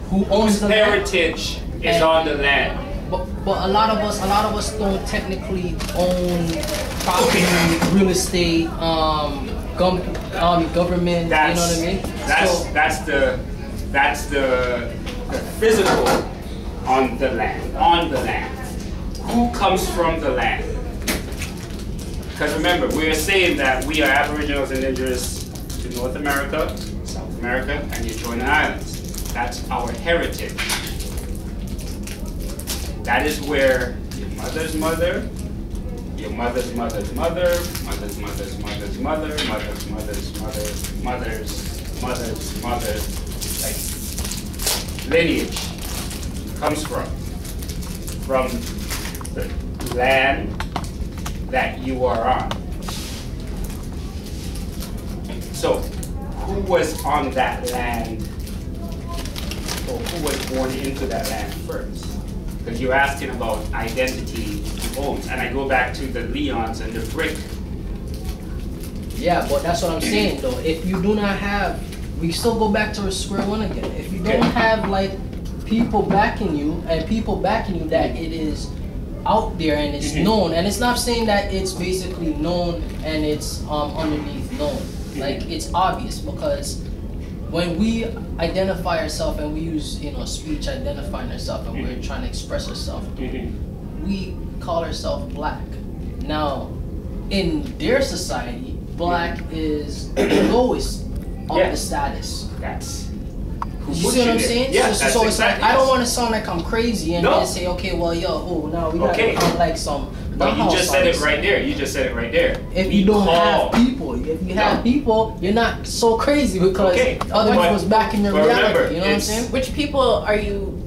who owns the land. Heritage is on the land. But a lot of us don't technically own property, real estate, government. That's, you know what I mean? That's the physical on the land. On the land. Who comes from the land? Because remember, we are saying that we are Aboriginals and Indigenous to North America, South America, and the Adjoining Islands. That's our heritage. That is where your mother's mother, your mother's mother's mother, mother's mother's mother's mother, mother's mother's mother's mother's mother's mother's, like, lineage comes from the land that you are on. So, who was on that land, or who was born into that land first? Because you're asking about identity owns, and I go back to the Leons and the brick. Yeah, but that's what I'm saying though. If you do not have, we still go back to square one again. If you don't have like people backing you that it is out there and it's known, and it's not saying that it's basically known and it's underneath known. Like, it's obvious, because when we identify ourselves and we use, speech identifying ourselves and we're trying to express ourselves, we call ourselves black. Now, in their society, black is the lowest of the status. You see what I'm saying? Yeah, so it's like, I don't want to sound like I'm crazy and then say, okay, well, now we gotta become like some. But you just said it right there. You just said it right there. If you don't have people, if you have people, you're not so crazy because other people's backing your reality. Remember, you know what I'm saying? Which people are you?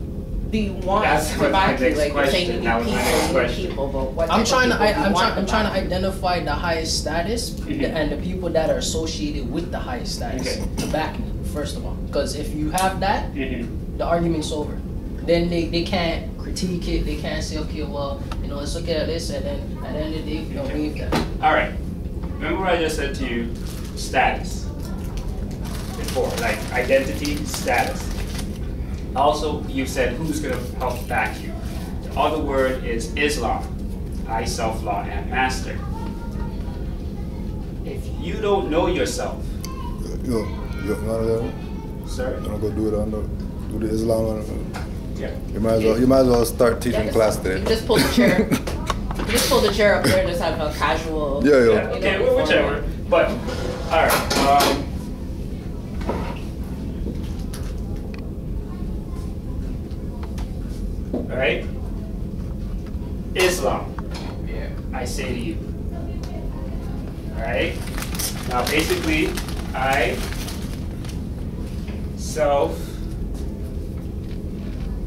Do you want to back you? Like, you're saying you need people, but what? I'm trying to identify the highest status and the people that are associated with the highest status to back me, first of all. Because if you have that, the argument's over. Then they can't critique it. They can't say, okay, well, let's look at this, and then at the end of the day, leave that. All right. Remember what I just said to you? Status. Before, like identity, status. Also, you said who's going to help back you. The other word is Islam. I, self-law, and master. If you don't know yourself, you know, sir, you want to go do it do the Islam one? Yeah. You might as well start teaching class today. You just pull the chair. You just pull the chair up there and just have a casual. Yeah. Okay, whichever. But all right. All right. Islam. Yeah. I say to you. All right. Now, basically, I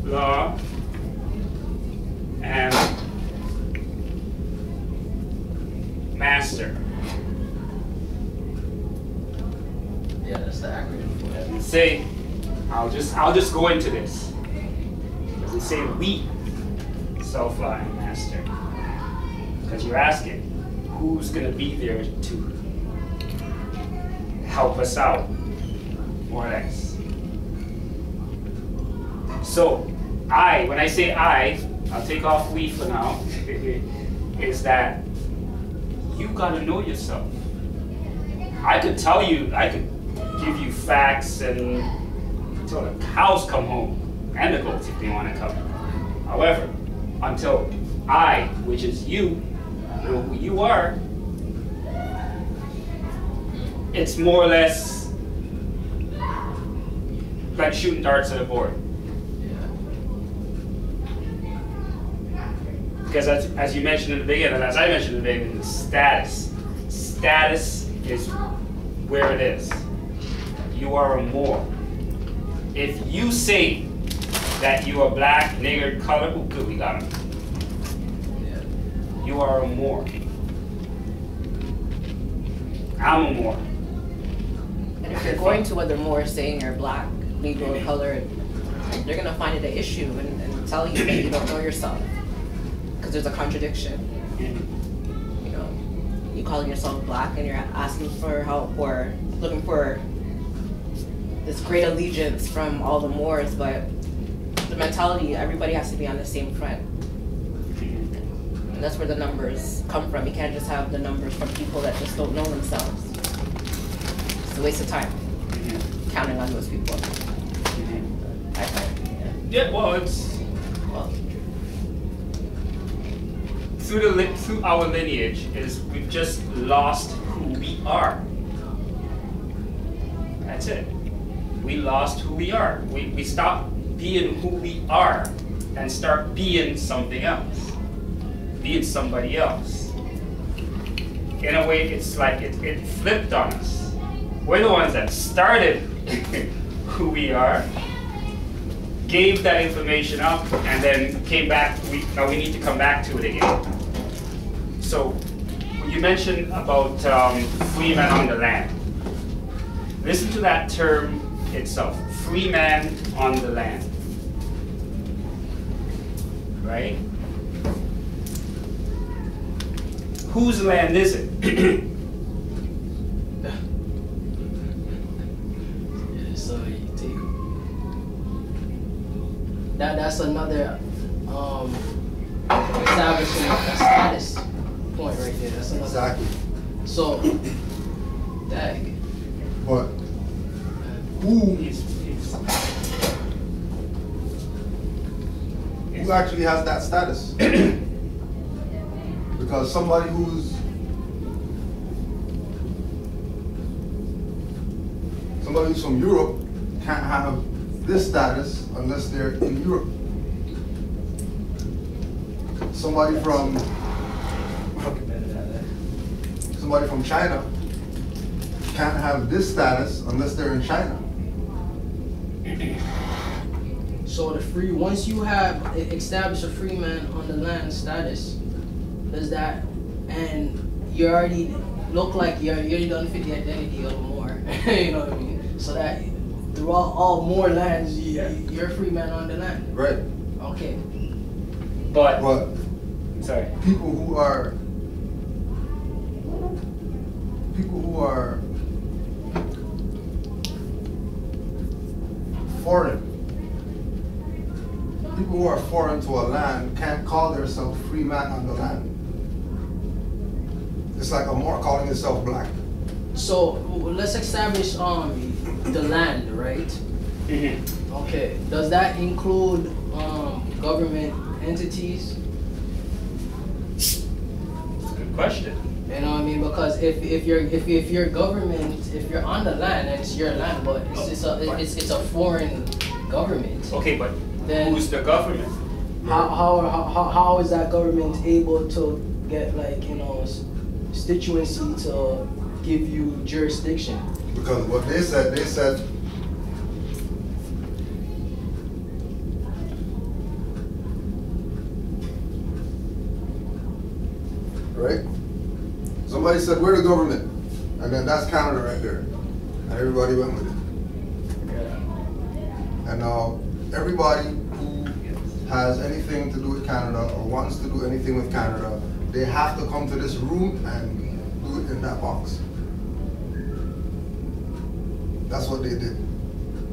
law and master. Yeah, that's the acronym for that. Say, I'll just go into this. Does it say we, self-law and master? Because you're asking, who's gonna be there to help us out, more or less. So, when I say I'll take off we for now, is that you gotta know yourself. I could tell you, I could give you facts and until the cows come home, and the goats if they wanna come. However, until I, which is you, know who you are, it's more or less like shooting darts at a board. Because as you mentioned in the beginning, and as I mentioned in the beginning, status. Status is where it is. You are a Moor. If you say that you are black, nigger, color, oh good, we got him. You are a Moor. I'm a Moor. And if you're going to other Moors saying you're black, Negro, color, they're gonna find it an issue and tell you that you don't know yourself. Because there's a contradiction. You calling yourself black and you're asking for help or looking for this great allegiance from all the Moors, but the mentality, everybody has to be on the same front. And that's where the numbers come from. You can't just have the numbers from people that just don't know themselves. It's a waste of time counting on those people. I find. Yeah, well, it's Well, through our lineage is we've just lost who we are. That's it. We lost who we are. We stopped being who we are and start being something else, being somebody else. In a way, it's like it flipped on us. We're the ones that started who we are, gave that information up, and then came back. Now we need to come back to it again. So you mentioned about free man on the land. Listen to that term itself, free man on the land. Right? Whose land is it? So you take that's another establishing a status point right there. That's another. Exactly. So, dag. But who actually has that status? Because somebody who's from Europe can't have this status unless they're in Europe. Somebody from China can't have this status unless they're in China. So once you have established a free man on the land status, does that, and you already look like you already done fit the identity of more, you know what I mean? So that throughout all more lands, you're a free man on the land. Right. Okay. But sorry. People who are foreign. People who are foreign to a land can't call themselves free man on the land. It's like a Moor calling himself black. So let's establish the land, right? Mm-hmm. Okay. Does that include government entities? That's a good question. You know what I mean? Because if your government, if you're on the land and it's your land, but it's a foreign government. Okay, but Then who's the government? how is that government able to get, like, you know, constituency to give you jurisdiction? Because what they said right? Somebody said, we're the government. And then that's Canada right there. And everybody went with it. And now everybody who has anything to do with Canada or wants to do anything with Canada, they have to come to this room and do it in that box. That's what they did.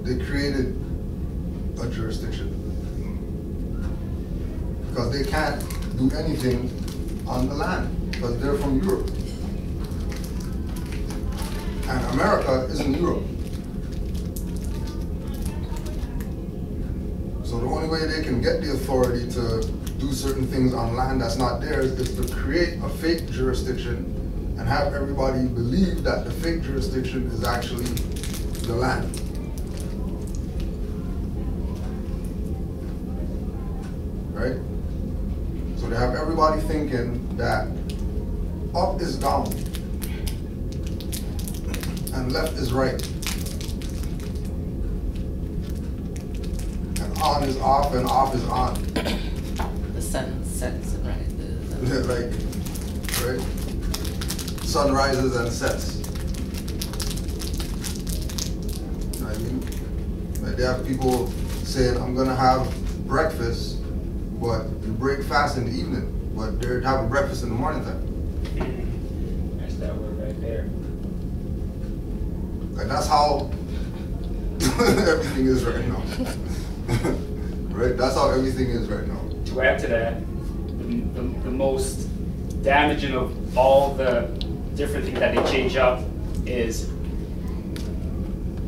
They created a jurisdiction. Because they can't do anything on the land, because they're from Europe. And America isn't Europe. So the only way they can get the authority to do certain things on land that's not theirs is to create a fake jurisdiction and have everybody believe that the fake jurisdiction is actually the land. Right? So they have everybody thinking that up is down and left is right. And on is off and off is on. the sun sets and right. Like, right? Sun rises and sets. You know what I mean? Like they have people saying, I'm gonna have breakfast, but you break fast in the evening, but they're having breakfast in the morning time. There's that word right there. And that's how everything is right now. Right? That's how everything is right now. To add to that, the most damaging of all the different things that they change up is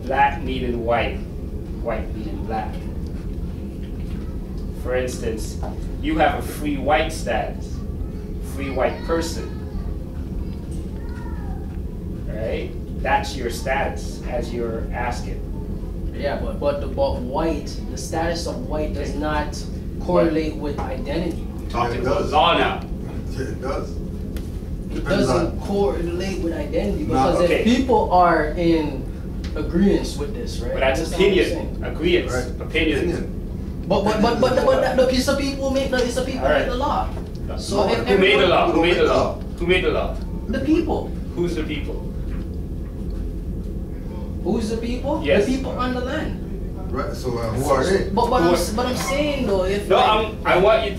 black meaning white, white meaning black. For instance, you have a free white status, free white person, right? That's your status, as you're asking. Yeah, but white, the status of white does not correlate with identity. Talking it about does. law now. Yeah, it does. It Depends doesn't on- correlate with identity Nah, because okay. if people are in agreement with this, right? But that's Understand what I'm opinion, saying? agreement, Right. opinion. But the piece of people make Alright. the law. So No, if Who made the everyone- law? Who Who made made the the law? law? Who made the law? The people. Who's the people? Who's the people? Yes. The people on the land. Right, so who are they? But I'm saying though, if No, like, I want you.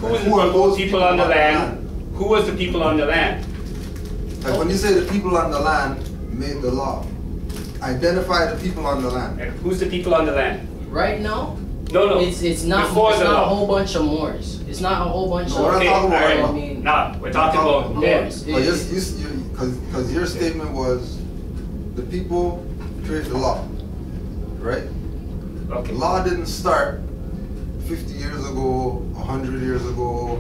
Who was Who are the those people on the land? Who was the people on the land? Like when you say the people on the land made the law, identify the people on the land. And who's the people on the land? right now, No. it's not Before it's the not a law. whole bunch of Moors. It's not a whole bunch No, of. we're not Okay, talking about alright. law. I mean, Nah, we're talking about Moors. them. But because your statement was the people create the law, right? Okay. The law didn't start 50 years ago, 100 years ago.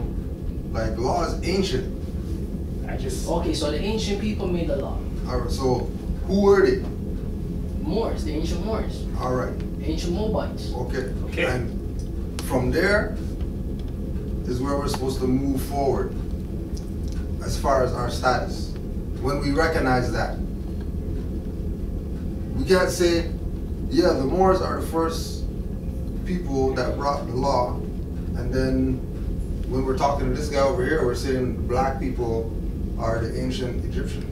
Like law is ancient. I just. Okay, so the ancient people made the law. All right, so who were they? Moors, the ancient Moors, All right, ancient Moabites. okay. Okay. And from there is where we're supposed to move forward as far as our status. When we recognize that, we can't say, yeah, the Moors are the first people that brought the law, and then when we're talking to this guy over here, we're saying black people are the ancient Egyptians.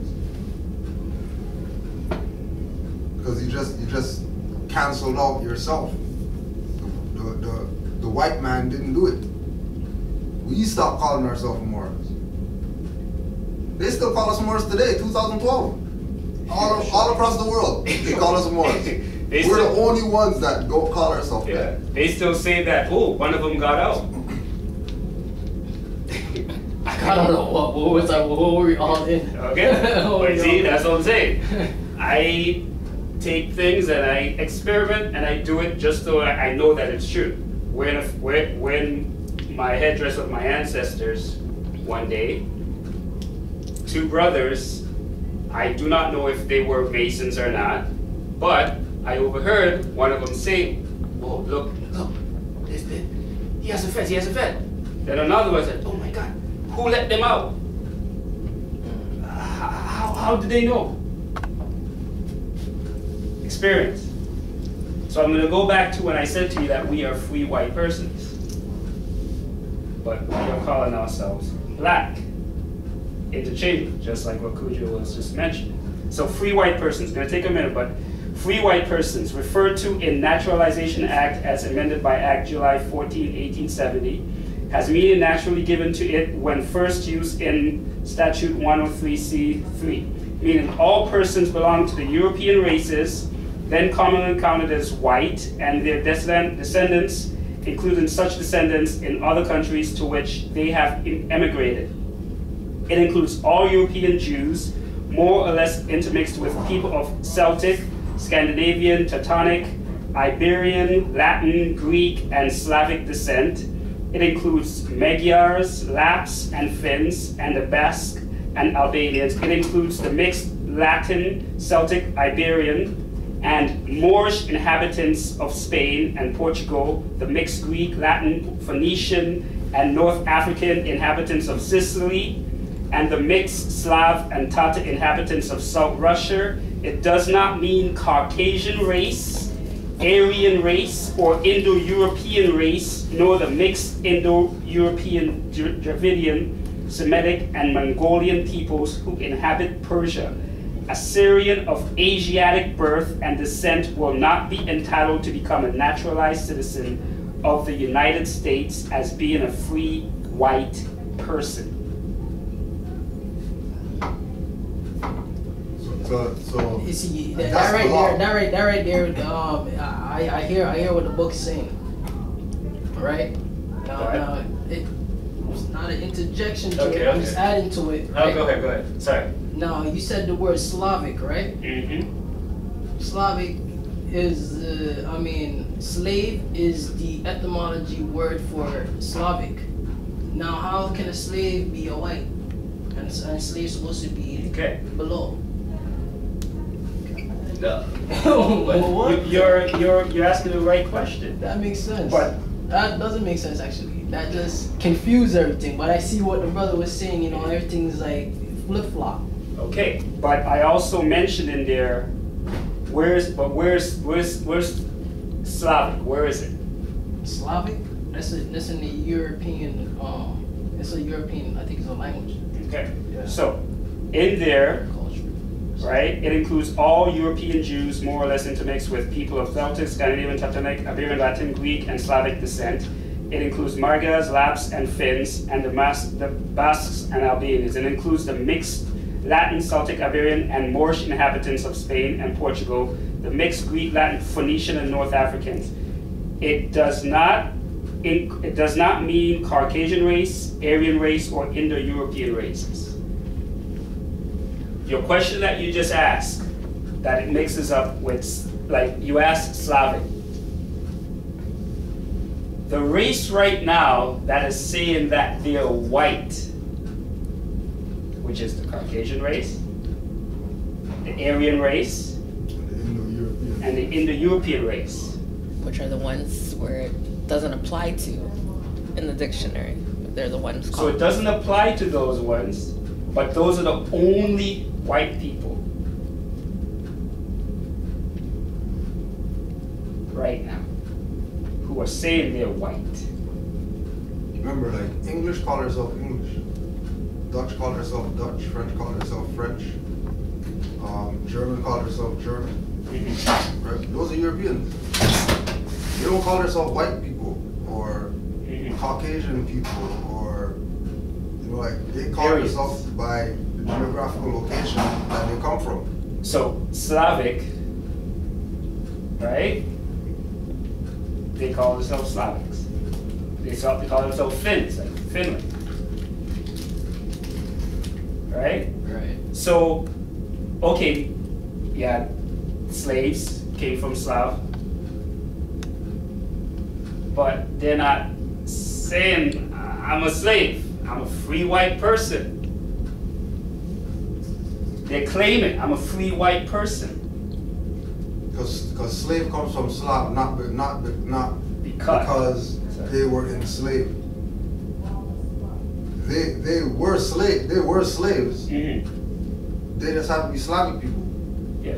Because you just canceled out yourself. The white man didn't do it. We stopped calling ourselves Moors. They still call us Moors today, 2012. All across the world, they call us Moors. We're the only ones that don't call ourselves Yeah. that. They still say that. Oh, one of them got out. I don't know what was I. What were we all in? Okay. What were But we see, all that's in? what I'm saying. I take things and I experiment and I do it just so I know that it's true. When my headdress of my ancestors one day, two brothers, I do not know if they were Masons or not, but I overheard one of them say, "Oh, look, he has a fed. Then another one said, "Oh my God, who let them out? How did they know?" Experience. So I'm going to go back to when I said to you that we are free white persons, but we are calling ourselves black. Interchangeable, just like what Cujo was just mentioning. So free white persons, going to take a minute, but free white persons referred to in Naturalization Act as amended by Act July 14, 1870, has meaning naturally given to it when first used in Statute 103C3, meaning all persons belong to the European races, then commonly counted as white, and their descendants, including such descendants in other countries to which they have emigrated. It includes all European Jews, more or less intermixed with people of Celtic, Scandinavian, Teutonic, Iberian, Latin, Greek, and Slavic descent. It includes Magyars, Lapps, and Finns, and the Basque and Albanians. It includes the mixed Latin, Celtic, Iberian, and Moorish inhabitants of Spain and Portugal, the mixed Greek, Latin, Phoenician, and North African inhabitants of Sicily, and the mixed Slav and Tatar inhabitants of South Russia. It does not mean Caucasian race, Aryan race, or Indo-European race, nor the mixed Indo-European, Dravidian, Semitic, and Mongolian peoples who inhabit Persia. A Syrian of Asiatic birth and descent will not be entitled to become a naturalized citizen of the United States as being a free white person. So You see, that that's right the law. there, that right there. I hear what the book's saying. right? Now, it's not an interjection to Okay, it. I'm okay. just adding to it. Oh, Right? go ahead. Sorry. Now, you said the word Slavic, right? Mm-hmm. Slavic is, slave is the etymology word for Slavic. Now, how can a slave be a white? And a slave supposed to be Okay. below. No. What? You're asking the right question. That makes sense. But That doesn't make sense actually. That just confused everything. But I see what the brother was saying. You know, everything's like flip flop. okay, but I also mentioned in there, where's Slavic? Where is it? Slavic. That's in the European. It's a European. I think it's a language. Okay. Yeah. So in there, Culture. right, it includes all European Jews more or less intermixed with people of Celtic, Scandinavian, Teutonic, Iberian, Latin, Greek, and Slavic descent. It includes Margas, Lapps, and Finns, and the Basques and Albanians. It includes the mixed Latin, Celtic, Iberian, and Moorish inhabitants of Spain and Portugal, the mixed Greek, Latin, Phoenician, and North Africans. It does not mean Caucasian race, Aryan race, or Indo-European races. Your question that you just asked, that it mixes up with, like you asked Slavic. The race right now that is saying that they're white, which is the Caucasian race, the Aryan race, and the Indo-European race. Which are the ones where it doesn't apply to in the dictionary. They're the ones So called. it doesn't apply to those ones, but those are the only white people right now who are saying they're white. Remember, like, English call herself English, Dutch call herself Dutch, French call herself French, German call herself German, right? Those are Europeans. They don't call themselves white people or Caucasian people or, you know, like, they call Aryans. themselves by the geographical location that they come from. So Slavic, right? They call themselves Slavics. They call themselves Finns, like Finland. Right? Right. So, okay, yeah, slaves came from Slav, but they're not saying, I'm a slave, I'm a free white person. They're claiming, I'm a free white person. Because slave comes from Slav, not because they were enslaved. They were slaves. Mm-hmm. They just have to be Slavic people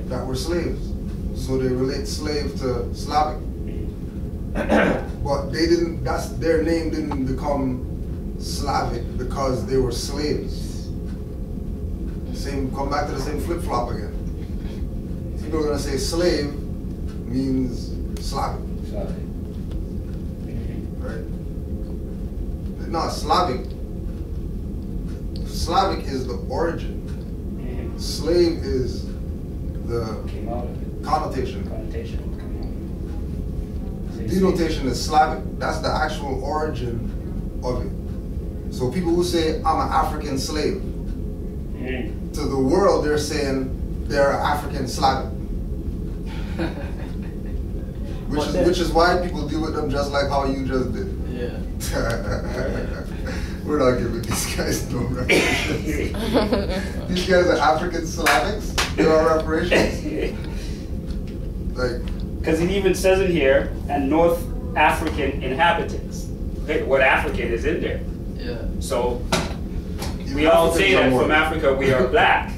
that were slaves. So they relate slave to Slavic. But they didn't, their name didn't become Slavic because they were slaves. Come back to the same flip-flop again. People are gonna say slave means Slavic. Right? No, Slavic. Slavic is the origin. Slave is the connotation. Denotation is Slavic. That's the actual origin of it. So people who say, I'm an African slave, to the world they're saying they're African Slavic. Which is why people deal with them just like how you just did. Yeah. We're not giving these guys no reparations. These guys are African Slavics. There are reparations. Like, because it even says in here, and North African inhabitants. Okay, the word African is in there. Yeah. So we all say that from Africa we are black.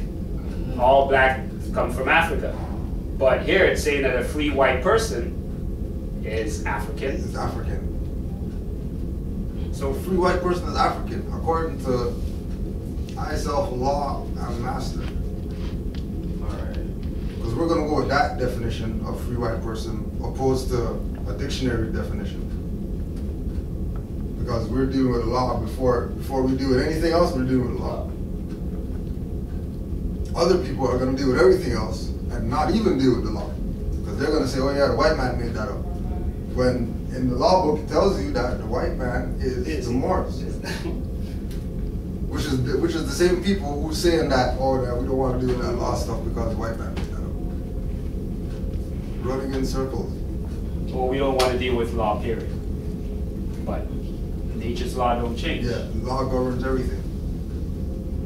All black come from Africa. But here it's saying that a free white person is African. It's African. So A free white person is African, according to myself, law, and master. Because we're going to go with that definition of free white person opposed to a dictionary definition. Because we're dealing with the law before we deal with anything else, we're dealing with the law. Other people are going to deal with everything else and not even deal with the law. Because they're going to say, oh yeah, the white man made that up. When in the law book, it tells you that the white man is the Moors. Which is the same people who saying that, oh, that we don't want to do that law stuff because the white man made that up. Running in circles. Well, we don't want to deal with law, period. But nature's law don't change. Yeah, the law governs everything.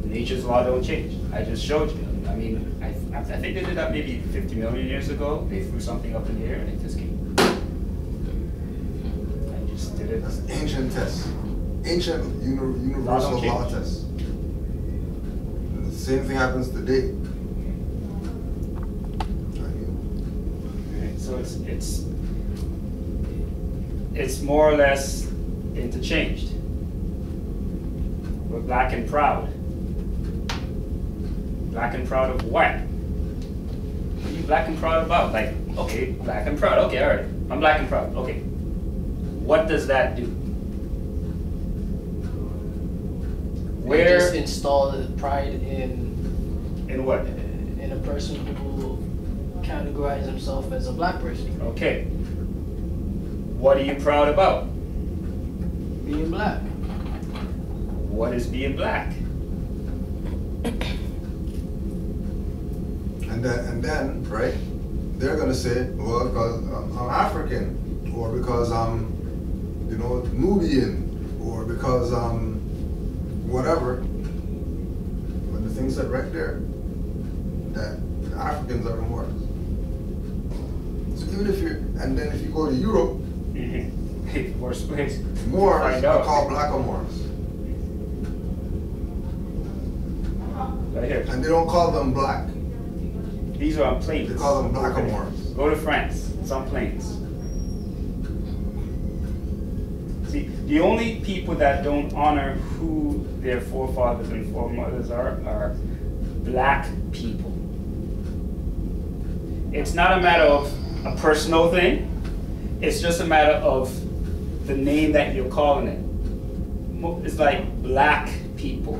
Nature's law don't change. I just showed you. I mean, I think they did that maybe 50 million years ago. They threw something up in the air and it just came. I just did it. That's ancient tests. Ancient universal law tests. And the same thing happens today. Okay, so it's more or less interchanged. We're black and proud. Black and proud of what? What are you black and proud about? Like, okay, black and proud. Okay, all right. I'm black and proud. Okay. What does that do? Where just install pride in what? In a person who categorizes himself as a black person. Okay. What are you proud about? Being black. What is being black? And then, right, they're gonna say, well, because I'm African, or because I'm, Nubian, or because I'm whatever. But the thing said right there, that the Africans are the Moors. So even if and then if you go to Europe, worst place. Moors are called Blackamoors. Right here. And they don't call them black. These are on planes. They call them Blackamoors. Go to France. It's on planes. See, the only people that don't honor who their forefathers and foremothers are black people. It's not a matter of a personal thing. It's just a matter of the name that you're calling it. It's like black people.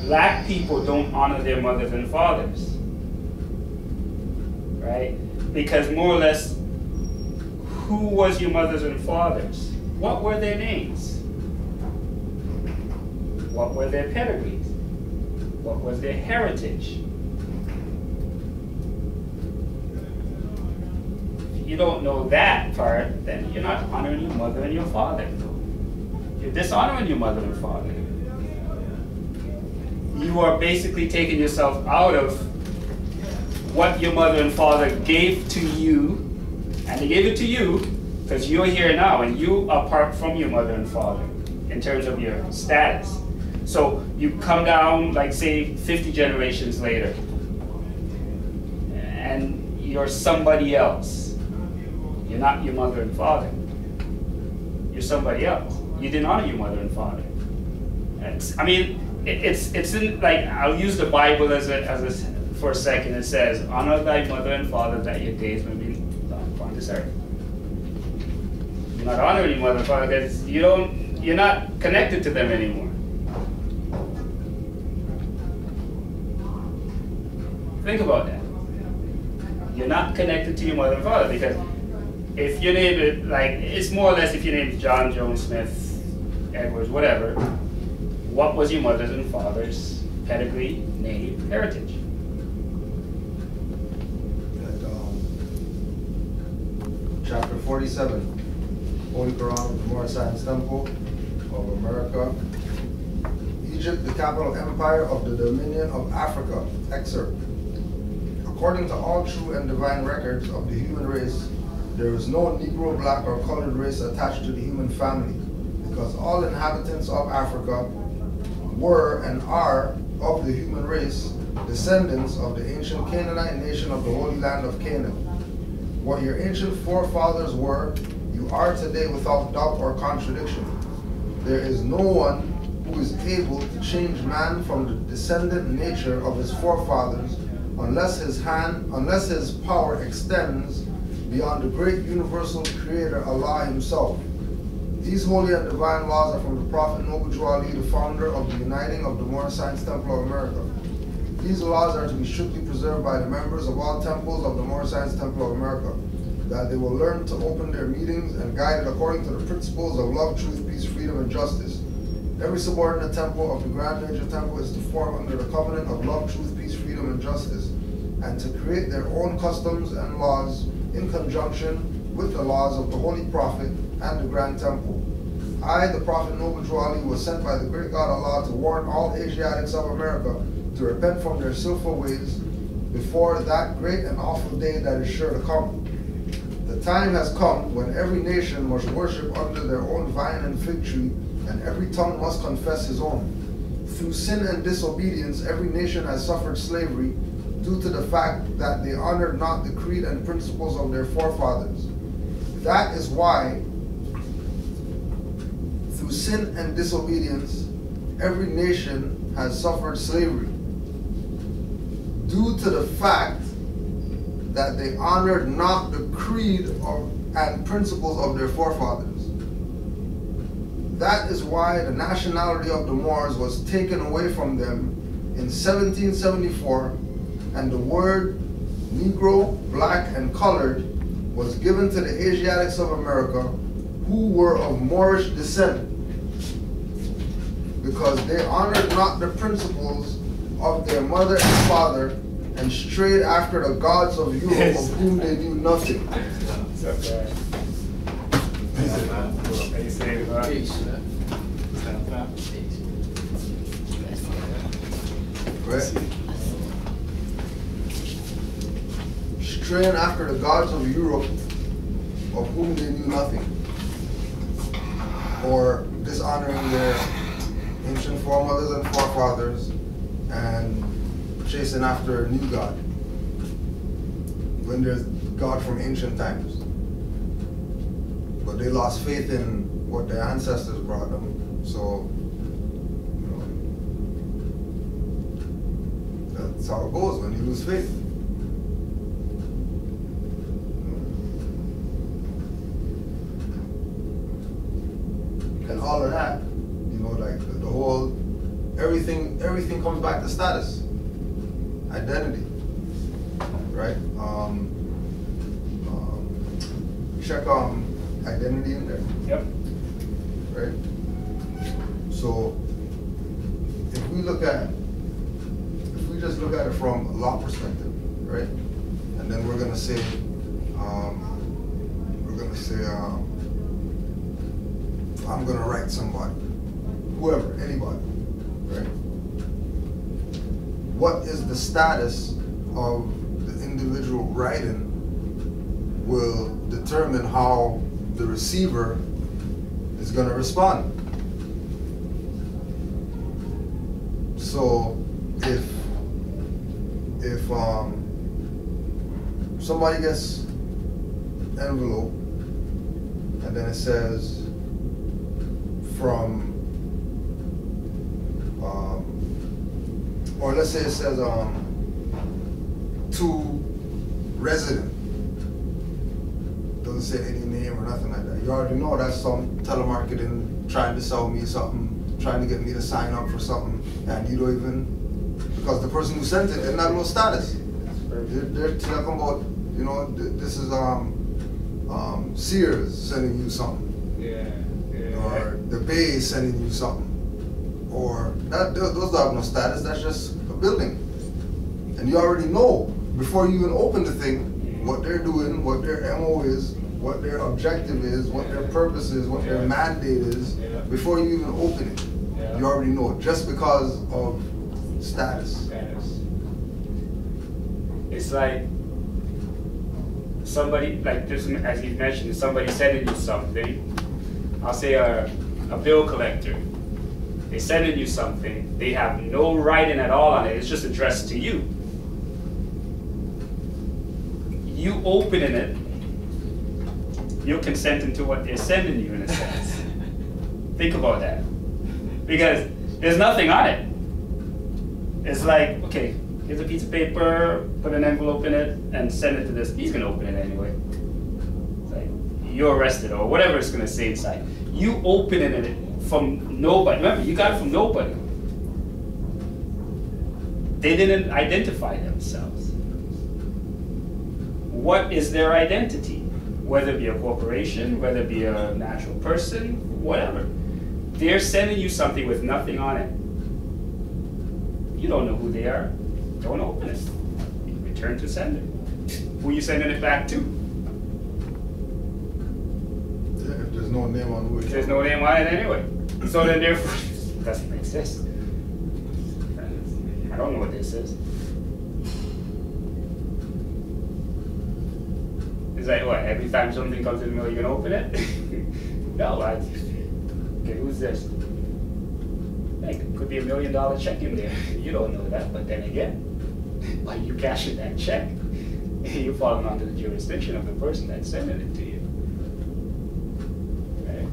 Black people don't honor their mothers and fathers, right? Because more or less, who was your mothers and fathers? What were their names? What were their pedigrees? What was their heritage? If you don't know that part, then you're not honoring your mother and your father. You're dishonoring your mother and father. You are basically taking yourself out of what your mother and father gave to you, and they gave it to you because you're here now and you are apart from your mother and father in terms of your status. So you come down, like say 50 generations later, and you're somebody else. You're not your mother and father. You're somebody else. You didn't honor your mother and father. It's in, like, I'll use the Bible for a second. It says, honor thy mother and father that your days may be long upon this earth. You're not honoring your mother and father because you're not connected to them anymore. Think about that. You're not connected to your mother and father because if your name is, like, it's more or less if your name is John, Jones, Smith, Edwards, whatever, what was your mother's and father's pedigree, name, heritage? Chapter 47, Holy Quran, Moorish Science Temple of America. Egypt, the capital empire of the Dominion of Africa. Excerpt. According to all true and divine records of the human race, there is no Negro, black, or colored race attached to the human family, because all inhabitants of Africa were and are of the human race, descendants of the ancient Canaanite nation of the Holy Land of Canaan. What your ancient forefathers were, you are today without doubt or contradiction. There is no one who is able to change man from the descendant nature of his forefathers unless his power extends beyond the great universal creator Allah himself. These holy and divine laws are from the Prophet Noble Drew Ali, the founder of the Uniting of the Moorish Science Temple of America. These laws are to be strictly preserved by the members of all temples of the Moorish Science Temple of America, that they will learn to open their meetings and guide it according to the principles of love, truth, peace, freedom, and justice. Every subordinate temple of the Grand Major Temple is to form under the covenant of love, truth, peace, freedom, and justice, and to create their own customs and laws in conjunction with the laws of the Holy Prophet and the Grand Temple. I, the Prophet Noble Drew Ali, was sent by the great God Allah to warn all Asiatics of America to repent from their sinful ways before that great and awful day that is sure to come. The time has come when every nation must worship under their own vine and fig tree, and every tongue must confess his own. Through sin and disobedience, every nation has suffered slavery due to the fact that they honored not the creed and principles of their forefathers. That is why, through sin and disobedience, every nation has suffered slavery due to the fact that they honored not the creed and principles of their forefathers. That is why the nationality of the Moors was taken away from them in 1774, and the word Negro, black, and colored was given to the Asiatics of America who were of Moorish descent, because they honored not the principles of their mother and father and strayed after the gods of Europe, of whom they knew nothing. What's up, guys? How you say it, man? Peace, man. Right? Straying after the gods of Europe, of whom they knew nothing, or dishonoring their ancient foremothers and forefathers, and chasing after a new god, when there's God from ancient times. But they lost faith in what their ancestors brought them, so that's how it goes when you lose faith. And all of that, like the whole, everything comes back to status, identity, right? Check identity in there. Yep. Right? So if we just look at it from a law perspective, right? And then we're gonna say I'm gonna write somebody, whoever, anybody, right? What is the status of the individual writing will determine how the receiver is gonna respond. So if somebody gets an envelope and then it says from or let's say it says to resident, doesn't say any name or nothing like that, you already know that's some telemarketing trying to sell me something, trying to get me to sign up for something, and you don't even, because the person who sent it, they're not low status. They're talking about, this is Sears sending you something. Or the Bay sending you something. Or those don't have no status, that's just a building. And you already know, before you even open the thing, what they're doing, what their MO is, what their objective is, what their purpose is, what their mandate is, before you even open it. You already know, just because of status. It's like somebody, like just as you mentioned, somebody sending you something. I'll say a bill collector. They sending you something. They have no writing at all on it. It's just addressed to you. You opening it, you're consenting to what they're sending you in a sense. Think about that. Because there's nothing on it. It's like, okay, here's a piece of paper, put an envelope in it, and send it to this. He's gonna open it anyway. It's like, you're arrested, or whatever it's gonna say inside. You opening it from nobody. Remember, you got it from nobody. They didn't identify themselves. What is their identity? Whether it be a corporation, whether it be a natural person, whatever. They're sending you something with nothing on it. You don't know who they are. Don't open it. Return to sender. Who are you sending it back to? Yeah, if there's no name on who it is. There's no name on it anyway. So then therefore, it doesn't exist. I don't know what this is. It's like, what, every time something comes in the mail, you can open it? No, okay, who's this? Hey, could be $1 million check in there. You don't know that, but then again, by you cashing that check, you're falling under the jurisdiction of the person that's sending it to you. Right?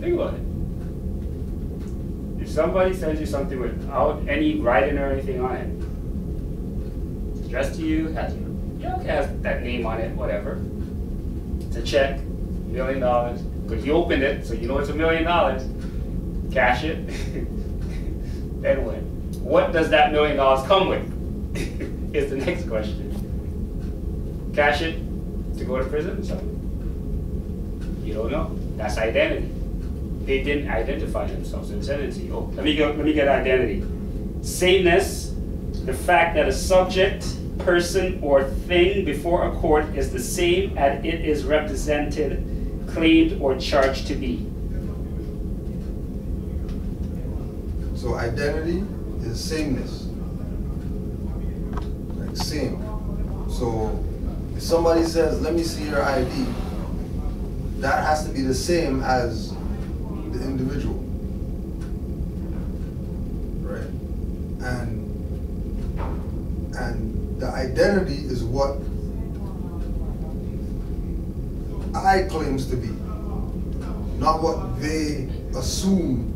Think about it. If somebody sends you something without any writing or anything on it, it's addressed to you, has that name on it, whatever. It's a check, $1 million, because you opened it, so you know it's $1 million. Cash it. Then what? What does that $1 million come with? Is the next question. Cash it to go to prison or something? You don't know. That's identity. They didn't identify themselves and send it to you. Oh, let me get identity. Sameness, the fact that a subject, person, or thing before a court is the same as it is represented, claimed, or charged to be. So identity is sameness. Like same. So if somebody says, let me see your ID, that has to be the same as the individual. Right? And the identity is what I claims to be, not what they assume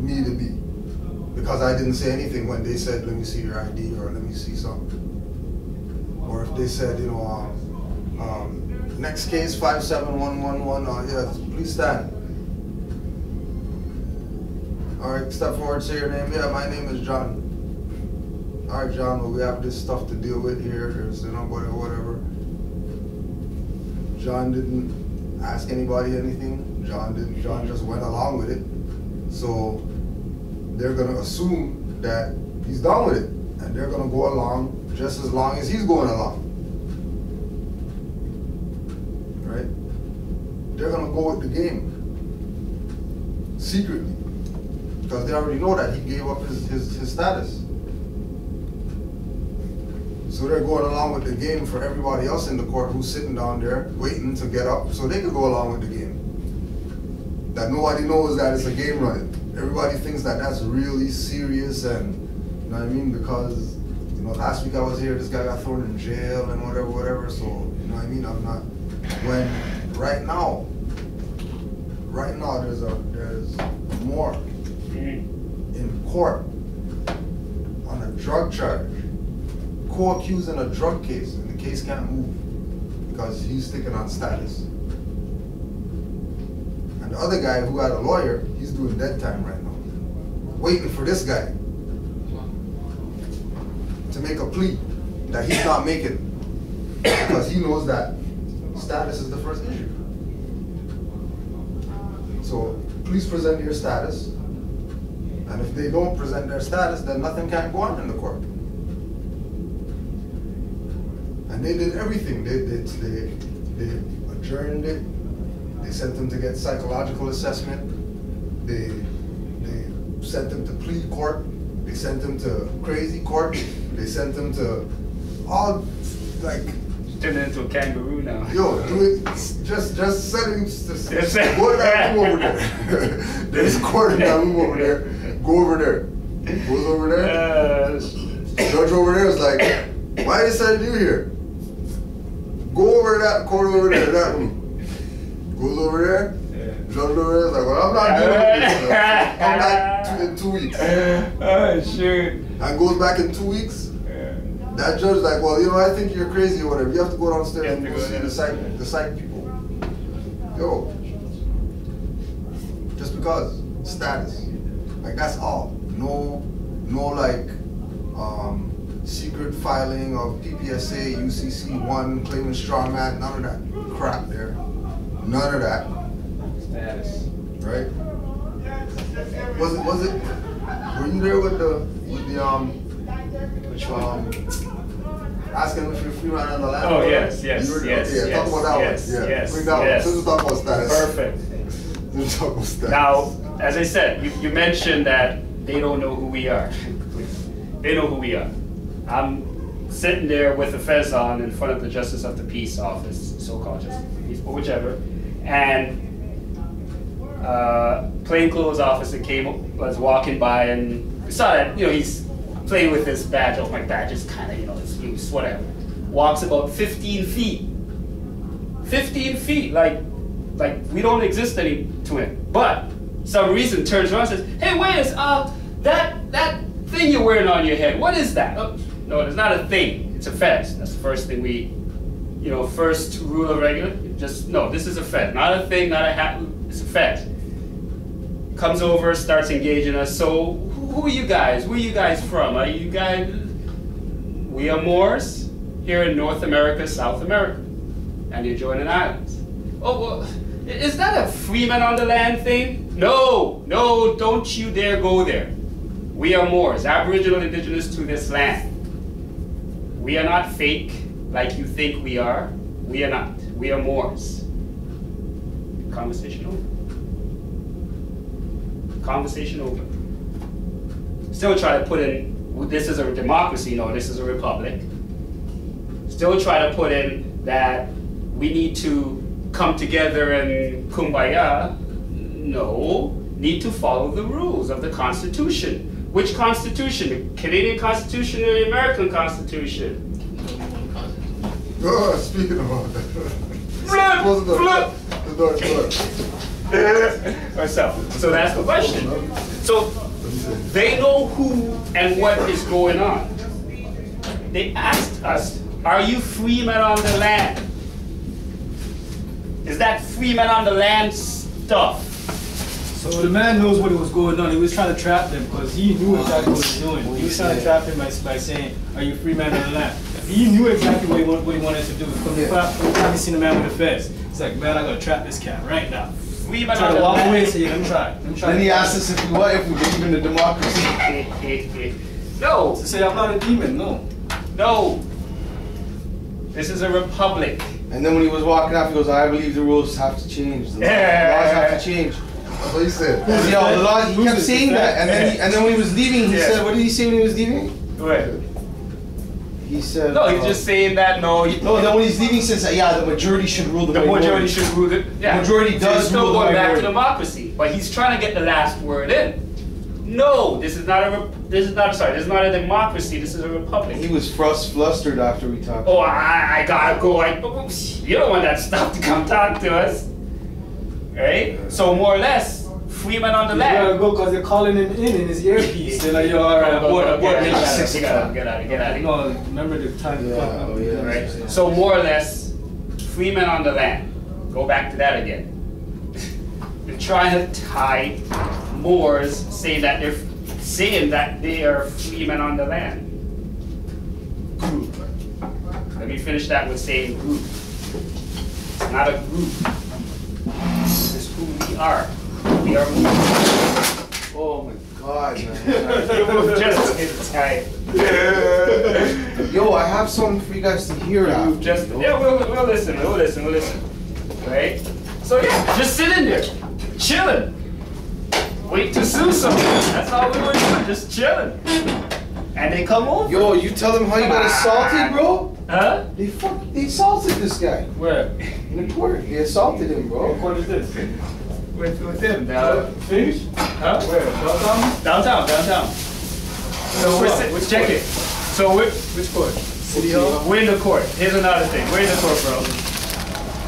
me to be. Because I didn't say anything when they said, let me see your ID or let me see something. Or if they said, you know, next case 57111, yes, please stand. All right, step forward, say your name. Yeah, my name is John. All right, John, well, we have this stuff to deal with here. There's, you know, whatever. John didn't ask anybody anything. John just went along with it. So they're gonna assume that he's done with it, and they're gonna go along just as long as he's going along. Right? They're gonna go with the game secretly, because they already know that he gave up his status. So they're going along with the game for everybody else in the court who's sitting down there waiting to get up so they can go along with the game. That nobody knows that it's a game running. Everybody thinks that that's really serious, and you know what I mean, because you know last week I was here, this guy got thrown in jail and whatever. So you know what I mean. I'm not. When right now there's more in court on a drug charge, co-accused in a drug case, and the case can't move because he's sticking on status. And the other guy who had a lawyer, he's doing dead time right now, waiting for this guy to make a plea that he's not making because he knows that status is the first issue. So please present your status, and if they don't present their status, then nothing can go on in the court. And they did everything. They adjourned it. They sent them to get psychological assessment. They sent them to plea court. They sent them to crazy court. They sent them to all, like... Turned into a kangaroo now. Yo, do it. Just send him to go to that room over there. There's a court in that room over there. Go over there. Goes over there. Judge over there is like, why they send you here? Go over to that court over there, that room. Goes over there. Judge over there is like, well, I'm not dealing with this. Come back in 2 weeks. Oh, shoot. And goes back in 2 weeks. That judge is like, well, you know, I think you're crazy or whatever. You have to go downstairs and go see the psych people. Yo. Just because. Status. Like, that's all. No like, secret filing of PPSA, UCC1, claiming straw man, none of that crap there. None of that. Status. Right? Was it, were you there with the Which one? asking if you're free man on the land? Oh, yes. Okay, talk about that one. Yeah, bring that one. Since we talk about status. Perfect. Since we talk about status. Now, as I said, you mentioned that they don't know who we are. They know who we are. I'm sitting there with a fez on in front of the Justice of the Peace office, so-called Justice of the Peace, or whichever, and plainclothes officer was walking by, and we saw that, he's playing with this badge. Oh, my badge is kind of, it's loose, whatever. Walks about 15 feet. 15 feet, like we don't exist to him. But some reason turns around and says, "Hey, wait, that thing you're wearing on your head, what is that?" Oh, no, it's not a thing. It's a fez. That's the first thing first rule of regular. No, this is a fez. Not a thing, not a hat. It's a fez. Comes over, starts engaging us. So, who are you guys? Where are you guys from? Are you guys? We are Moors here in North America, South America, and the adjoining islands. Oh, well, is that a freeman on the land thing? No, don't you dare go there. We are Moors, Aboriginal indigenous to this land. We are not fake like you think we are. We are not. We are Moors. Conversation over. Conversation over. Still try to put in, this is a democracy, no, this is a republic. Still try to put in that we need to come together and kumbaya. No, need to follow the rules of the Constitution. Which Constitution? The Canadian Constitution or the American Constitution? Oh, speaking about that. So that's the question. So they know who and what is going on. They asked us, are you freemen on the land? Is that freemen on the land stuff? So the man knows what was going on. He was trying to trap them because he knew exactly what he was doing. He was trying to trap him by saying, "Are you free man on the land?" He knew exactly what he wanted to do. From the time he seen the man with the fez, he's like, "Man, I gotta trap this cat right now." Freemen Try on to the walk land. away and say, "Yeah, let me try." Then he asked us if we believe in the democracy. No. To say, "I'm not a demon." No. This is a republic. And then when he was walking off, he goes, "I believe the rules have to change. The laws have to change." That's what he said. Yo, the laws, he kept saying that. And then when he was leaving, he said, what did he say when he was leaving? What? He said... No, he's just saying that, no. No, then when he's leaving, he says, yeah, the majority should rule the minority. Majority should rule it. Yeah. The majority does still rule the going back to minority. democracy, but he's trying to get the last word in. No, this is not a democracy. This is a republic. He was flustered after we talked. Oh, I gotta go. You don't want that stuff to come talk to us, right? So more or less, freemen on the You land. gotta go because they're calling him in his earpiece. They're like, "Yo, all right, abort." Get out of here. No, remember the time. Right? So more or less, freemen on the land. Go back to that again. They're trying to tie Moors, saying that they are freemen on the land. Group. Let me finish that with saying group. It's not a group. This is who we are. We are Moors. Oh my God, man. Just in time. Yo, I have something for you guys to hear after. We'll listen. Right? So yeah, just sitting there, chilling. Wait to sue someone. That's all we were doing, just chilling. And they come over. Yo, you tell them how you got assaulted, bro? Huh? They assaulted this guy. Where? In the court. They assaulted him, bro. What court is this? With him. Finish? Huh? Where? Downtown? Downtown. So check it. So which court? City Hall? We're in the court. Here's another thing. We're in the court, bro.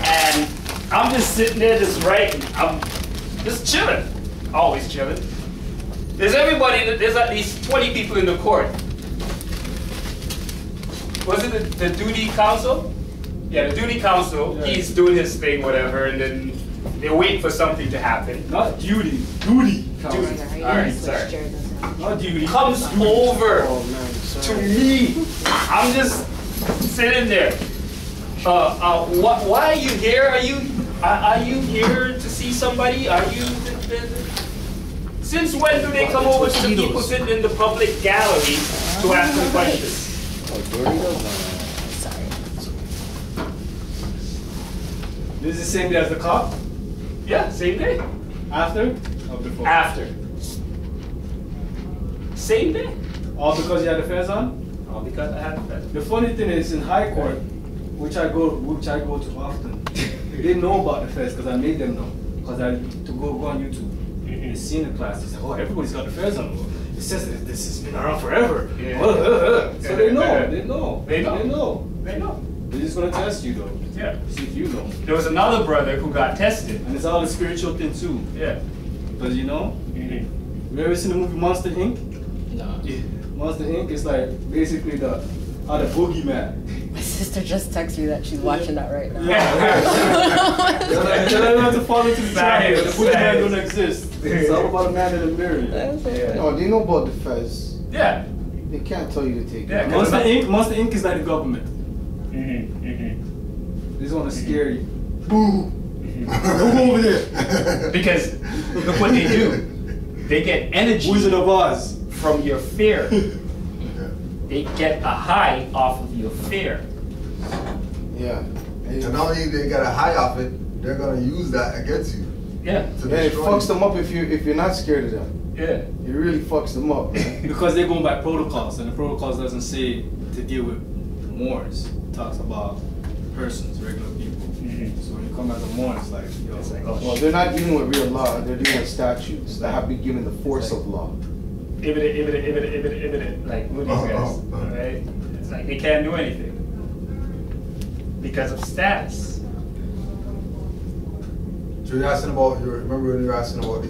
And I'm just sitting there, just writing. I'm just chilling. Always chilling. There's at least 20 people in the court. Was it the duty counsel? Yeah, the duty counsel. Yeah. He's doing his thing, whatever, and then they wait for something to happen. Not duty counsel. Duty. All right, sorry. Not duty. Comes over. Oh man, so to me. I'm just sitting there. Why are you here? Are you here to see somebody? Are you? Since when do they come over to the people sitting in the public gallery to ask them questions? This is the same day as the cop? Yeah, same day. After? Or before? After. Same day. All because you had the fez on? All because I had the fez. The funny thing is, in high court, which I go to often, they know about the fez because I made them know. Because I to go on YouTube. They seen the class. They say, "Oh, everybody's got the fez on." It says that this has been around forever. Yeah. So they know. They know. They know. They know. They know. They're just gonna test you though. Yeah. See if you know. There was another brother who got tested. And it's all a spiritual thing too. Yeah. Because you know, you ever seen the movie Monster Inc? No. Yeah. Monster Inc is like basically the boogeyman. My sister just texted me that she's watching that right now. You don't have to fall into the trap. The boogeyman Nice. don't exist. It's all about a man in the mirror. No, they know about the fez. Yeah. They can't tell you to take Yeah. it. Monster Inc is like the government. They just want to scare you. Boo! Don't go over there. Because look what they do. They get energy Wizard of Oz. from your fear. They get a high off of your fear. Yeah. And not only they get a high off it, they're gonna use that against you. Yeah. To And it destroy fucks you. them up if you're not scared of them. Yeah. It really fucks them up, man. Because they're going by protocols, and the protocols doesn't say to deal with Moors. It talks about persons, regular people. So when you come as a Moor, it's like, yo, It's like, Well, they're not dealing with real law. They're dealing with statutes that have been given the force of law. Like who these guys, right? It's like they can't do anything because of status. So you're asking about remember when you were asking about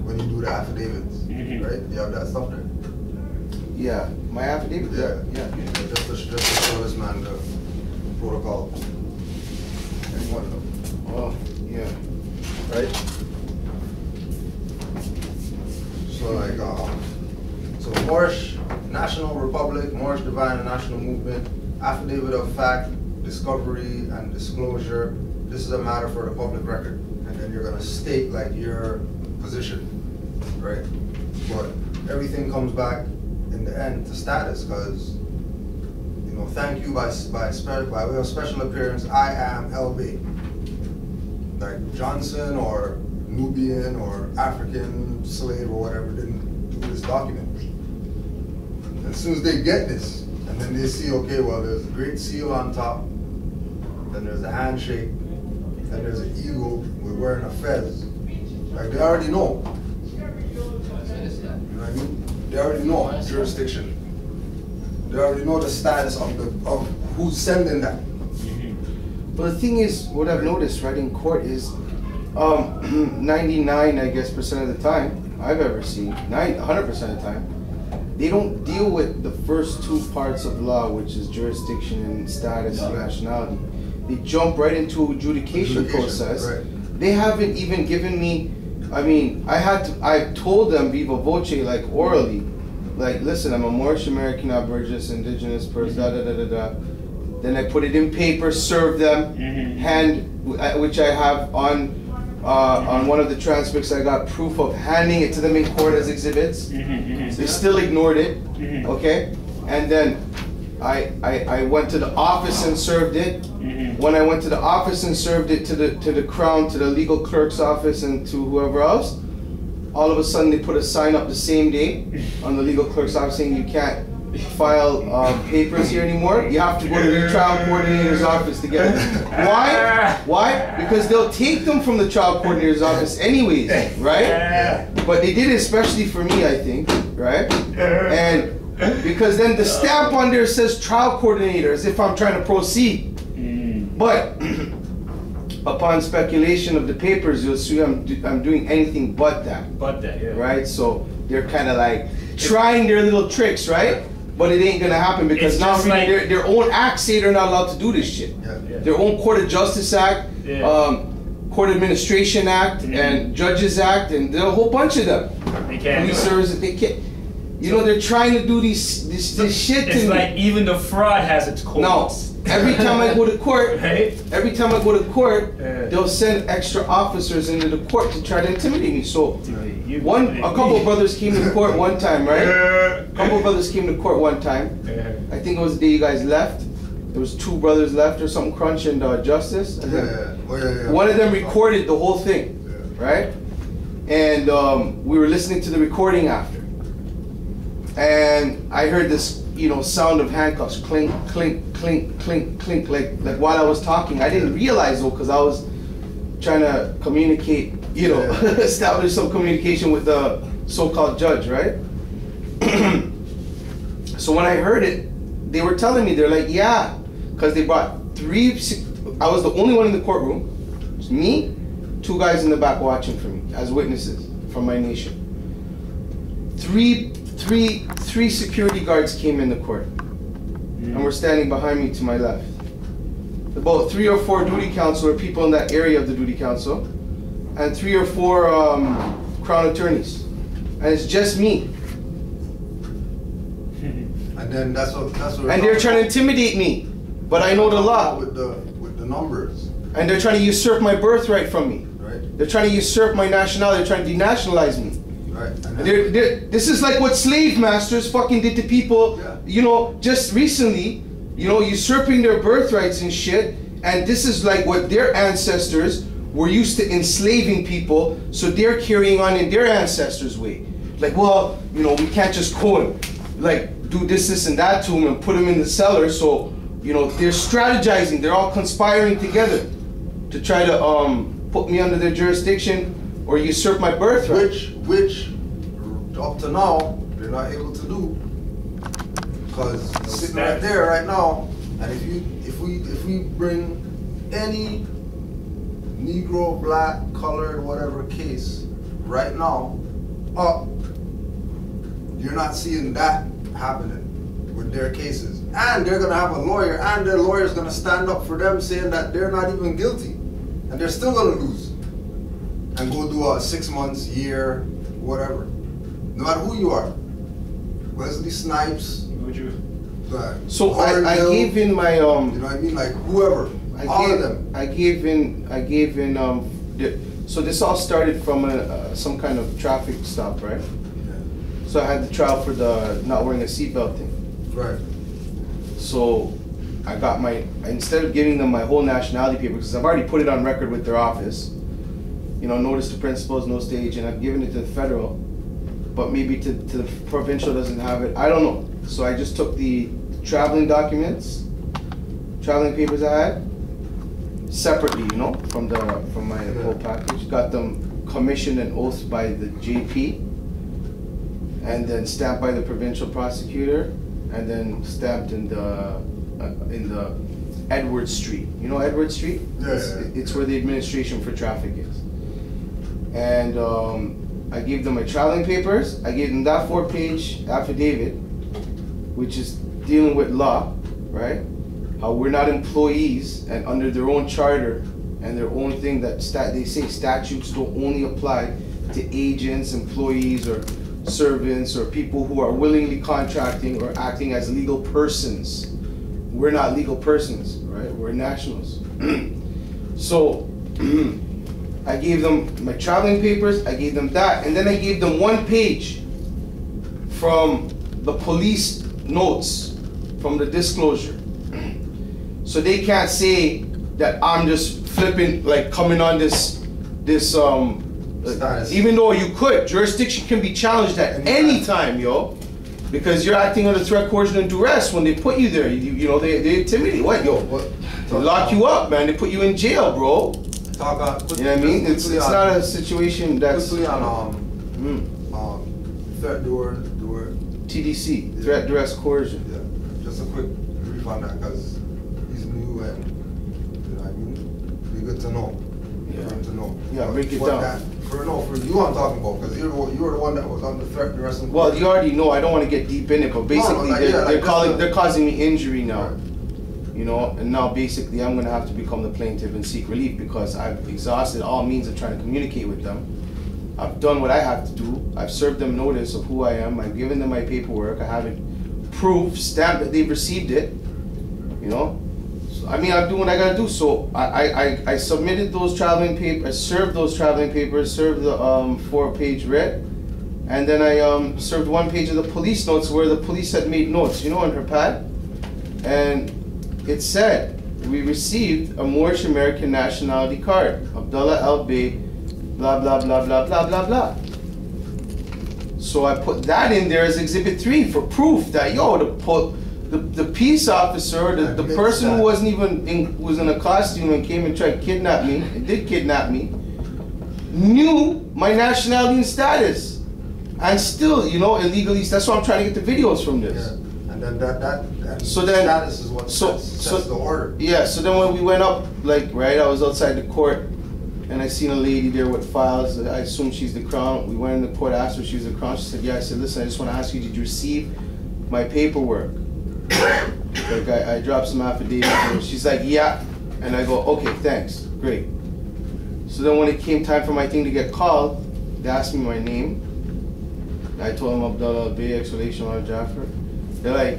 when you do the affidavits, right? You have that stuff there? Yeah. My affidavit? Yeah. Just to show this man the protocol. Anyone of them. Oh, yeah. Right? So like so Moorish National Republic, Moorish Divine and National Movement, affidavit of fact, discovery and disclosure. This is a matter for the public record. And then you're gonna state like your position. Right? But everything comes back in the end to status because thank you by way of special appearance, I am LB. Like Johnson or Nubian or African slave or whatever didn't do this document. As soon as they get this, and then they see, okay, well, there's a great seal on top, then there's a handshake, then there's an eagle with wearing a fez. Like they already know. You know what I mean? They already know jurisdiction. They already know the status of who's sending that. But the thing is, what I've noticed, right, in court is 99, I guess, percent of the time I've ever seen, 100% of the time, they don't deal with the first two parts of law, which is jurisdiction and status and nationality. They jump right into adjudication process. Right. They haven't even given me, I mean, I told them viva voce, like orally, like, listen, I'm a Moorish American, Aboriginal, indigenous person, da da da da da. Then I put it in paper, serve them, which I have on one of the transcripts. I got proof of handing it to them in court as exhibits. They still ignored it, okay? And then I went to the office and served it. When I went to the office and served it to the Crown, to the legal clerk's office, and to whoever else, all of a sudden they put a sign up the same day on the legal clerk's office saying you can't file papers here anymore. You have to go to the trial coordinator's office to get them. Why? Why? Because they'll take them from the trial coordinator's office anyways, right? But they did it especially for me, I think, right? And because then the stamp on there says trial coordinator as if I'm trying to proceed. But upon speculation of the papers, you'll see I'm doing anything but that. Right? So they're kind of like trying their little tricks, right? But it ain't gonna happen because It's now just really like- their own acts say they're not allowed to do this shit. Their own Court of Justice Act, Court Administration Act, and Judges Act, and there are a whole bunch of them. They can't. Police services, they can't. You know, they're trying to do this shit to me. It's like even the fraud has its codes. No. Every time I go to court, Right? they'll send extra officers into the court to try to intimidate me. So a couple of brothers came to court one time, right? A couple of brothers came to court one time. I think it was the day you guys left. There was 2 brothers left or something crunching justice. And one of them recorded the whole thing, right? And we were listening to the recording after. And I heard this, sound of handcuffs, clink, clink, clink, clink, clink, like while I was talking. I didn't realize though, because I was trying to communicate, establish some communication with the so-called judge, right? So when I heard it, they were telling me, they're like, yeah, because they brought 3, I was the only one in the courtroom. It's me, 2 guys in the back watching for me as witnesses from my nation. Three security guards came in the court and were standing behind me to my left. About 3 or 4 duty counsel or people in that area of the duty council, and 3 or 4 crown attorneys, and it's just me. And then that's what. And they're trying to intimidate me, but I know the law. With the numbers. And they're trying to usurp my birthright from me. Right. They're trying to usurp my nationality. They're trying to denationalize me. Right. This is like what slave masters fucking did to people, just recently, usurping their birthrights and shit. And this is like what their ancestors were used to enslaving people, so they're carrying on in their ancestors' way. Like, well, we can't just go and do this and that to them and put them in the cellar. So, they're strategizing. They're all conspiring together to try to put me under their jurisdiction or usurp my birthright. Which up to now they're not able to do, because sitting right there right now. And if we bring any Negro, black, colored, whatever case right now up, you're not seeing that happening with their cases. And they're gonna have a lawyer, and their lawyer's gonna stand up for them saying that they're not even guilty, and they're still gonna lose and go do a 6 months, year, whatever. No matter who you are. Wesley Snipes. So I gave in my you know what I mean? Like whoever. All of them. I gave in so this all started from some kind of traffic stop, right? Yeah. So I had the trial for the not wearing a seatbelt thing. Right. So I got instead of giving them my whole nationality paper, because I've already put it on record with their office, notice to principals, no stage, and I've given it to the federal, but maybe to the provincial doesn't have it. I don't know. So I just took the traveling documents, traveling papers I had, separately, from my whole package. Got them commissioned and oathed by the JP, and then stamped by the provincial prosecutor, and then stamped in the Edward Street. You know Edward Street? Yeah. It's where the administration for traffic is. And I gave them my traveling papers. I gave them that 4-page affidavit, which is dealing with law, right? How we're not employees, and under their own charter and their own thing that they say statutes don't only apply to agents, employees, or servants, or people who are willingly contracting or acting as legal persons. We're not legal persons, right? We're nationals. So I gave them my traveling papers, I gave them that, and then I gave them 1 page from the police notes from the disclosure. So they can't say that I'm just flipping, coming on this even though you could. Jurisdiction can be challenged at any time, because you're acting under threat, coercion, and duress when they put you there. They intimidate. What, They lock you up, man. They put you in jail, bro. You know what I mean? It's not a situation that's threat, TDC, threat, duress, coercion. Yeah, just a quick brief on that, because he's new and be good to know. Yeah. For him to know. Yeah, break it down. For you I'm talking about, because you were the one that was under threat, duress, and well, you already know. I don't want to get deep in it, but basically they're causing me injury now. Right. And now basically I'm gonna have to become the plaintiff and seek relief because I've exhausted all means of trying to communicate with them. I've done what I have to do. I've served them notice of who I am. I've given them my paperwork. I have it proof, stamped that they've received it. You know? So, I mean, I'm doing what I gotta do. So I submitted those traveling papers, served those traveling papers, served the 4-page writ, and then I served 1 page of the police notes where the police had made notes, you know, on her pad. And it said, we received a Moorish American nationality card, Abdullah Al Bay, blah, blah, blah, blah, blah, blah, blah. So I put that in there as Exhibit 3 for proof that, yo, the peace officer, the person who wasn't even was in a costume and came and tried to kidnap me, and did kidnap me, knew my nationality and status. And still, you know, illegally, that's why I'm trying to get the videos from this. Yeah. And then that so then, status is what sets the order. Yeah, so then when we went up, like, right, I was outside the court, and I seen a lady there with files. I assume she's the Crown. We went in the court, asked her if she was the Crown. She said, yeah. I said, listen, I just want to ask you, did you receive my paperwork? Like, I dropped some affidavit to her. She's like, yeah. And I go, okay, thanks, great. So then when it came time for my thing to get called, they asked me my name. I told them Abdullah Bay, exclamation mark Jaffer. They're like,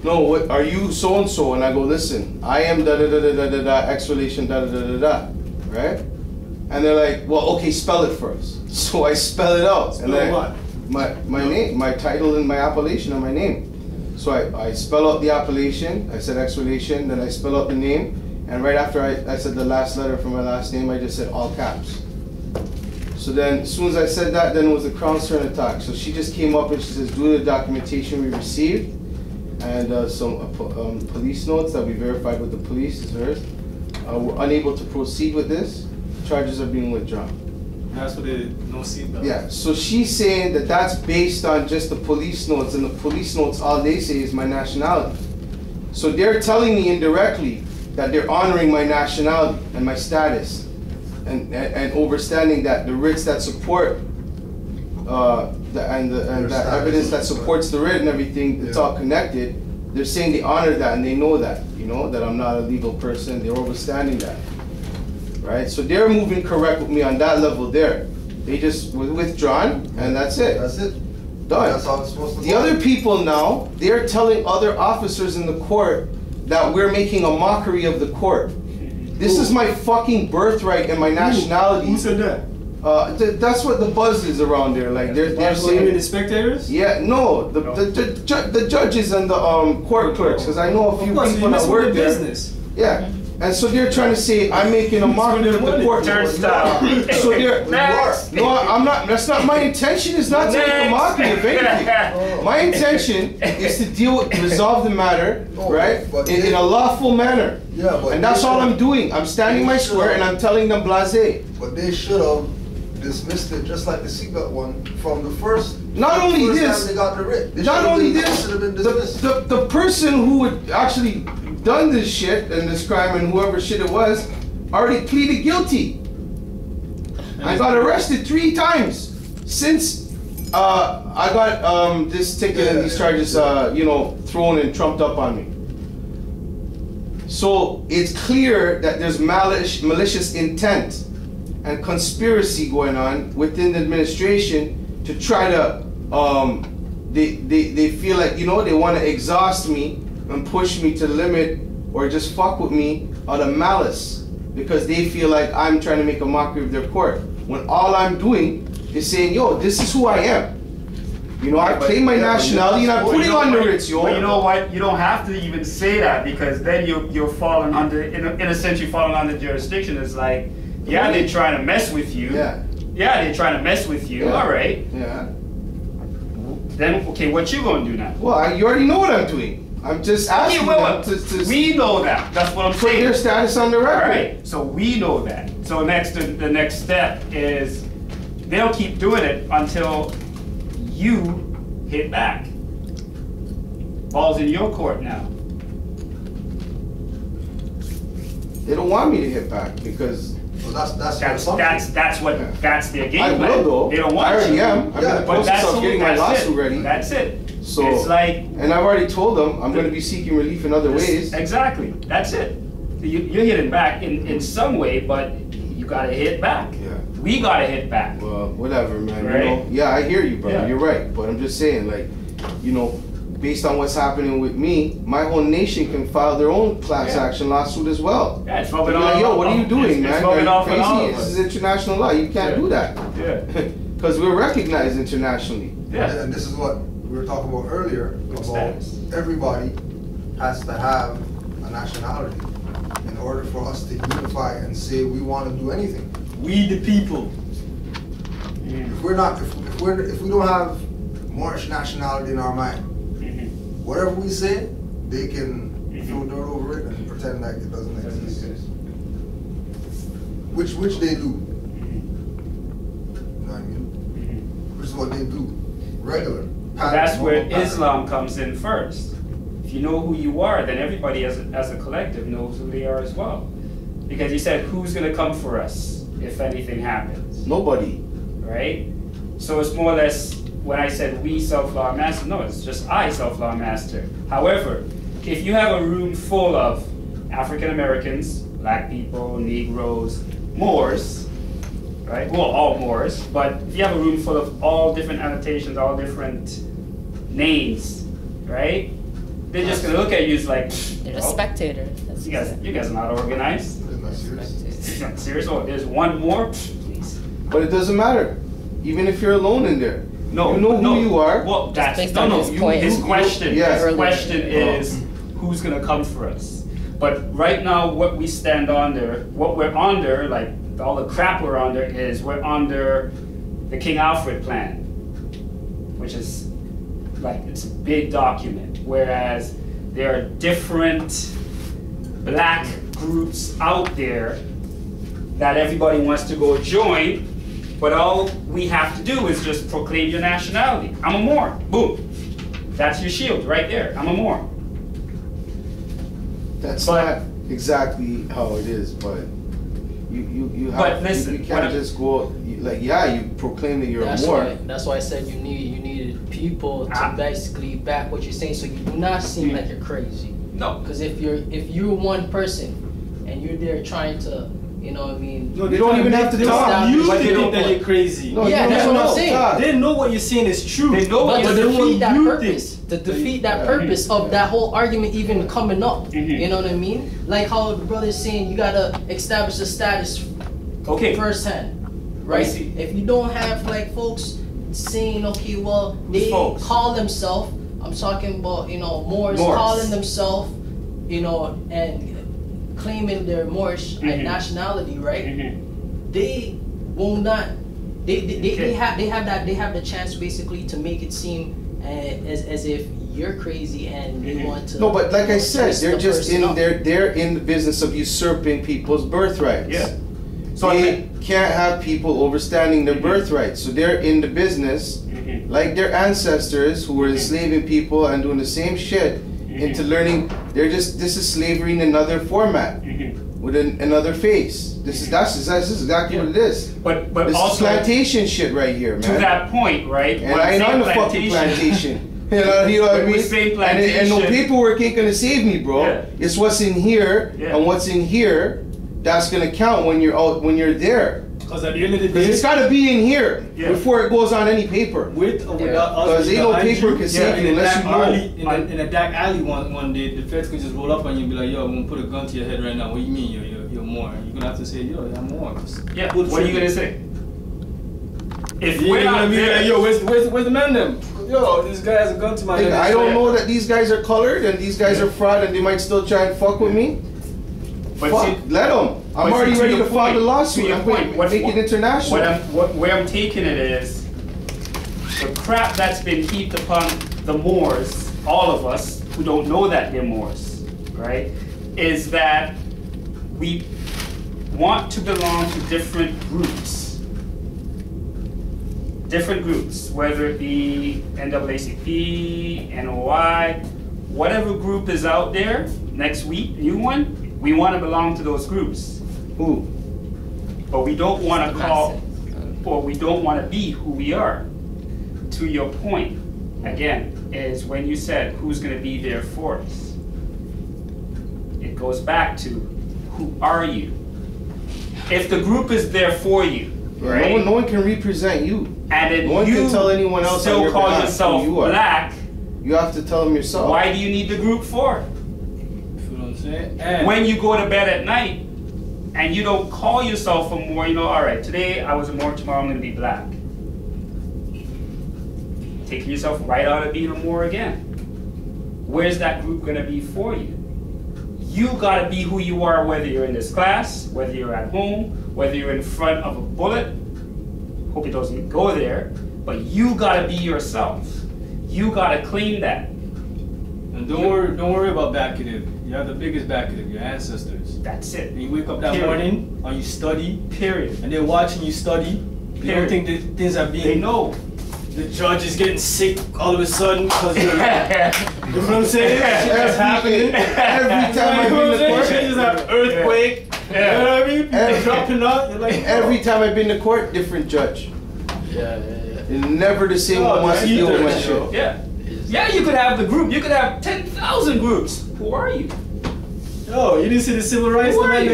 no, what are you so and so? And I go, listen, I am da da da da da da da exclamation da da da da da, right? And they're like, well, okay, spell it first. So I spell it out. Spell and what? My name, my title and my appellation and my name. So I spell out the appellation. I said exclamation, then I spell out the name, and right after I said the last letter for my last name, I just said all caps. So then, as soon as I said that, then it was the Crown's turn to talk. So she just came up and she says, due to the documentation we received, and some police notes that we verified with the police, is hers, we're unable to proceed with this. Charges are being withdrawn. That's what they no seatbelt. Yeah, so she's saying that that's based on just the police notes, and the police notes, all they say is my nationality. So they're telling me indirectly that they're honoring my nationality and my status, and overstanding that the writs that support the evidence that supports the writ and everything, it's all connected. They're saying they honor that and they know that, you know, that I'm not a legal person. They're overstanding that, right? So they're moving correct with me on that level there. They just withdrawn and that's it. That's it. Done. That's how it's supposed to The go. other people now, they're telling other officers in the court that we're making a mockery of the court. This is my fucking birthright and my nationality. Who said that? That's what the buzz is around there. Like they're saying the saying. spectators? Yeah, no, the judges and the court clerks, because I know a few people that work there. Business. Yeah, and so they're trying to say I'm making a mockery of the court. Turnstile. So they're Next. no, I'm not. That's not my intention. Is not to make a mockery of anything. My intention is to resolve the matter, right, but in a lawful manner. Yeah, but And that's all I'm doing. I'm standing my square and I'm telling them blasé. But they should have dismissed it just like the seatbelt one from the first. Not only first this, time they got the writ. They not should have only been- this, should have been dismissed. the person who had actually done this shit and this crime and whoever shit it was already pleaded guilty. I got arrested 3 times since I got this ticket and these charges, you know, thrown and trumped up on me. So it's clear that there's malicious intent and conspiracy going on within the administration to try to, they feel like, you know, they want to exhaust me and push me to the limit or just fuck with me out of malice because they feel like I'm trying to make a mockery of their court. When all I'm doing is saying, yo, this is who I am. You know, I claim my nationality and I'm putting on the writs, yo. But you know what? You don't have to even say that because then you're falling under, in a sense, you're falling under jurisdiction. It's like, yeah, they're trying to mess with you. Yeah. Yeah, they're trying to mess with you. Yeah. All right. Yeah. Then, okay, what you gonna do now? Well, you already know what I'm doing. I'm just asking them to we know that. That's what I'm put saying. their status on the All record. right. So we know that. So the next step is they'll keep doing it until you hit back. Ball's in your court now. They don't want me to hit back because Well, that's That's their game I plan. will though. They don't want I already you. am. I'm in the Yeah, But process that's of getting my lawsuit ready. That's it. So it's like, and I've already told them I'm going to be seeking relief in other ways. exactly. That's it. You're hitting back in some way, but you gotta hit back. Yeah. We gotta hit back. Well, whatever, man. Right? You know, yeah, I hear you, bro. Yeah. You're right. But I'm just saying, like, you know, based on what's happening with me, my whole nation can file their own class action lawsuit as well. Yeah, it's They'll rubbing be like, off. yo, what are you doing, man? It's rubbing Are off you on all crazy? of This us. is international law. You can't do that. Yeah. Because we're recognized internationally. Yeah. And this is what we were talking about earlier, about status. everybody has to have a nationality in order for us to unify and say we want to do anything. We the people. If we're not, if we don't have Moorish nationality in our mind, whatever we say, they can throw dirt over it and pretend like it doesn't exist. Which they do. You know what I mean? Which is what they do. Regular. That's where normal pattern. Islam comes in first. If you know who you are, then everybody as a collective knows who they are as well. Because you said, who's going to come for us if anything happens? Nobody. Right? So it's more or less, when I said we self-law master, no, it's just I self-law master. However, if you have a room full of African Americans, black people, Negroes, Moors, right? Well, all Moors, but if you have a room full of all different annotations, all different names, right? They're just gonna look at you as like, They're just spectators. That's you guys are not organized. Isn't that serious? spectators. You're not serious? Oh, there's one more? Please. But it doesn't matter. Even if you're alone in there. No, You know who no. you are. Well, that's based no, on no. his point. His question. Yes. His question Earlier. is, who's gonna come for us? But right now, what we stand under, what we're under, like all the crap we're under, is we're under the King Alfred Plan, which is like it's a big document. Whereas there are different black groups out there that everybody wants to go join. But all we have to do is just proclaim your nationality. I'm a Moor. Boom. That's your shield right there. I'm a Moor. That's But- not exactly how it is, but you have But listen, you what can't I'm- just go like you proclaim that you're That's a Moor. why I said you needed people to Ah. basically back what you're saying, so you do not seem like you're crazy. No. Because if you're one person and you're there trying to, you know what I mean? No, You don't even have to talk. You But think they don't that want- you're crazy. No, Yeah, you that's don't what I'm have to saying. talk. They know what you're saying is true. They know But what to you're doing. defeat that You purpose, think. to defeat that purpose of that whole argument even coming up, Mhm. you know what I mean? Like how the brother's saying you gotta establish a status Okay. firsthand, I right? see. If you don't have like folks saying, okay, well, Who's they folks? call themselves, I'm talking about, Moors Moors. calling themselves, and claiming their Moorish Mhm. nationality, right? Mhm. They will not. They Okay. have the chance basically to make it seem as if you're crazy and they Mhm. want to. No, but like I said, twist they're the just person in up. they're in the business of usurping people's birthrights. Yeah. So They can't have people overstanding their birthrights, so they're in the business Mhm. like their ancestors who were enslaving people and doing the same shit into learning. This is slavery in another format Mhm. with another face. This is exactly what it is. But This is also plantation shit right here, man. to that point, right? And when I ain't say on the fucking plantation. You know what I When we mean? say And no plantation- paperwork ain't gonna save me, bro. Yeah. It's what's in here, Yeah. and what's in here, that's gonna count when you're out, when you're there. Because at the end of the Because day, it's gotta be in here Yeah. before it goes on any paper. with or without us, Because ain't no behind paper you, can save in you a unless dark you know. alley- in a dark alley one day, the feds could just roll up on you and be like, yo, I'm gonna put a gun to your head right now. What do you mean you're Moor? You're gonna have to say, yo, I'm Moor. Yeah. Pull the What are you trigger. gonna say? If You're we're gonna not be there, like, yo, where's the man then? Yo, this guy has a gun to my head. I don't know that these guys are colored and these guys are fraud and they might still try and fuck with me. but Fuck, see, let them. I'm but already see, ready your to file the point- lawsuit. your I'm point, going to make it international. where I'm taking it is the crap that's been heaped upon the Moors, all of us who don't know that they're Moors, right? Is that we want to belong to different groups, whether it be NAACP, NOI, whatever group is out there. Next week, new one. We want to belong to those groups. Who? But we don't want to call, Massive. or we don't want to be who we are. To your point, again, is when you said who's going to be there for us. It goes back to who are you? if the group is there for you, right? No one can represent you. And then No one you can tell anyone else on still your call behalf yourself who you are. black, You have to tell them yourself. why do you need the group for? You know what I'm saying? And When you go to bed at night and you don't call yourself a Moor, you know, all right, today I was a Moor, tomorrow I'm going to be black. Taking yourself right out of being a Moor again. Where's that group going to be for you? You got to be who you are, whether you're in this class, whether you're at home, whether you're in front of a bullet. Hope it doesn't go there, but you got to be yourself. You got to claim that. And don't worry about Backative. You have the biggest Backative, your ancestors. That's it. And you wake up that Period. morning and you study, Period. and they're watching you study. They don't Period. think that things are being. They know. The judge is getting sick all of a sudden because you're like, you know what I'm saying? Shit that's happening. Every time I You know what been I'm to saying? court, Shit just have earthquake. You know what I mean? People dropping up. You're like, every time I've been to court, different judge. Yeah. It's never the same Oh, one wants to the deal with my ether, shit. yo. Yeah. Yeah, you could have the group. You could have 10,000 groups. Who are you? Yo, you didn't see the civil rights Who are man? you?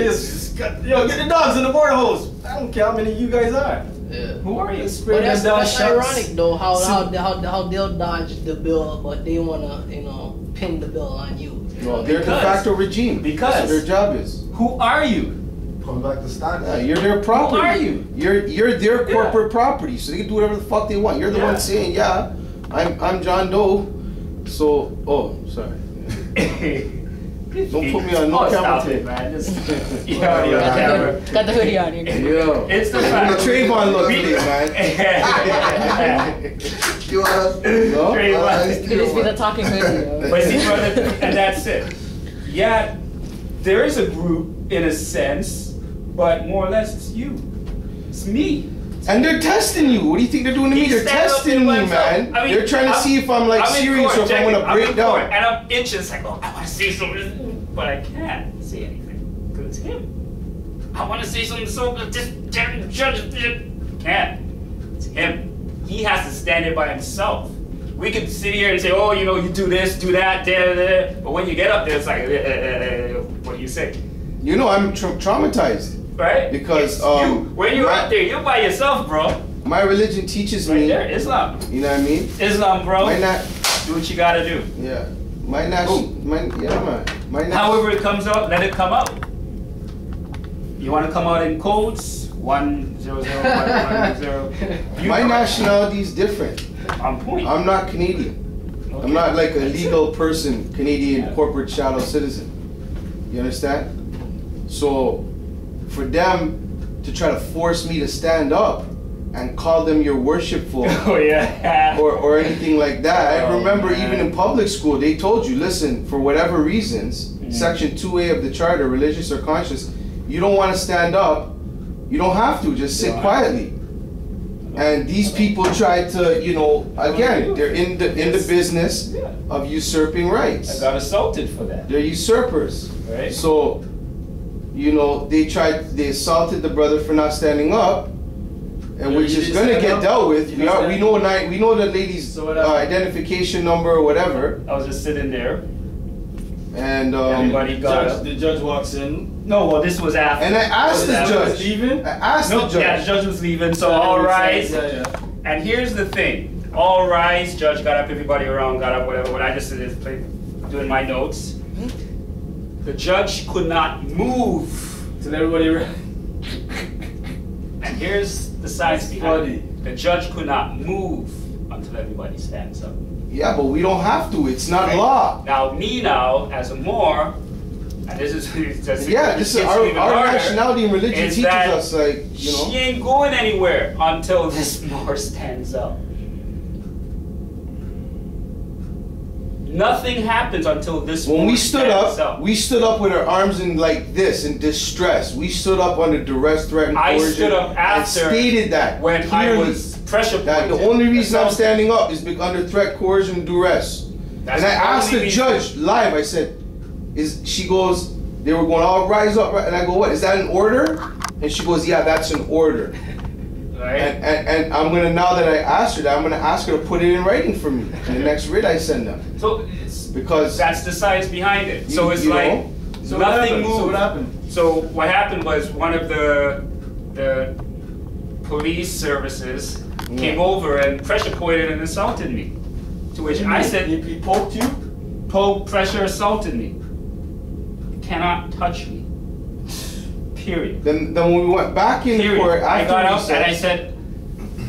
Yo, get the dogs in the border hose. I don't care how many you guys are. Yeah. Who are you? But that's shots. ironic though, how they'll dodge the bill, but they wanna, pin the bill on you. No, they're de Because- facto regime. because- That's what their job is. Who are you? Comes back to standard. Yeah, you're their property. are you? You're their corporate property, so they can do whatever the fuck they want. You're the Yeah. one saying, yeah, I'm John Doe. So, oh, sorry. Don't put me on no camera stop tape. it, man. Just, you already on camera. Got the hoodie on. You're good. Yo. It's the The fact. Trayvon look today, man. You want No? Trayvon. It just be the talking hoodie. Yo. But see, brother, and that's it. Yeah, there is a group in a sense, but more or less it's you. It's me. And they're testing you. What do you think they're doing to me? He They're stand up testing to me, himself. man. I mean, They're trying to see if I'm like I'm in serious court, or if I'm check it. gonna break in court, down. and I'm itching. It's like, oh, I want to say something, but I can't say anything because it's him. I want to say something so good, just can't. It's him. He has to stand there by himself. We could sit here and say, oh, you do this, do that, da, da, da. But when you get up there, it's like, what do you say? You know, I'm traumatized Right? because It's you. When you're out there, you're by yourself, bro. my religion teaches Right me. there, Islam. You know what I mean? Islam, bro. My not, Do what you gotta do. yeah. My national, my However it comes out, let it come out. You want to come out in codes? 1001110. my nationality is different. On point. I'm not Canadian. I'm not like a legal person, Canadian corporate shadow citizen. You understand? So, for them to try to force me to stand up and call them your worshipful Oh yeah. or anything like that. I Oh, remember man. even in public school, they told you, listen, for whatever reasons, Section 2A of the Charter, religious or conscious, you don't want to stand up, you don't have to, just sit quietly. And these people try to, again, they're in the business of usurping I rights. got assaulted for that. They're usurpers. Right. So, they assaulted the brother for not standing up, and Yeah, which you is didn't gonna stand get up. dealt with. You We didn't stand know the lady's So what happened? identification number or whatever, I was just sitting there. and Everybody got up. The judge walks in. No, well, this was after. and I asked the That was judge. leaving? I asked No, the yeah, the judge. judge was leaving, so all rise. Yeah. And here's the thing. All rise, judge got up, everybody around got up, whatever. What I just did is doing my notes. The judge could not move. Tell everybody. And here's the science That's behind funny. it. The judge could not move until everybody stands up. Yeah, but we don't have to. It's not Right? law. Now, me now, as a Moor, and this is just Yeah, this is gets our even harder, nationality and religion is teaches that us, like, She ain't going anywhere until this Moor stands up. Nothing happens until this When Moor we stood stands up, we stood up with our arms in like this in distress. We stood up under duress, threat, and I coercion. stood up and after stated that when I clearly. was pressure That pointed. the only reason I'm That's standing up is under threat, coercion, and duress. That's And I the asked only the reason. judge live. I said, she goes, they were going, all rise up, right? And I go, what? Is that an order? And she goes, yeah, that's an order. Right? And I'm gonna, now that I asked her that, I'm gonna ask her to put it in writing for me. And the next writ I send them. So it's, Because that's the science behind it. So it's you like know, So what nothing happened? moves. So what happened? So what happened was one of the police services came over and pressure pointed and assaulted me. To which I said, He poked you? pressure assaulted me. You cannot touch me. Period. Then when we went back in Period. court I after got we up and I said,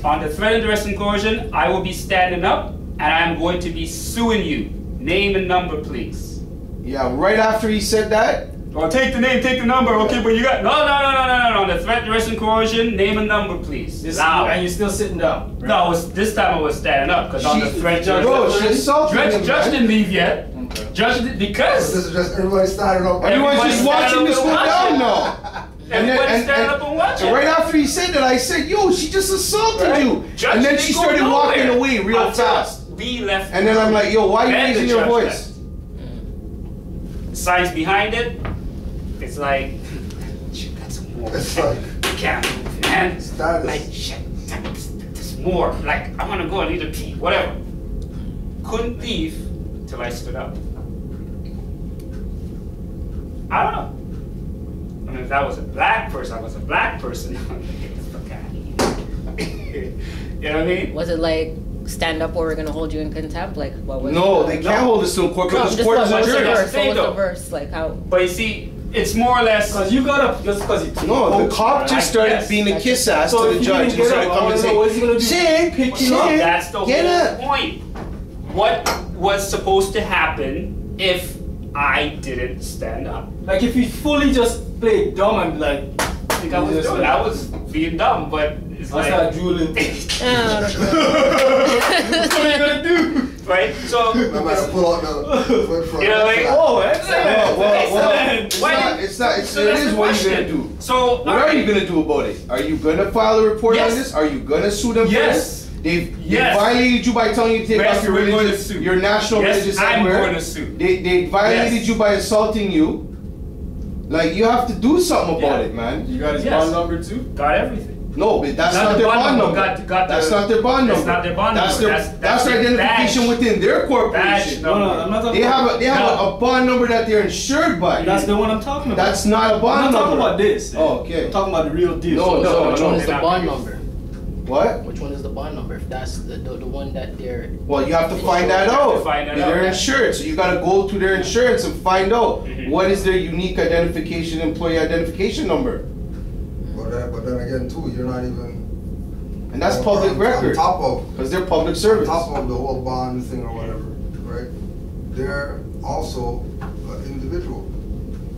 on the threat and duress and coercion, I will be standing up and I'm going to be suing you. Name and number, please. Yeah, right after he said that. Well, take the name, take the number. Okay, but you got no. On the threat, duress, and coercion, name and number, please. Loud. And you're still sitting down. Right? No, this time I was standing up because on the threat, Bro, she assaulted him, Judge man. didn't leave yet. Okay. Judge did because This is just everybody standing up. Everyone's just Everybody's watching this go standing up down and now. everybody's standing up and watching. So right after he said that, I said, yo, she just assaulted Right. you. Judge And then didn't she go started walking nowhere away real until fast. We left. And then I'm like, yo, why are you And the raising your judge voice? left. Signs behind it. It's like, shit, that's more. It's like, You can't move, man. Status. Like, shit, that's more. Like, I want to go and eat a pee, whatever. Couldn't leave till I stood up. I don't know. I mean, if that was a black person, I was a black person. I'm like, get the fuck out of here. You know what I mean? Was it like stand up or we're gonna hold you in contempt? Like what was No, it? they can't hold us to court because Just court what is was the adjourned. verse? What was the Though. verse? Like how? But you see, it's more or less. Because you got up just because he No, the cop I just started guess. being a kiss ass So to if the he judge didn't and get started up, coming and I wanna know what he's gonna saying, do. Shane, Pick you Shane, up. That's the get whole up. point. What was supposed to happen if I didn't stand up? Like if he fully just played dumb and like, I think I was just doing. like- I was being dumb, but it's I like. started drooling. Oh, What are you gonna do? Right? So. no matter pull out the flip front. You know, like, Oh, excellent. It's not, So it that's is the what you're question. gonna do. So, What are you gonna do about it? Are you gonna file a report Yes. on this? Are you gonna sue them Yes. for this? They Yes. violated you by telling you to take Yes, off your we're going to religious, sue. your national Yes, religious I'm attire. going to sue. They violated Yes. you by assaulting you. Like you have to do something about Yeah. it, man. You got his Yes. bond number too? Got everything. No, but that's Not not the their bond bond number. number. Got That's the- not their bond that's number. not their bond That's number. their That's that's their their identification badge. within their Badge corporation. No, no, I'm not talking They about have a bond number that they're insured by. That's the one I'm talking about. That's not a I'm bond not talking number. about this. Oh, okay. I'm talking about the real deal. No, So- no, So which no, one is the they're bond not number? What? Which one is the bond number? If that's the one that they're. Well, you have to find that You have to out. find that They're out. insured, so you got to go to their insurance and find out Mhm. what is their unique identification, employee identification number, But then again, too, you're not even. and that's public on record top of. because they're public On service. top of the whole bond thing or whatever, right? They're also an individual.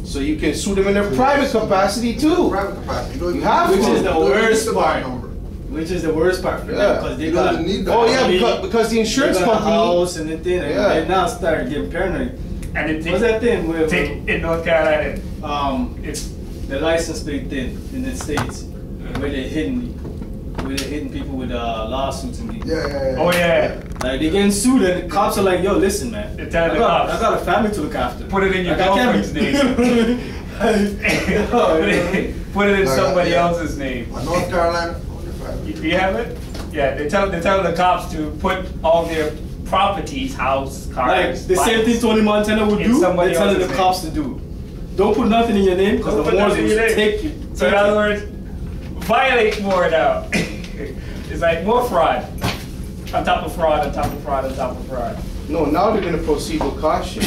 So you can sue them in their private capacity too. Private capacity. You have Which to. is the You don't worst need the bond part. number. Which is the worst part for Yeah. them because they You got don't need that. Oh yeah, They- because the insurance they got a company. house and the thing, and Yeah. they now start getting paranoid. And it What's that thing where in North Carolina, it's the license plate thing in the States where they're hitting people with lawsuits and Yeah. oh yeah, like they getting sued and the cops are like, yo, listen, man, They're telling the I cops. got a family to look after. Put it in your Like, I can't girlfriend's be- put it in Like, somebody yeah. else's name. North Carolina. Do you have it? Yeah, they're telling the cops to put all their properties, house, Like cars, the same thing bikes. Tony Montana would In do. somebody They're telling the else's cops to do. Don't put nothing in your name because Don't the put wars nothing will in your name. take you. So in other words, violate more now. It's like more fraud. On top of fraud, on top of fraud, on top of fraud. No, now they're gonna proceed with caution,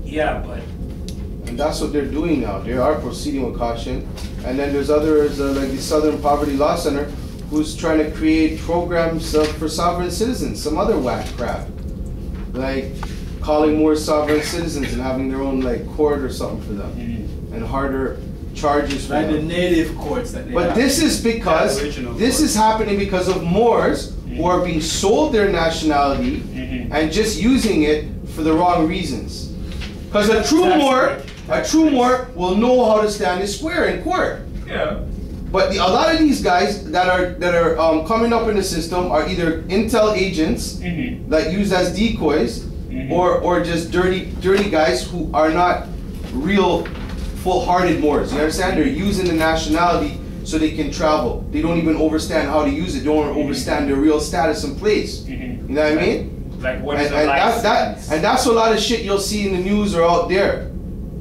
Yeah, but and that's what they're doing now. They are proceeding with caution, and then there's others like the Southern Poverty Law Center, who's trying to create programs for sovereign citizens. Some other whack crap, like calling more sovereign citizens and having their own like court or something for them, and harder charges for Like the them. native courts that they But have. this is because Yeah, original this court. is happening because of Moors who are being sold their nationality and just using it for the wrong reasons. Because a true Moor will know how to stand his square in court. yeah. But a lot of these guys that are coming up in the system are either intel agents that used as decoys, or just dirty guys who are not real full-hearted Moors. You understand? They're using the nationality so they can travel. They don't even understand how to use it. They don't understand their real status and place. You know what I mean? Like what is And a license? that's a lot of shit you'll see in the news or out there,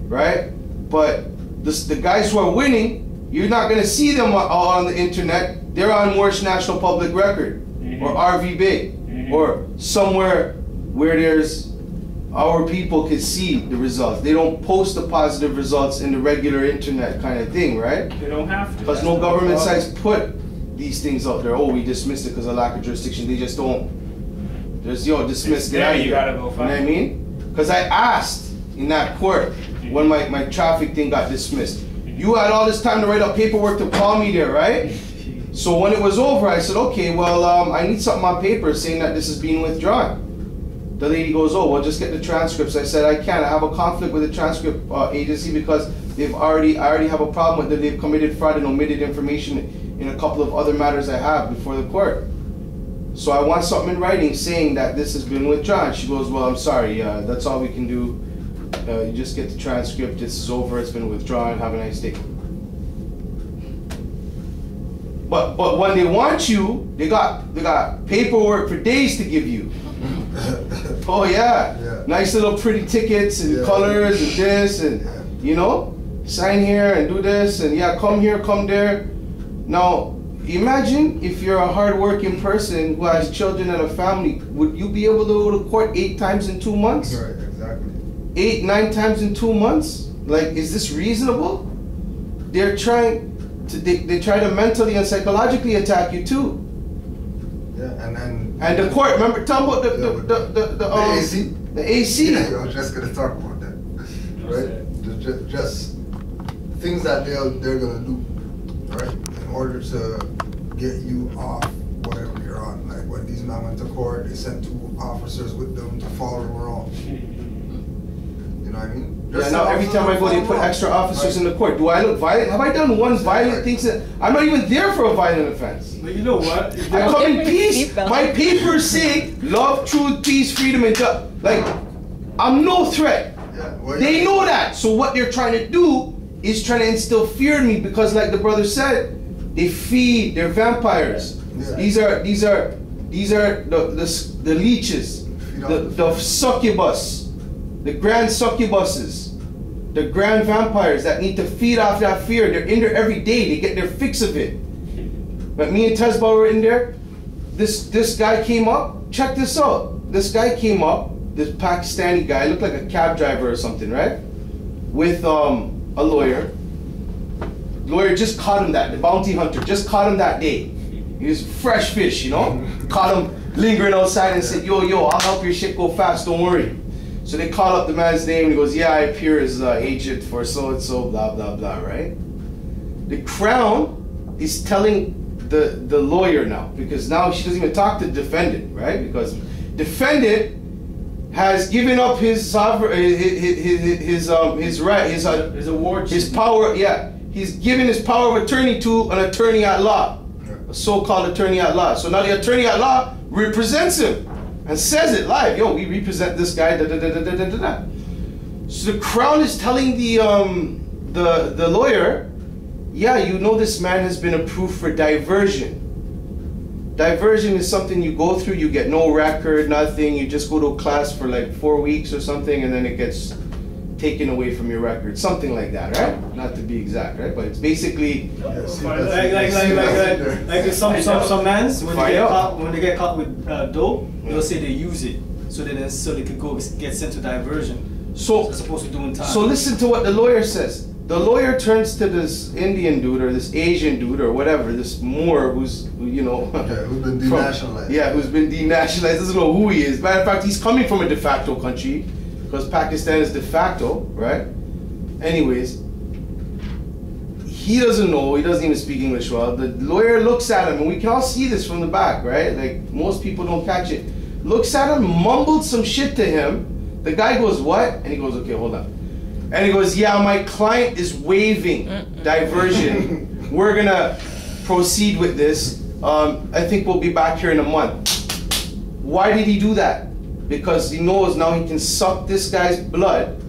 right? but the guys who are winning, you're not gonna see them all on the internet. They're on Moorish National Public Record, or RVB, or somewhere where there's our people can see the results. They don't post the positive results in the regular internet kind of thing, right? They don't have to. Because no government sites put these things out there. Oh, we dismissed it because of lack of jurisdiction. They just don't. Just dismiss it. Yeah, you gotta go You know find what I mean? Because I asked in that court when my traffic thing got dismissed. You had all this time to write up paperwork to call me there, right? So when it was over, I said, okay, well, I need something on paper saying that this is being withdrawn. The lady goes, oh, well, just get the transcripts. I said, I can't. I have a conflict with the transcript agency because I already have a problem with them. They've committed fraud and omitted information in a couple of other matters I have before the court. So I want something in writing saying that this has been withdrawn. She goes, well, I'm sorry. That's all we can do. You just get the transcript. This is over. It's been withdrawn. Have a nice day. But when they want you, they got paperwork for days to give you. Oh yeah. Nice little pretty tickets and colors and this and you know, sign here and do this and yeah, come here, come there. Now imagine if you're a hard-working person who has children and a family, would you be able to go to court 8 times in 2 months? Right, exactly. 8, 9 times in 2 months? Like, is this reasonable? They're trying to they try to mentally and psychologically attack you too. Yeah, and the court, remember, tell me about the AC? The AC. Yeah, I was just gonna talk about that. Right? Just things that they're gonna do, right? In order to get you off whatever you're on. Like when these men went to court, they sent 2 officers with them to follow them around. You know what I mean? Yeah, now every time I go, they put extra officers in the court. Do I look violent? Have I done one violent thing? I'm not even there for a violent offense. But you know what? I come in peace. My papers say love, truth, peace, freedom, and justice. Like, I'm no threat. Yeah, well, They know that. So what they're trying to do is trying to instill fear in me because, like the brother said, they feed. They're vampires. Yeah. These are the leeches, the succubus, the grand succubuses. The grand vampires that need to feed off that fear. They're in there every day. They get their fix of it. But me and Tezbah were in there. This guy came up. Check this out. This guy came up. This Pakistani guy looked like a cab driver or something, right? With a lawyer. Lawyer just caught him the bounty hunter just caught him that day. He was fresh fish, you know. Caught him lingering outside and said, yo, I'll help your shit go fast. Don't worry. So they call up the man's name and he goes, yeah, I appear as agent for so-and-so, blah, blah, blah, right? The Crown is telling the lawyer now, because now she doesn't even talk to the defendant, right? Because defendant has given up his right, his award, his power, yeah. He's given his power of attorney to an attorney at law, a so-called attorney at law. So now the attorney at law represents him. And says it live, yo, we represent this guy, da da da da da da da. So the Crown is telling the lawyer, yeah, you know this man has been approved for diversion. Diversion is something you go through, you get no record, nothing, you just go to a class for like 4 weeks or something, and then it gets taken away from your record, something like that, right? Not to be exact, right? But it's basically like some mans when they get caught with dope, they'll say they use it so they could go get sent to diversion. So they're supposed to be doing time. So listen to what the lawyer says. The lawyer turns to this Indian dude or this Asian dude or whatever, this Moor who's who's been denationalized. Who's been denationalized. Doesn't know who he is. Matter of fact, he's coming from a de facto country. Because Pakistan is de facto, right? Anyways, he doesn't know, he doesn't even speak English well. The lawyer looks at him, and we can all see this from the back, right? Like, most people don't catch it. Looks at him, mumbled some shit to him. The guy goes, what? And he goes, okay, hold on. And he goes, yeah, my client is waiving diversion. We're gonna proceed with this. I think we'll be back here in a month. Why did he do that? Because he knows now he can suck this guy's blood,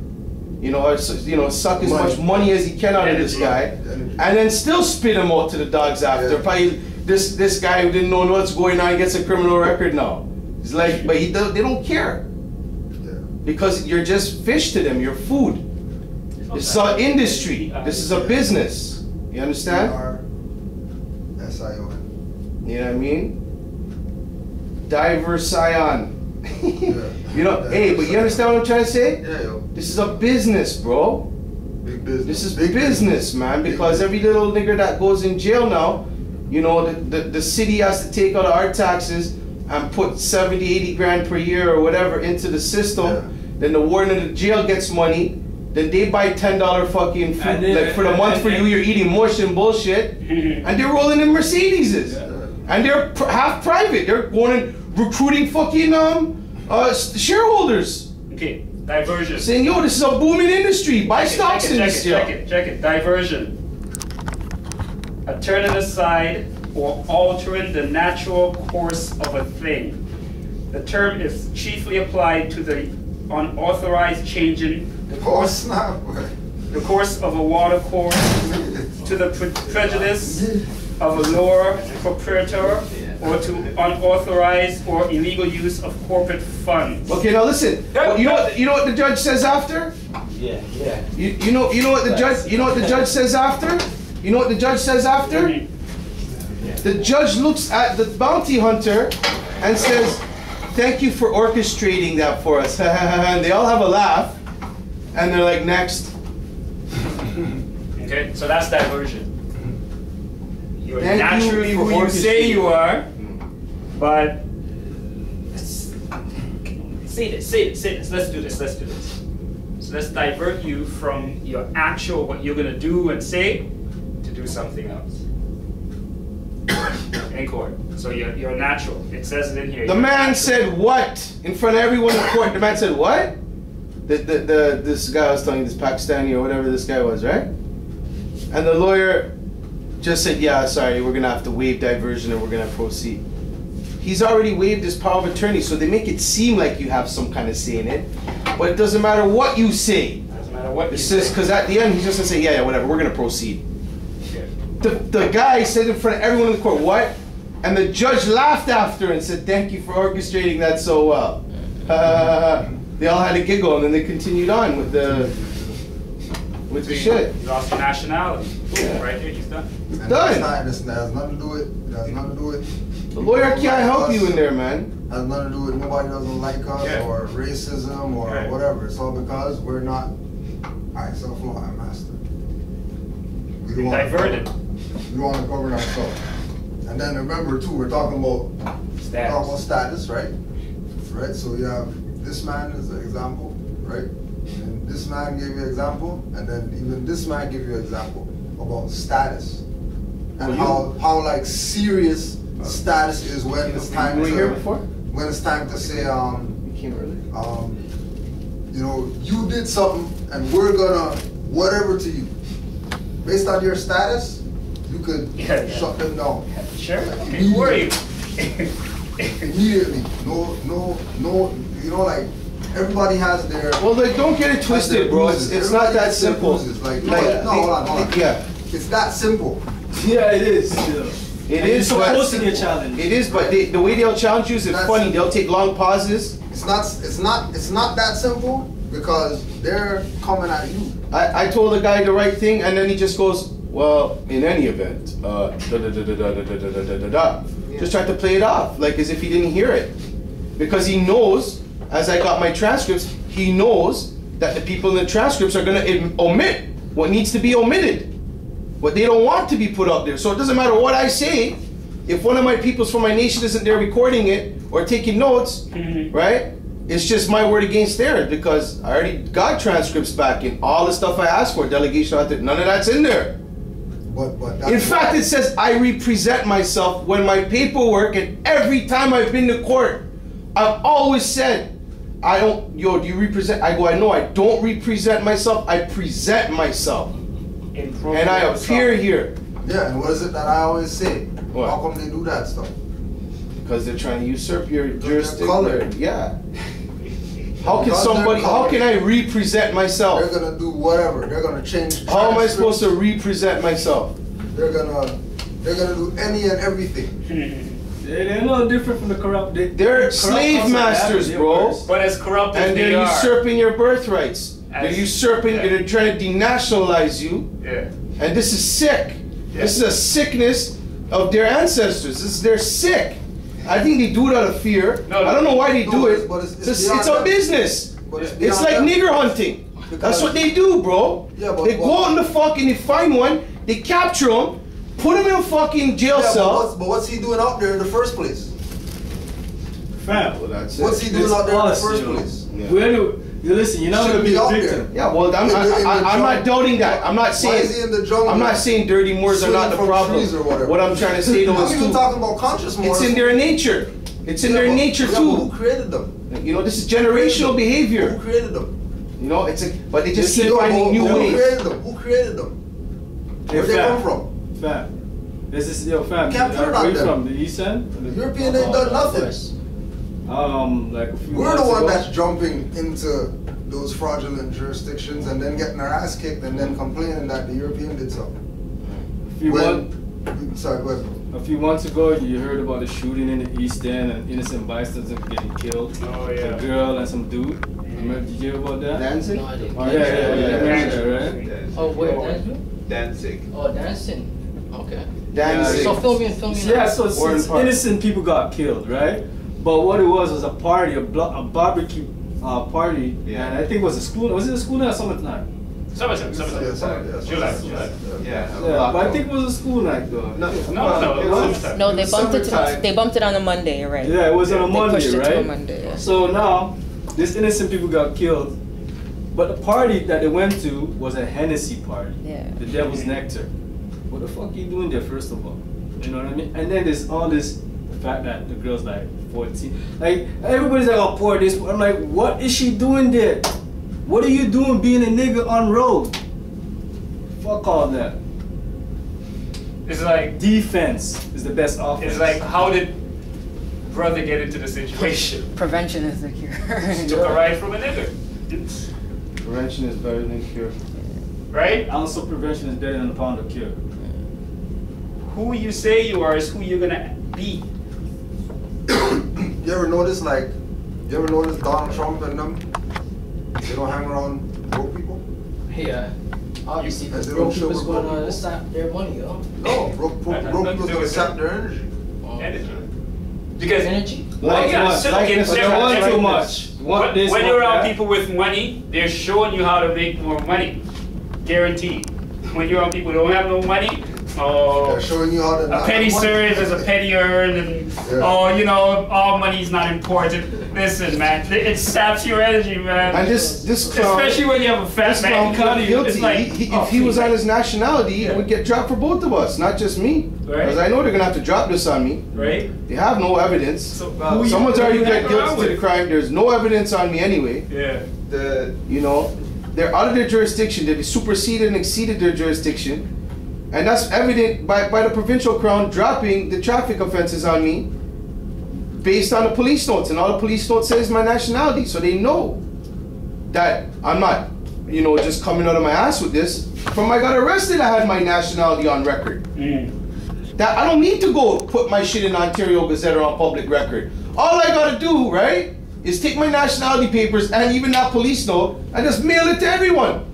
suck as much money as he can out of this guy, and then still spit him out to the dogs after. Probably this guy who didn't know what's going on gets a criminal record now. He's like, but they don't care because you're just fish to them. You're food. This is an industry. This is a business. You understand? SION. You know what I mean? Diversion. You know, hey, but you understand what I'm trying to say? Yeah, yo. This is a business, bro. Big business. This is big business, man, because every little nigger that goes in jail now, you know, the city has to take out our taxes and put 70, 80 grand per year or whatever into the system. Yeah. Then the warden of the jail gets money. Then they buy $10 fucking food. Like for the month for you, you're eating mush and bullshit. And they're rolling in Mercedeses. And they're half private. They're going and recruiting fucking shareholders. Okay, diversion. Saying, yo, this is a booming industry. Buy stocks in this. Check it. Diversion. A turning aside or altering the natural course of a thing. The term is chiefly applied to the unauthorized changing the course of a water course to the prejudice of a lower proprietor or to unauthorized or illegal use of corporate funds. Okay, now listen. You know what the judge says after? Yeah. You know what the judge says after? You know what the judge says after? The judge looks at the bounty hunter and says, "Thank you for orchestrating that for us." And they all have a laugh, and they're like, "Next." Okay, so that's diversion. You're Thank naturally you for who you say you are, but say this. Let's do this. So let's divert you from your actual what you're gonna do and say to do something else. In court. So you're natural. It says it in here. The man said what in front of everyone in court? The man said what? This guy I was telling you, this Pakistani or whatever this guy was, right? And the lawyer just said, "Yeah, sorry, we're gonna have to waive diversion and we're gonna proceed." He's already waived his power of attorney, so they make it seem like you have some kind of say in it, but it doesn't matter what you say. Doesn't matter what you It's just because at the end he's just gonna say, "Yeah, whatever, we're gonna proceed." The guy said in front of everyone in the court, "What?" And the judge laughed after and said, "Thank you for orchestrating that so well." They all had a giggle and then they continued on with the shit. He lost the nationality. Yeah. Right there, he's done. And Done. That has nothing to do with. It has nothing to do with. The lawyer can't help you in there, man. Has nothing to do with nobody doesn't like us or racism or whatever. It's all because we're not. Alright, self-law, master. We don't want to Diverted. We want to govern ourselves. And then remember too, we're talking about status, right? Right. So you have this man as an example, right? And this man gave you an example, and then even this man gave you an example about status and how like serious status is when it's time to when it's time to say you know, you did something and we're gonna whatever to you based on your status. You could shut them down. Sure. Like, Who are you? Immediately. No, you know, like, everybody has their... Well, like, don't get it twisted, bro. It's not that simple. Like, no, hold on. Yeah. It's that simple. Yeah, it is. It is supposed to be a challenge. It is, but the way they'll challenge you is funny. They'll take long pauses. It's not that simple because they're coming at you. I told the guy the right thing, and then he just goes, "Well, in any event, just tried to play it off, like as if he didn't hear it. Because he knows, as I got my transcripts, he knows that the people in the transcripts are gonna omit what needs to be omitted. What they don't want to be put up there. So it doesn't matter what I say, if one of my peoples from my nation isn't there recording it or taking notes, right? It's just my word against theirs because I already got transcripts back and all the stuff I asked for, delegation, none of that's in there. But in fact, it says I represent myself when my paperwork, and every time I've been to court, I've always said, I don't, do you represent? I go, I know I don't represent myself, I present myself. And I appear here. Yeah, and what is it that I always say? What? How come they do that stuff? Because they're trying to usurp your jurisdiction. Color. Yeah. How can I represent myself? They're gonna do whatever. They're gonna change. How am I supposed to represent myself? They're gonna do any and everything. They're no different from the corrupt. They're slave masters, bro. But as corrupt as and they're usurping your birthrights. They're usurping. They're trying to denationalize you. Yeah. And this is sick. This is a sickness of their ancestors. They're sick. I think they do it out of fear. I don't know why they do it. But It's a business. It's like beyond nigger hunting. That's what they do, bro. They go out in the fucking, they find one, they capture him, put him in a fucking jail cell. But what's he doing out there in the first place? Fam. What's he doing out there in the first place? Listen, you're not gonna be a victim. Yeah, well, I'm not doubting that. I'm not saying. Why is he in the jungle? I'm not saying dirty Moors are not the problem. What I'm trying to say though I'm is even talking about conscious Moors. it's in their nature. It's in their nature too. Who created them? You know, this is generational behavior. Who created them? You know, but they just keep finding new ways. Who created them? Where they come from? Fam. This is your fam. Can't put it on Where you them. from? The East End? The European ain't done nothing. Like a few We're months the one ago. that's jumping into those fraudulent jurisdictions and then getting our ass kicked and then complaining that the European did something. A few months ago, you heard about the shooting in the East End and innocent bystanders getting killed. Oh yeah. A girl and some dude. Remember, did you hear about that? Dancing? No, I didn't. Oh yeah, right? Oh, where? Dancing? Dancing. Oh, dancing. Okay. Dancing. So film me. Yeah, so innocent people got killed, right? But what it was a party, a barbecue party, and I think it was a school. Was it a school night or summertime? Summertime. July. Yeah. But I think it was a school night though. No, it was. No, they bumped it on a Monday, right? Yeah, it was on a Monday, pushed it right? to a Monday, yeah. So now, these innocent people got killed, but the party that they went to was a Hennessy party. Yeah. The Devil's Nectar. What the fuck are you doing there, first of all? You know what I mean? And then there's all this, the fact that the girl's like 14. Like, everybody's like, oh, poor this. I'm like, what is she doing there? What are you doing being a nigga on road? Fuck all that. It's like defense is the best offense. It's like, how did brother get into the situation? Prevention is the cure. Took a ride from a nigger. Prevention is better than cure. Right? Also, prevention is better than a pound of cure. Who you say you are is who you're gonna be. You ever notice Donald Trump and them? They don't hang around broke people? Yeah. Obviously, because They broke don't show people's what going to sap their money, yo. No, broke people's gonna sap their energy. Energy. Because Energy? Well, yeah, so, okay, too much. When you're around people with money, they're showing you how to make more money. Guaranteed. When you're around people who don't have no money, They're showing you how to a penny serves as a penny earned, and you know, all money's not important. Listen, man, it saps your energy, man. And this clown, especially when you have a fat man guilty. it's like, If he was on his nationality, it would get dropped for both of us, not just me. Because I know they're gonna have to drop this on me. Right. They have no evidence. So, someone's already got guilty to the crime. There's no evidence on me anyway. Yeah. You know, they're out of their jurisdiction. They've superseded and exceeded their jurisdiction. And that's evident by the provincial crown dropping the traffic offenses on me based on the police notes. And all the police notes says my nationality. So they know that I'm not, just coming out of my ass with this. From I got arrested, I had my nationality on record. That I don't need to go put my shit in Ontario Gazette or on public record. All I gotta do, right, is take my nationality papers and even that police note and just mail it to everyone.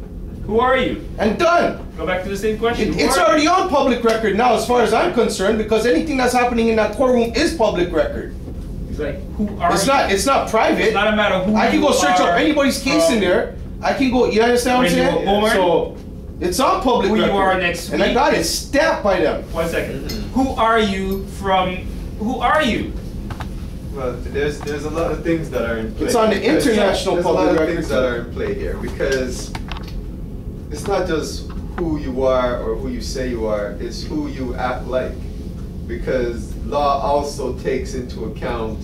Who are you? And done. Go back to the same question. It's already on public record now, as far as I'm concerned, because anything that's happening in that courtroom is public record. It's like, who are you? It's not private. It's not a matter of who I can go search are up anybody's case in there. I can go. You understand what I'm saying? Born, so it's on public record. Who you are next week. And I got it stamped by them. 1 second. Who are you from? Who are you? Well, there's a lot of things that are in play. It's on the international there's public a lot of record things that are in play here, because it's not just who you are or who you say you are, it's who you act like. Because law also takes into account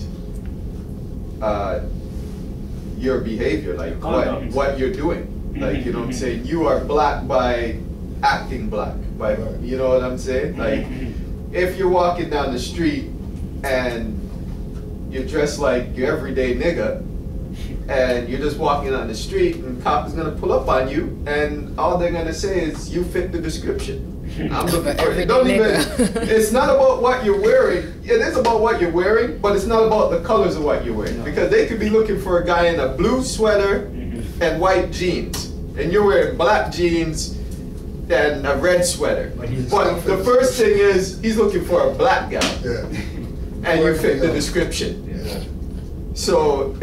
your behavior, like what you're doing. Like, you know what I'm saying? You are black by acting black. You know what I'm saying? Like, if you're walking down the street and you're dressed like your everyday nigga, and you're just walking on the street, and the cop is gonna pull up on you, and all they're gonna say is, you fit the description. I'm looking for it. Don't even, it's not about what you're wearing. It is about what you're wearing, but it's not about the colors of what you're wearing. Because they could be looking for a guy in a blue sweater and white jeans, and you're wearing black jeans and a red sweater. But the first thing is he's looking for a black guy, Yeah. and you fit the description. Yeah. So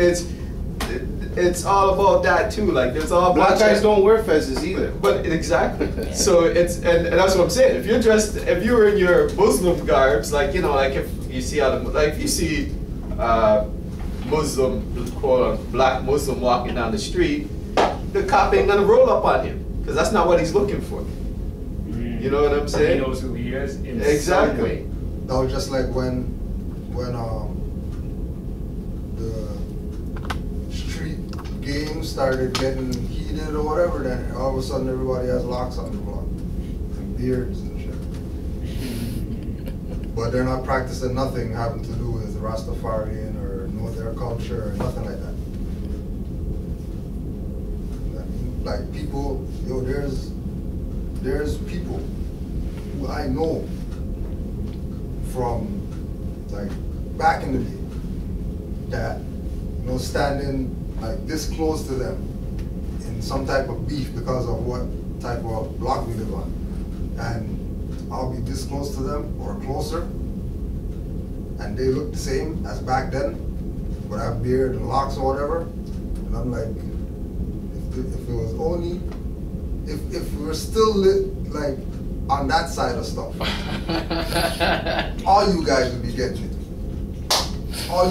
it's all about that too. Like there's all Black guys don't wear fezzes either. But exactly. So it's and that's what I'm saying. If you're dressed, if you're in your Muslim garbs, like like if you see if you see Muslim, quote black Muslim walking down the street, the cop ain't gonna roll up on him because that's not what he's looking for. You know what I'm saying? He knows who he is. In Exactly. some way. That was just like when the street games started getting heated or whatever, then all of a sudden everybody has locks on the block and beards and shit. But they're not practicing nothing having to do with Rastafarian or know their culture or nothing like that. Like people, there's people who I know from like back in the day that standing like this close to them in some type of beef because of what type of block we live on, and I'll be this close to them or closer, and they look the same as back then, but I have beard and locks or whatever, and I'm like, if it was only, if we were still like on that side of stuff, all you guys would be getting it. All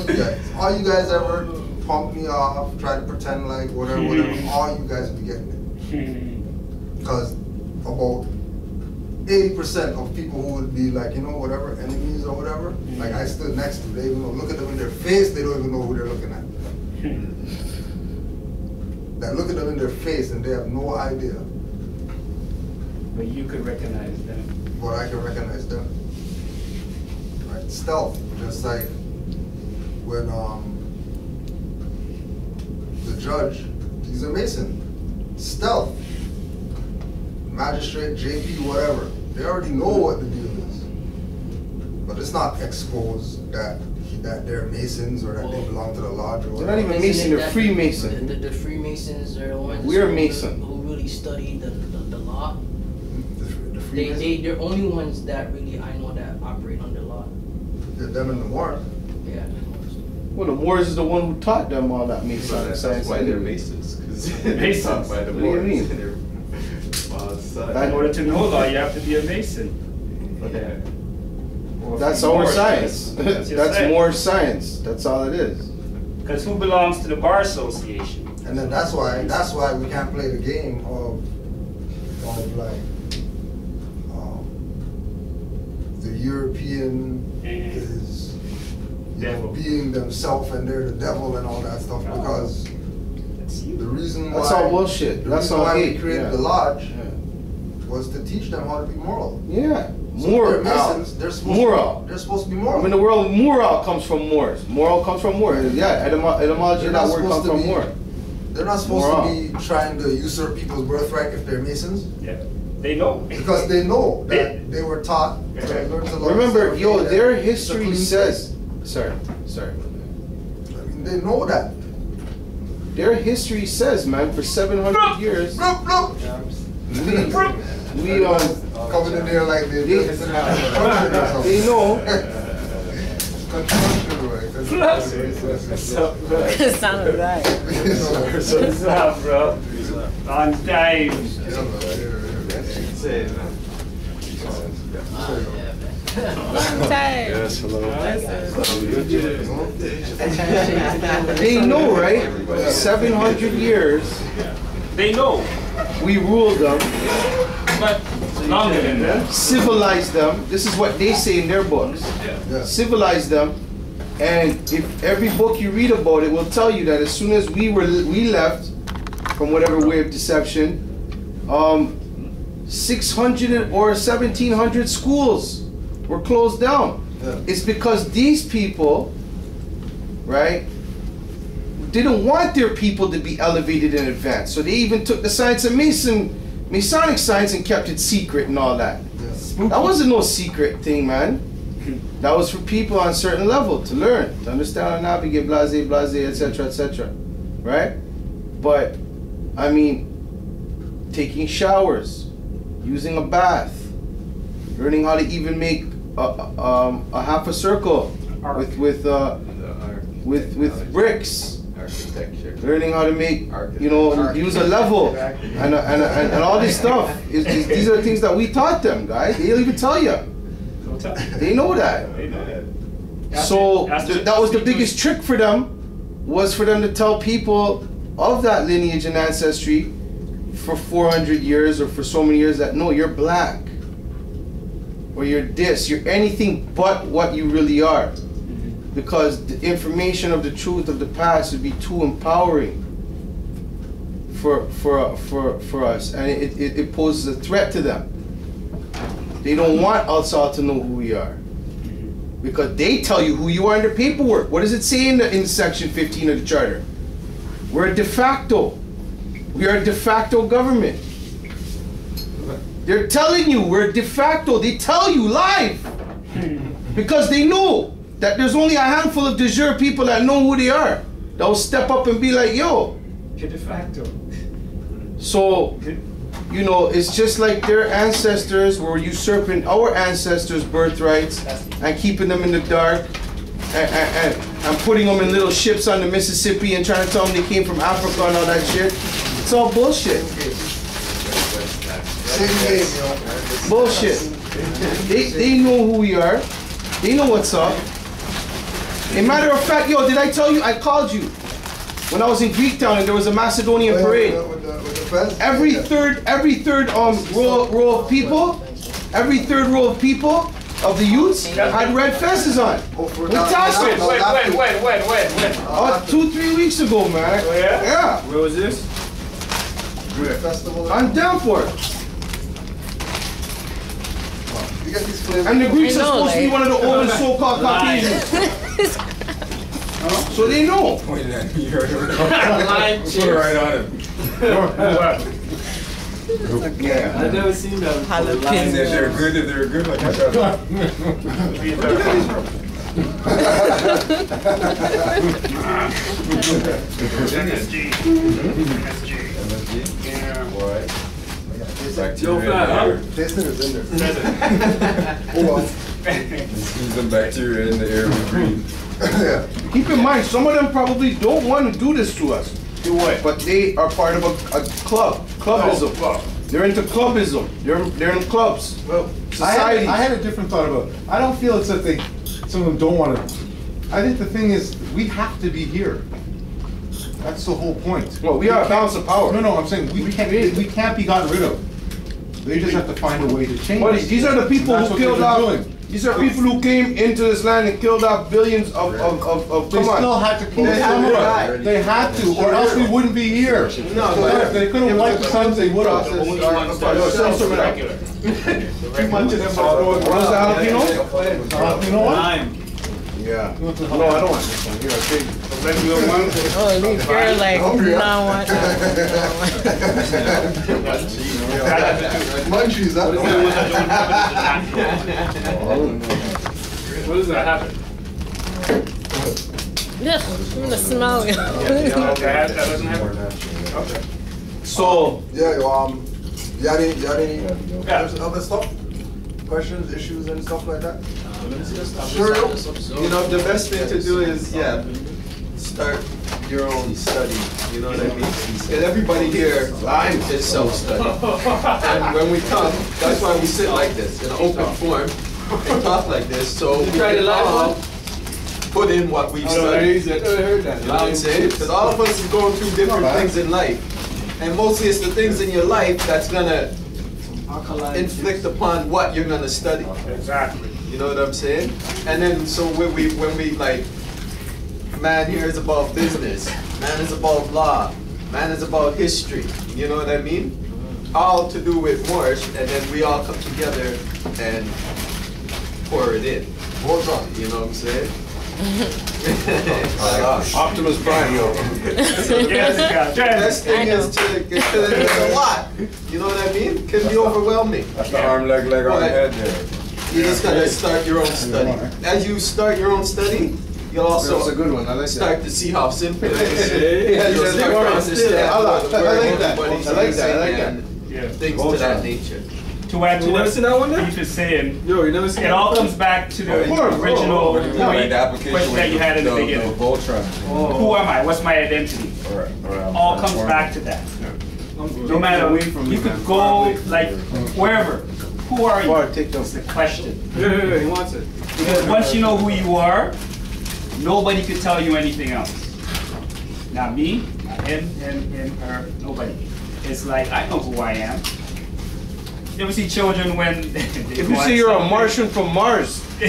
you guys ever pump me off, try to pretend like whatever, all you guys would be getting it. Because about 80% of people who would be like, whatever, enemies or whatever, like I stood next to, they even look at them in their face, they don't even know who they're looking at. That look at them in their face and they have no idea. But you could recognize them. But I can recognize them. Right, stealth, just like when the judge, he's a Mason. Stealth, magistrate, JP, whatever. They already know what the deal is. But it's not exposed that they're Masons or that they belong to the lodge or They're whatever. not even Mason, they're Freemason. The Freemasons are the ones We're Mason. who really study the law. The Freemasons, They're only ones that really I know that operate under law. them in the war. Yeah. Well, the Moors is the one who taught them all that Masonic That's science. why they're Masons, because they're Masons. taught by the What do you Moors. mean? They're In order to know law, you have to be a Mason. For that. Or That's be our Moorish. science. That's your That's science. more science. That's all it is. Because who belongs to the Bar Association? And then that's why we can't play the game of like the European is Devil. being themselves and they're the devil and all that stuff, because That's the you. reason That's why all bullshit. the That's reason all why we hate. created Yeah. the lodge Yeah. was to teach them how to be moral. Yeah. So Moral. they're Masons, they're supposed Moral. to be I moral. mean, the word moral comes from Moors. Moral comes from Moors. Yeah, etymology of They're that not word comes supposed to from be- Moor. They're not supposed Moral. to be trying to usurp people's birthright if they're Masons, Yeah. They know. because they know that they were taught to learn to love. Remember, themselves, yo, and their it's a history clean says. Sorry. I mean, they know that. Their history says, man, for 700 years, Bloop, bloop. we Coming in there like they They- they know. Sounded right. What's up, bro? On time. Yes, hello. They know, right? 700 years, They know. we ruled them, But longer than that. civilized them. This is what they say in their books. Civilized them, and if every book you read about it will tell you that as soon as we left from whatever way of deception, 600 or 1700 schools were closed down. It's because these people, right, didn't want their people to be elevated in advance. So they even took the science of Masonic science and kept it secret and all that. That wasn't no secret thing, man. That was for people on a certain level to learn, to understand how to navigate, blase, blase, etc., etc. Right? But I mean, taking showers, using a bath, learning how to even make a half a circle with bricks. Architecture. Learning how to make, use a level and all this stuff. These are things that we taught them, guys. They'll even tell you. They know that. So that was the biggest trick for them, was for them to tell people of that lineage and ancestry for 400 years or for so many years that no, you're black, or you're this, you're anything but what you really are, because the information of the truth of the past would be too empowering for us, and it poses a threat to them. They don't want us all to know who we are, because they tell you who you are in their paperwork. What does it say in section 15 of the charter? We're a de facto. We are a de facto government. They're telling you we're de facto. They tell you live, because they know that there's only a handful of de jure people that know who they are, that will step up and be like, yo. De facto. So, it's just like their ancestors were usurping our ancestors' birthrights and keeping them in the dark and putting them in little ships on the Mississippi and trying to tell them they came from Africa and all that shit. It's all bullshit. Bullshit. They know who we are. They know what's up. A matter of fact, did I tell you I called you when I was in Greektown and there was a Macedonian parade? Every third row of people, of the youths had red fences on. With tassels. When? 2-3 weeks ago, man. Oh, yeah? Yeah. Where was this? On Danforth. You get these flavors. And the Greeks are supposed to be one of the oldest so-called Caucasians. So they know. Put it right on him. Yeah. I've never seen them. And if they're good, like I said. MSG. Yeah. Boy. Yo, fat, Tasting is in there. There's some bacteria in the air we breathe. Yeah. Keep in mind, some of them probably don't want to do this to us. Do what? But they are part of a club. Clubism. They're into clubism. They're in clubs. Well, Societies. I had a different thought about it. I don't feel it's that some of them don't want to. I think the thing is, we have to be here. That's the whole point. Well, we are a balance of power. No, I'm saying we can't be gotten rid of. They just have to find a way to change. But these are the people That's who what they've killed been off. doing. These are people who came into this land and killed off billions of They still had to kill some of us. They had to, or else we wouldn't be here. No, but If they couldn't wipe the sons, they would have. Only ones that are regular. Too much of them are What is the jalapeno? You know what? Lime. Yeah. No, I don't want this one. Here, I'll take it. Oh, these girls like, no, what? Munchies, huh? What does that happen? Yes, I'm gonna smell it. That doesn't happen? Okay. So, Yeah, you had any other stuff? Questions, issues, and stuff like that? Sure. You know, the best thing to do is, start your own study. You know what I mean? Because everybody here is self-study. And when we come, that's why we sit like this, in an open form, and talk like this. So we can all put in what we've studied. You know what I'm saying? Because all of us are going through different things in life. And mostly it's the things in your life that's going to inflict upon what you're going to study. Exactly. You know what I'm saying? And then, so when we like, man here is about business, man is about law, man is about history, you know what I mean? All to do with Moorish, and then we all come together and pour it in. You know what I'm saying? Optimus Prime, yo. Yes, Best thing is because it's a lot. You know what I mean? It can be overwhelming. That's the arm, leg on the head there. You just gotta start your own study. As you start your own study, you'll also That's a good one. I like start that. to see how simple it is. Yeah, You'll just start to understand I like that. I like that. everybody's I like that. I like using that. Yeah. and things to that nature. To add to You never what seen that one then? Beef is saying, Yo, you never seen it that all one? comes back to the Of course, bro. original Like the application question that you had in the beginning. Voltron. Who am I? What's my identity? All comes back to that. No matter, you could go like wherever. Who are you? Bart, take them. That's the question. Yeah, he wants it. Because once you know who you are, nobody could tell you anything else. Not me, not him, her, nobody. It's like, I know who I am. You ever see children when they If you say you're a Martian from Mars, you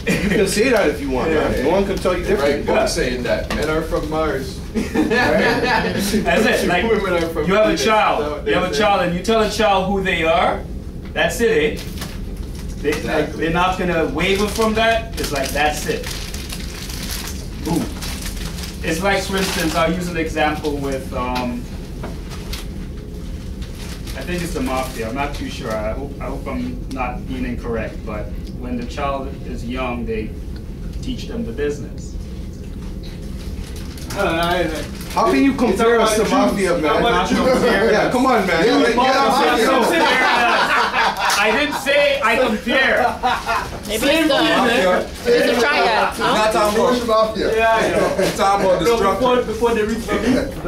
can say that if you want. Man. No one can tell you Right, different. book saying that men are from Mars. That's it. Like, Women are from you have a Venus. child. You have a child, and you tell a child who they are. That's it, eh? They're not gonna waver from that. It's like that's it. Boom. It's like, for instance, I'll use an example with I think it's the mafia. I'm not too sure. I hope I'm not being incorrect. But when the child is young, they teach them the business. How can you compare us to Mafia, man? Yeah, come on, man. I didn't say I compare. Maybe it's the triad, no? Not talking Finish about, Mafia. it's talking about the structure. Before they reach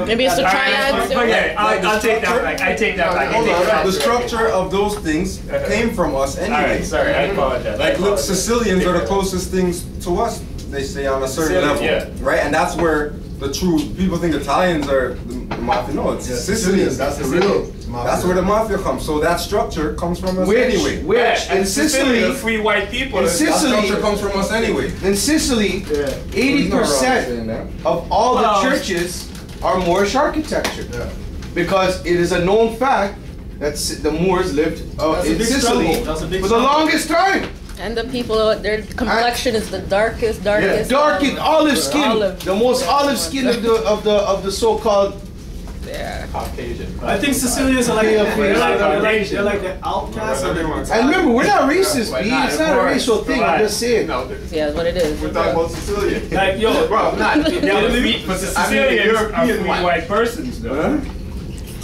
Maybe it's the triad. Okay, I'll take that back. I take that back. I Hold take on, that the back. structure of those things came from us anyway. Alright, sorry, I apologize. Like, look, Sicilians are the closest things to us, they say, on a certain Sicilian, level. Right? And that's where the true, people think Italians are the mafia. No, it's Sicilians. That's the real Mafia. That's where the mafia comes. So that structure comes from us anyway. Which in And Sicily, Sicily, free white people. in That Sicily, structure comes from us anyway. in Sicily, There's no wrong 80% saying that. of all the Well, churches are Moorish architecture. Yeah. Because it is a known fact that the Moors lived That's a in big Sicily struggle. That's a big for the struggle. longest time. And the people, their complexion is the darkest. Dark olive skin, Olive. the most olive skin of the so-called. Yeah. Caucasian. I think Sicilians are like they're like the outcasts of the And remember, we're not racist, B. It's not a racial thing. I'm just saying. No, Yeah, that's what it is. we're talking about Sicilian. Like, yo, Bro, I'm not. but the Sicilians are free white persons, though.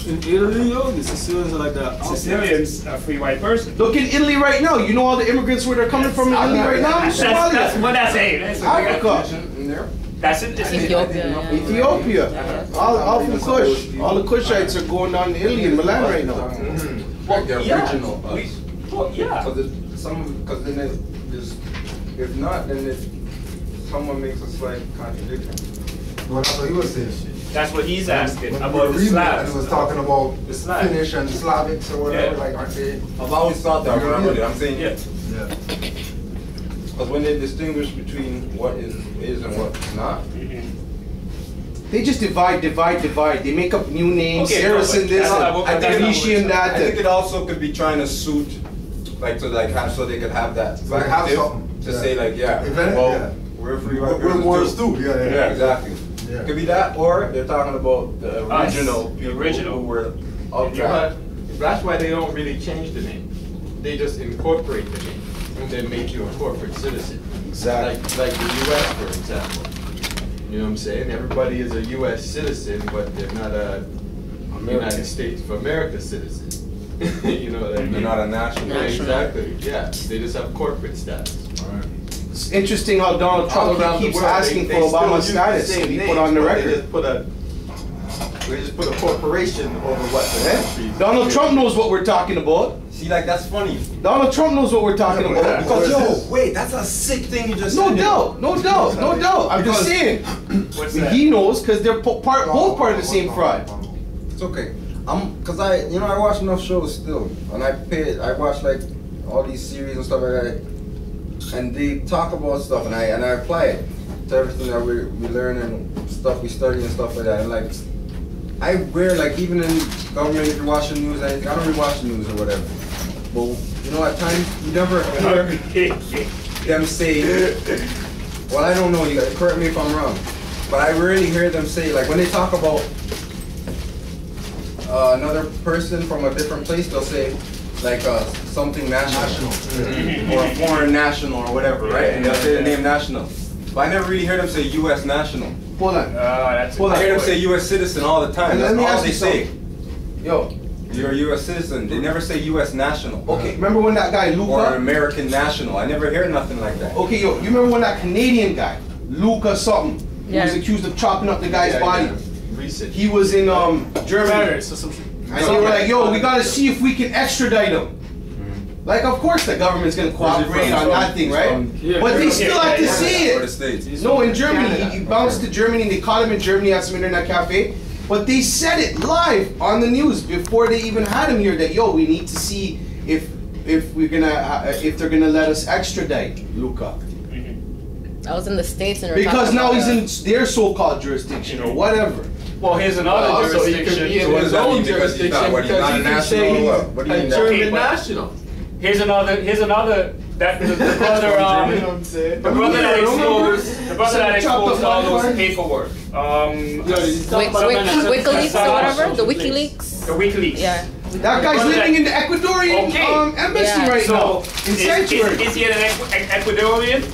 in Italy, yo, the Sicilians are like the outcasts. Sicilians are free white persons. Look in Italy right now. You know all the immigrants where they're coming from in Italy right now? That's Somalia, what that's saying. That's Africa, That's it. Ethiopia. Yeah. Ethiopia. All from Kush. All the Kushites are going down to Italy and Milan right now. Like the Yeah. original us. Well, yeah. Because then it is, if not, then it, someone makes a slight contradiction. Well, that's what he was saying. That's what he's asking When about we were the reading it, Slavs. and he was talking about The Slavs. Finnish and Slavics or whatever, Yeah. like, aren't they? I've always thought that when I read it. I'm saying, Yeah. Yeah. because when they distinguish between what is and what's not, They just divide. They make up new names. Okay, Saracen this, that's Venetian that. I think it also could be trying to suit, like to like have so they could have that So they have perspective something, to yeah. say like, yeah, Event, well, yeah. we're free We're white persons Moors too. Yeah, yeah. Yeah, exactly. Yeah. Could be that, or they're talking about the original The people original. who were You out know what? That's why they don't really change the name. They just incorporate the name and then make you a corporate citizen. Exactly. Like the U.S., for example. You know what I'm saying? Everybody is a U.S. citizen, but they're not a United States of America citizen. You know what I mean? They're not a national. Yeah, exactly. Yeah, they just have corporate status. It's interesting how Donald All Trump around the keeps world, asking they for still Obama's use the status. same He names, put on the but record. They just put a corporation over what the country. Donald Trump knows what we're talking about. See, like that's funny. Donald Trump knows what we're talking about. Because yo, wait, that's a sick thing you just No said. doubt. I'm just saying. What's that? He knows because they're both part of the same fraud. It's okay. Cause I watch enough shows still, and I watch like all these series and stuff like that, and they talk about stuff, and I apply it to everything that we learn and stuff we study and stuff like that. And like, I wear like even in government, if you're watching news, I don't really watch the news or whatever. But you know, at times you never hear them say, well, I don't know. You gotta correct me if I'm wrong, but I rarely hear them say like when they talk about another person from a different place, they'll say like something national. Or a foreign national or whatever, right? And they'll say the name national. But I never really heard them say U.S. national. Hold on. That's Hold on. I hear them say U.S. citizen all the time. And That's let me all ask they you say. something. Yo, You're a U.S. citizen. They never say U.S. national. okay, remember when that guy Or an Luca? American national. I never hear nothing like that. Okay, yo, you remember when that Canadian guy, Luca something, he was Yeah. accused of chopping up the guy's body? Recent. He was in Germany. Paris or some shit. And they were like, yo, we gotta see if we can extradite him. Like, of course the government's gonna cooperate on that thing, right? Yeah, But they yeah, still yeah, have to yeah, see Or the it. States. No, in Germany, he bounced to Germany, they caught him in Germany at some internet cafe. But they said it live on the news before they even had him here that, yo, we need to see if they're gonna let us extradite Luca. I was in the States and we were Because talking now about he's in their so-called jurisdiction or whatever. Well, here's another Also, he could jurisdiction. be in So what his does that own mean? Because he's not- jurisdiction what, he's not a he can national say or he's what? What do you a mean? German Okay, but- national. Here's another that the brother You know what I'm saying? the brother that exposed all those Chopped up paperwork. WikiLeaks or whatever, the WikiLeaks. The WikiLeaks. Yeah. That guy's living in the Ecuadorian Okay. embassy Yeah. right now. So In sanctuary. is he an Ecuadorian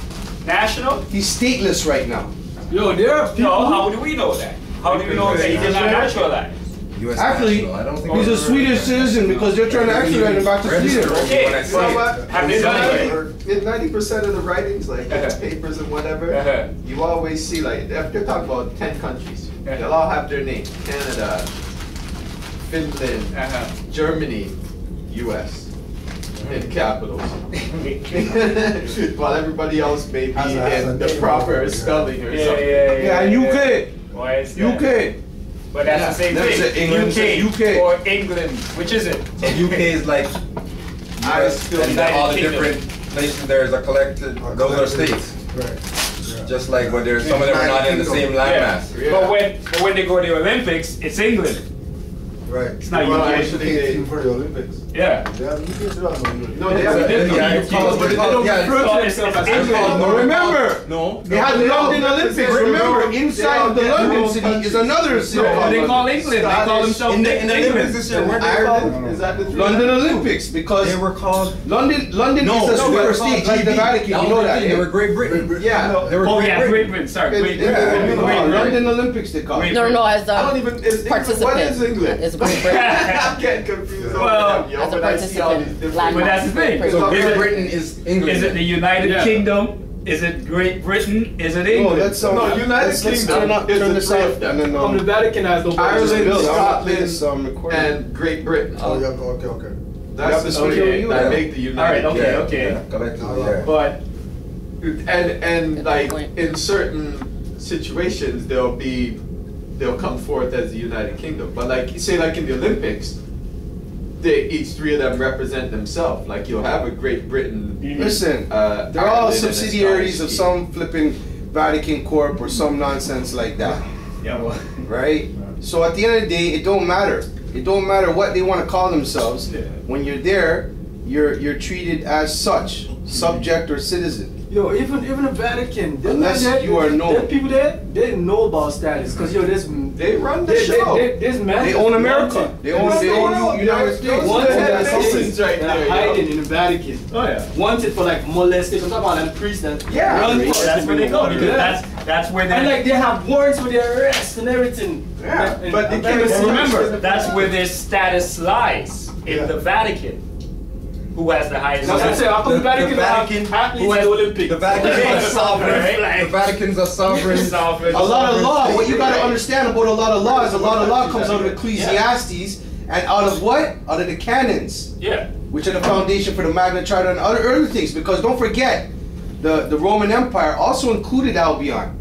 national? He's stateless right now. Yo, there are people. No. How do we know that? How do we know that he did not naturalize? U.S. Actually, national. I don't think he's a Swedish citizen because they're trying to extradite him back to Sweden. Okay, When I You know say what? Have they done it? In 90% of the writings, like Uh-huh. papers and whatever, Uh-huh. you always see like if you're talking about 10 countries, Uh-huh. they'll all have their name: Canada, Finland, Germany, U.S. in capitals, while everybody else may be Has a in the name proper or- spelling or Yeah, something. Yeah, and UK. Why is that? UK. But that's the same Never said thing. England, said UK. or England. Which is it? So UK is like I US, still and all the United different places there is a collected. Those are states. Right. Yeah. Just like when there's some of them are not in the same landmass. Yeah. But when they go to the Olympics, it's England. Right. It's not Well, UK. actually, they- team for the Olympics. Yeah. Yeah, you can do that. No, they have a different Yeah, it's called- but they don't yeah, refer to it's themselves as England. England. No, remember, No. they had the London Olympics. Remember, inside of the London city is another city No, called they call London. England. They call themselves In the England. Olympics this year, weren't they Ireland? called? Is that the three? London Olympics because They were called. London No, is a they were super called state like the GB. Vatican. You know that, They eh? were Great Britain. Yeah. They were Oh Great yeah, Britain. Great Britain. Sorry, Great Yeah. Britain. Great Britain. London Olympics they call it. No, as I don't a even. Is England, what participant. is England? It's Great Britain. I'm getting confused. over Well, them, yo, as a when I see all these participant. different- But that's the thing. Landmass. So Is Great it- Britain is England. Is it the United Yeah. Kingdom? Is it Great Britain? Is it No, England? let's No, United let's Kingdom is turn the this three off of them. and then From the Vatican has the Ireland, Bill, Scotland, recording. and Great Britain. Oh, yeah, okay. That's the Okay, three that yeah. make the United All right, okay, Kingdom. okay. Yeah, collectively, yeah. But and Good like point. in certain situations they'll come forth as the United Kingdom. But like say like in the Olympics, each three of them represent themselves. Like you'll have a Great Britain. Listen, they're all Ireland, and a subsidiaries of Scottish some flipping Vatican Corp or some nonsense like that, Yeah, well, right? So at the end of the day, it don't matter. It don't matter what they want to call themselves. Yeah. When you're there, you're treated as such, subject or citizen. Yo, even the Vatican, they're Unless not there, you are known. there are people there, they didn't know about status. Cause yo, They run the show. This man They is own America. wanted. They own United States. Wanted Those as citizens right that are there, yo. hiding in the Vatican. oh yeah. Wanted for like molestation. I'm talking about them priests that Yeah, run yeah, for That's where they go because Yeah. that's where And they. like they have warrants for their arrest and everything. Yeah, And- but they and can't embassy- But remember, that's where their status lies in Yeah. the Vatican. Who has the highest? That's what I'm saying. How come the Vatican have Vatican- athletes who in has- the Olympics? The Vatican's a sovereign. Right? The Vatican's a sovereign. Sovereign. A lot of law, what you gotta Right. understand about a lot of law is a lot of law comes out of Ecclesiastes and out of what? Out of the canons, Yeah. which are the foundation for the Magna Charta and other things. Because don't forget, the Roman Empire also included Albion.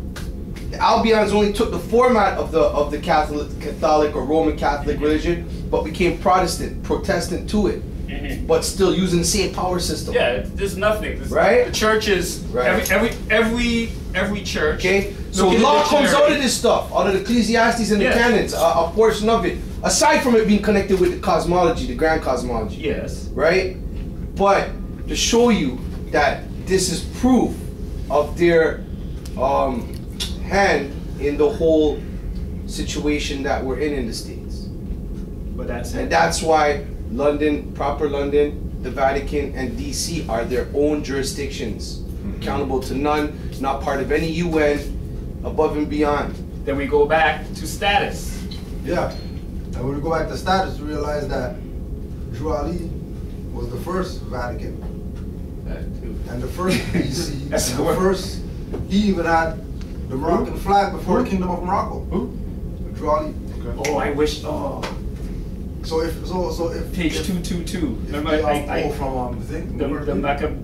The Albions only took the format of the Catholic or Roman Catholic religion, but became Protestant to it, but still using the same power system. Yeah, there's nothing. Right? The church is Right. every church. Okay, so Look at the law comes dictionary. out of this stuff, out of the Ecclesiastes and the Yeah. canons, a portion of it. Aside from it being connected with the cosmology, the grand cosmology, Yes. right? But to show you that this is proof of their hand in the whole situation that we're in the States. But that's And it. that's why London, proper London, the Vatican, and DC are their own jurisdictions. accountable to none, not part of any UN, above and beyond. Then we go back to status. Yeah. And when we go back to status, we realize that Drew Ali was the first Vatican. And the first BC, That's the the word. first, he even had the Moroccan flag before the Kingdom of Morocco. Who? Drew Ali. Oh, I wish. Oh, So if page if, 222. if Remember, they all from the thing, the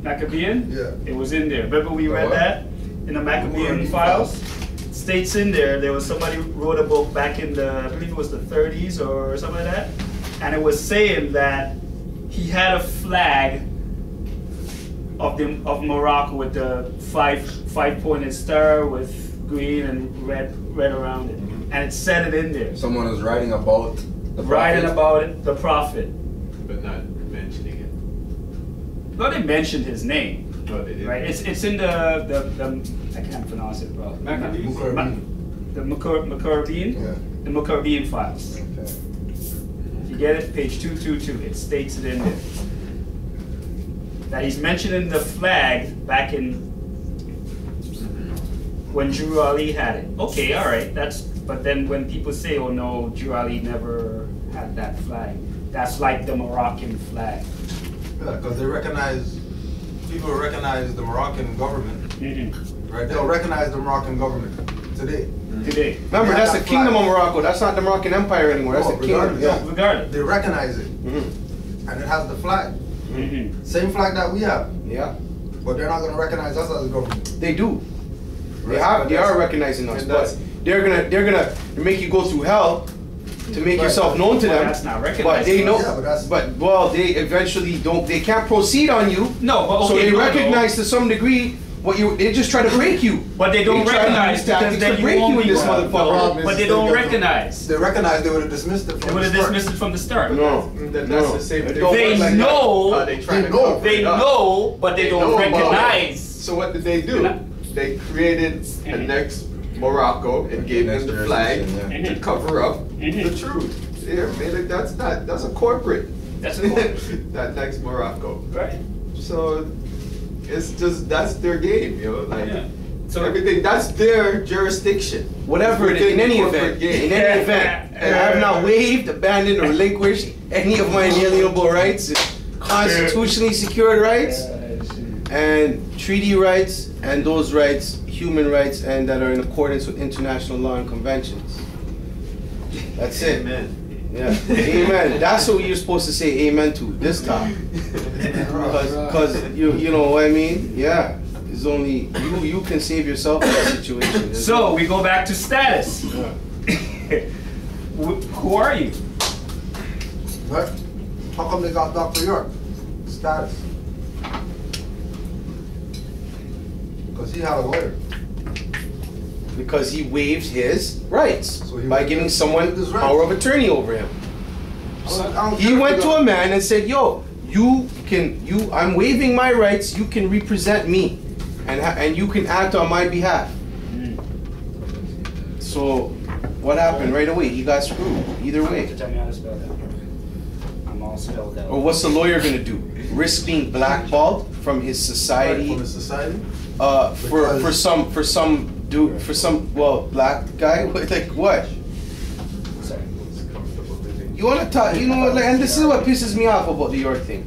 Maccabean? Yeah. It was in there. Remember we read what? that in the Maccabean files? States in there was somebody who wrote a book back in the, I believe it was the 30s or something like that. And it was saying that he had a flag of Morocco with the five-pointed star with green and red around it. And it said it in there. Someone was writing about the Writing prophet. about it, the prophet. But not mentioning it. Well, they mentioned his name. No, they didn't. Right, it's in the I can't pronounce it, bro. Maccabees? The Maccabean, Yeah. the Maccabean files. If you get it, page 222, it states it in there. That he's mentioning the flag back in when Drew Ali had it. Okay, all right, but then when people say, oh no, Drew Ali never had that flag, that's like the Moroccan flag. Yeah, because people recognize the Moroccan government, right? They'll recognize the Moroccan government today. Today. Remember, that's the Kingdom of Morocco. That's not the Moroccan Empire anymore. That's No, the Kingdom. regardless. Yeah. Regardless. They recognize it, and it has the flag, same flag that we have. Yeah. But they're not going to recognize us as a government. They do. They Right, they but are recognizing us, and but that's- they're gonna make you go through hell to make Right. yourself known to Well, them. that's not But recognized. they know. Yeah, but that's- well, they eventually don't. They can't proceed on you. No, but So okay, they no, no. recognize to some degree what you. They just try to break you. But they don't They try to recognize use because tactics then to you break won't you in be this wrong. motherfucker. No, but they don't recognize. They recognize they would have dismissed it They from would the have start. dismissed it from the start. No. That's No. the same thing. They Like know- how they try they to know. cover They it up. know, but they They don't know about it. recognize. So what did they do? They created a next Morocco and gave them the flag jurisdiction, to cover up the truth. Here, man, that's a corporate. That's a corporate. That next Morocco. Right. So it's just that's their game, you know. Like Yeah. So everything, that's their jurisdiction. Whatever it is, in Within any the corporate event, game. in any event, and I have not waived, abandoned, or relinquished any of my inalienable rights, constitutionally secured rights, and treaty rights, and those rights, human rights, and that are in accordance with international law and conventions. That's it. Amen. Yeah, amen. That's what you're supposed to say amen to this time. Because you know what I mean? Yeah. It's only you can save yourself in that situation. So we go back to status. Who are you? Right? How come they got Dr. York? Status. Because he had a lawyer. Because he waived his rights So he by waived giving his- someone waived his rights. power of attorney over him. I don't He care if went they to got- a man and said, "Yo, I'm waiving my rights. You can represent me, and you can act on my behalf." So, what happened right away? He got screwed. Either way. Tell me how to spell that. I'm all spelled out. Or what's the lawyer gonna do? Risk being blackballed from his Right, society from the society? for some dude, for some black guy? Like what? Sorry. You wanna talk? You know what? Like, and this is what pisses me off about the York thing.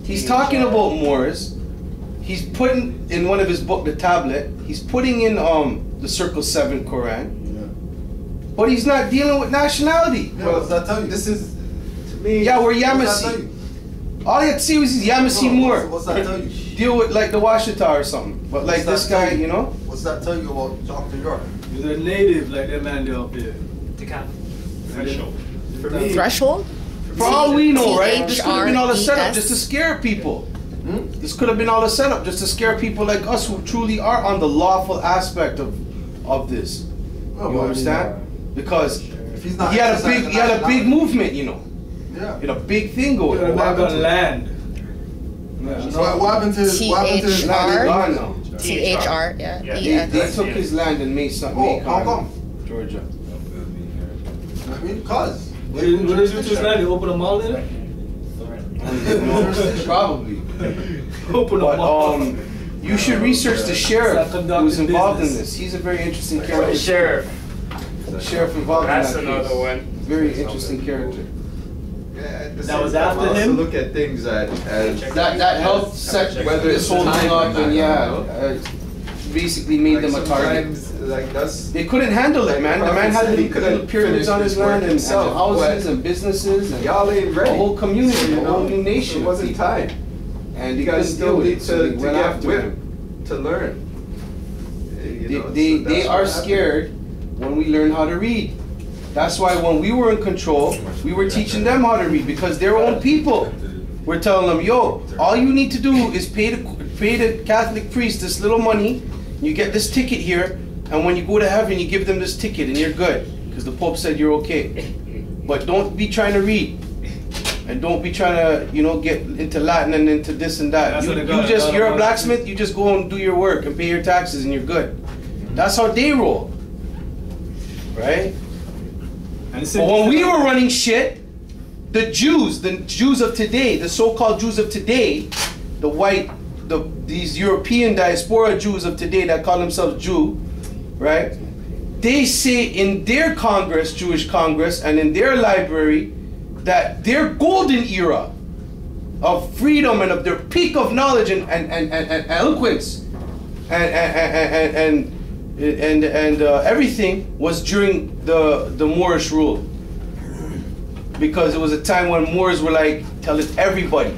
He's talking about Moors. He's putting in one of his book, the tablet. He's putting in the Circle 7 Quran, but he's not dealing with nationality. Yeah, what does that tell you? This is to me. Yeah, we're What's that tell Yamasee. you? All you had to see was he's Yamasee Moor. What's that tell you? Deal with like the Washita or something. But like What's this that guy, tell you know. What's that tell you about Dr. York? He's a native like that man there up there. Threshold. For me, Threshold? For all we know, right? This could have been all a setup THRES. just to scare people. This could have been all a setup just to scare people like us who truly are on the lawful aspect of this. Well, You I mean, understand? Because If he's not he had a exercising big nationality- movement, you know. Yeah. He had a big thing going. The man got land. What happened to his land? They're gone now. THR, yeah. Yeah. They took his land and made something. Oh, how come? Georgia. I mean, cause. What did you do to his land? They open a mall in it? Probably. Open a But mall. You should research the sheriff Conducting who's involved in business. this. He's a very interesting The character. sheriff. Sheriff involved That's in that another case. one. Very interesting character. Yeah, at the That same was time, after I also him? look at things as That helped set whether this it's whole thing time up, or and not, basically made them a target. sometimes, like that's They couldn't handle it, man. The man had He little couldn't pyramids on finish his his work land and himself, houses but and businesses and y'all ain't a ready. whole community, You a know? whole new nation. It wasn't time. And You they guys couldn't still deal with need it, so they to went get after him. whipped to learn. You know, so They that's are what happened. scared when we learn how to read. That's why when we were in control, we were teaching them how to read because their own people. We're telling them, yo, all you need to do is pay the Catholic priest this little money. You get this ticket here, and when you go to heaven, you give them this ticket, and you're good because the Pope said you're okay. But don't be trying to read, and don't be trying to, get into Latin and into this and that. That's what they got- You're a blacksmith. You just go and do your work and pay your taxes, and you're good. That's how they roll, right? And it's But when we were running shit, the Jews of today, the so-called Jews of today, these European diaspora Jews of today that call themselves Jew, right? They say in their Congress, Jewish Congress, and in their library, that their golden era of freedom and of their peak of knowledge and eloquence and everything was during the Moorish rule. Because it was a time when Moors were like telling everybody.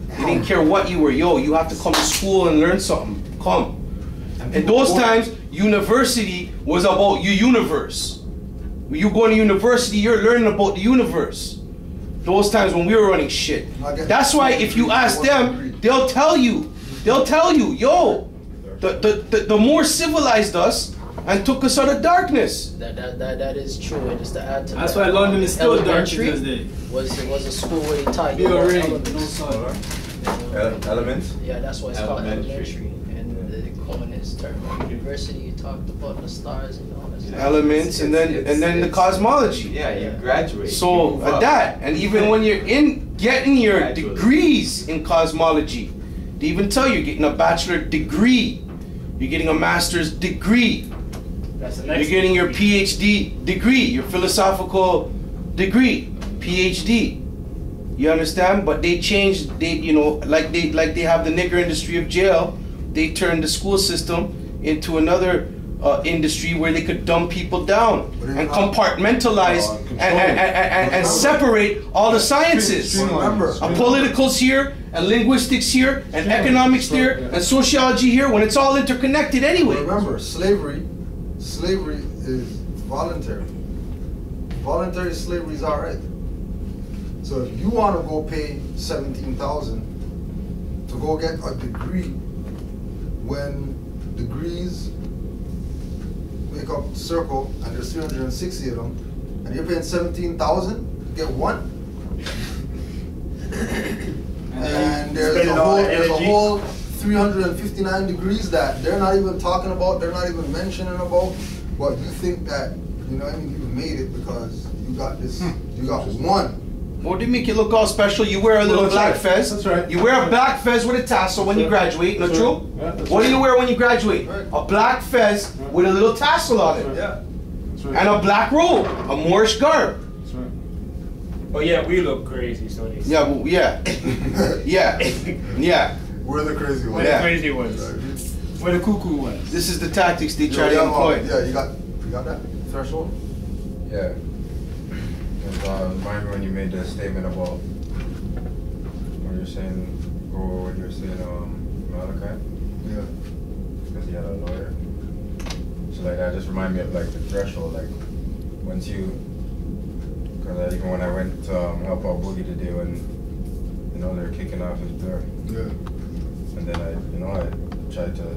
They didn't care what you were. Yo, you have to come to school and learn something. Come. In those times, university was about your universe. When you go to university, you're learning about the universe. Those times when we were running shit. That's why if you ask them, they'll tell you, yo, the more civilized us and took us out of darkness. That is true. And just to add to That's that, why London is still dark to elementary this day. was a school where they taught Be you about already, elements. no sun. Elements? Yeah, that's why it's called Elementary. elementary. And the communist term. University, you talked about the stars and all that stuff. Elements and then the cosmology. Yeah, you graduate. So you move up. that, and even when you're getting your Gradually. degrees in cosmology, they even tell you you're getting a bachelor degree, you're getting a master's degree, That's the you're next. getting your PhD degree, your philosophical degree, PhD. You understand? But they changed, like they have the nigger industry of jail. They turned the school system into another industry where they could dumb people down and compartmentalize and separate all the sciences. Remember, Politicals here and linguistics here and economics there and sociology here when it's all interconnected anyway. remember, slavery is voluntary. Voluntary slavery is alright. So if you want to go pay $17,000 to go get a degree, when degrees make up circle and there's 360 of them, and you're paying $17,000 to get one, and there's Spending a all whole that there's a energy. whole 359 degrees that they're not even talking about, they're not even mentioning about, but you think that, you've made it because you got this, you got one. Or they make you look all special. You wear a little that's black right. fez. That's right. You wear a black fez with a tassel when you graduate, not That's true? right. Yeah, that's What do right. you wear when you graduate? Right. A black fez with a little tassel on it. Yeah. That's right. And a black robe, a Moorish garb. That's right. Oh yeah, we look crazy, so they say. Yeah, well, yeah. Yeah. We're the crazy We're ones. Yeah. the crazy ones. We're the cuckoo ones. This is the tactics they try to Yeah, employ. yeah, you got that threshold? Yeah. And remind me when you made the statement about when you're saying, or when you're saying Malachi, Yeah. because he had a lawyer. So like that just remind me of like the threshold, like once you, because even when I went to help out Boogie today when they're kicking off his door, Yeah. and then I tried to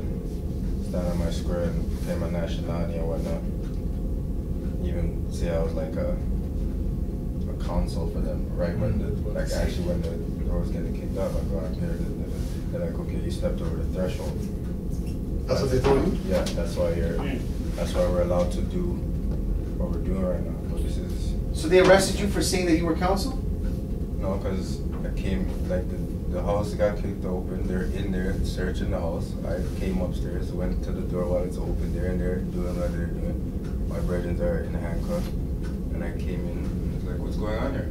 stand on my square and pay my nationality and whatnot. Even say I was like a counsel for them, right when when the door was getting kicked off, I go out there, they're like, okay, you stepped over the threshold. That's what they told you? Yeah, that's why we're allowed to do what we're doing right now. But this is So they arrested you for saying that you were counsel? no, because I came like the house got kicked open. They're in there searching the house. I came upstairs, went to the door while it's open. They're in there doing what they're doing. My brethren are in handcuffs, and I came in. And was like, "What's going on here?"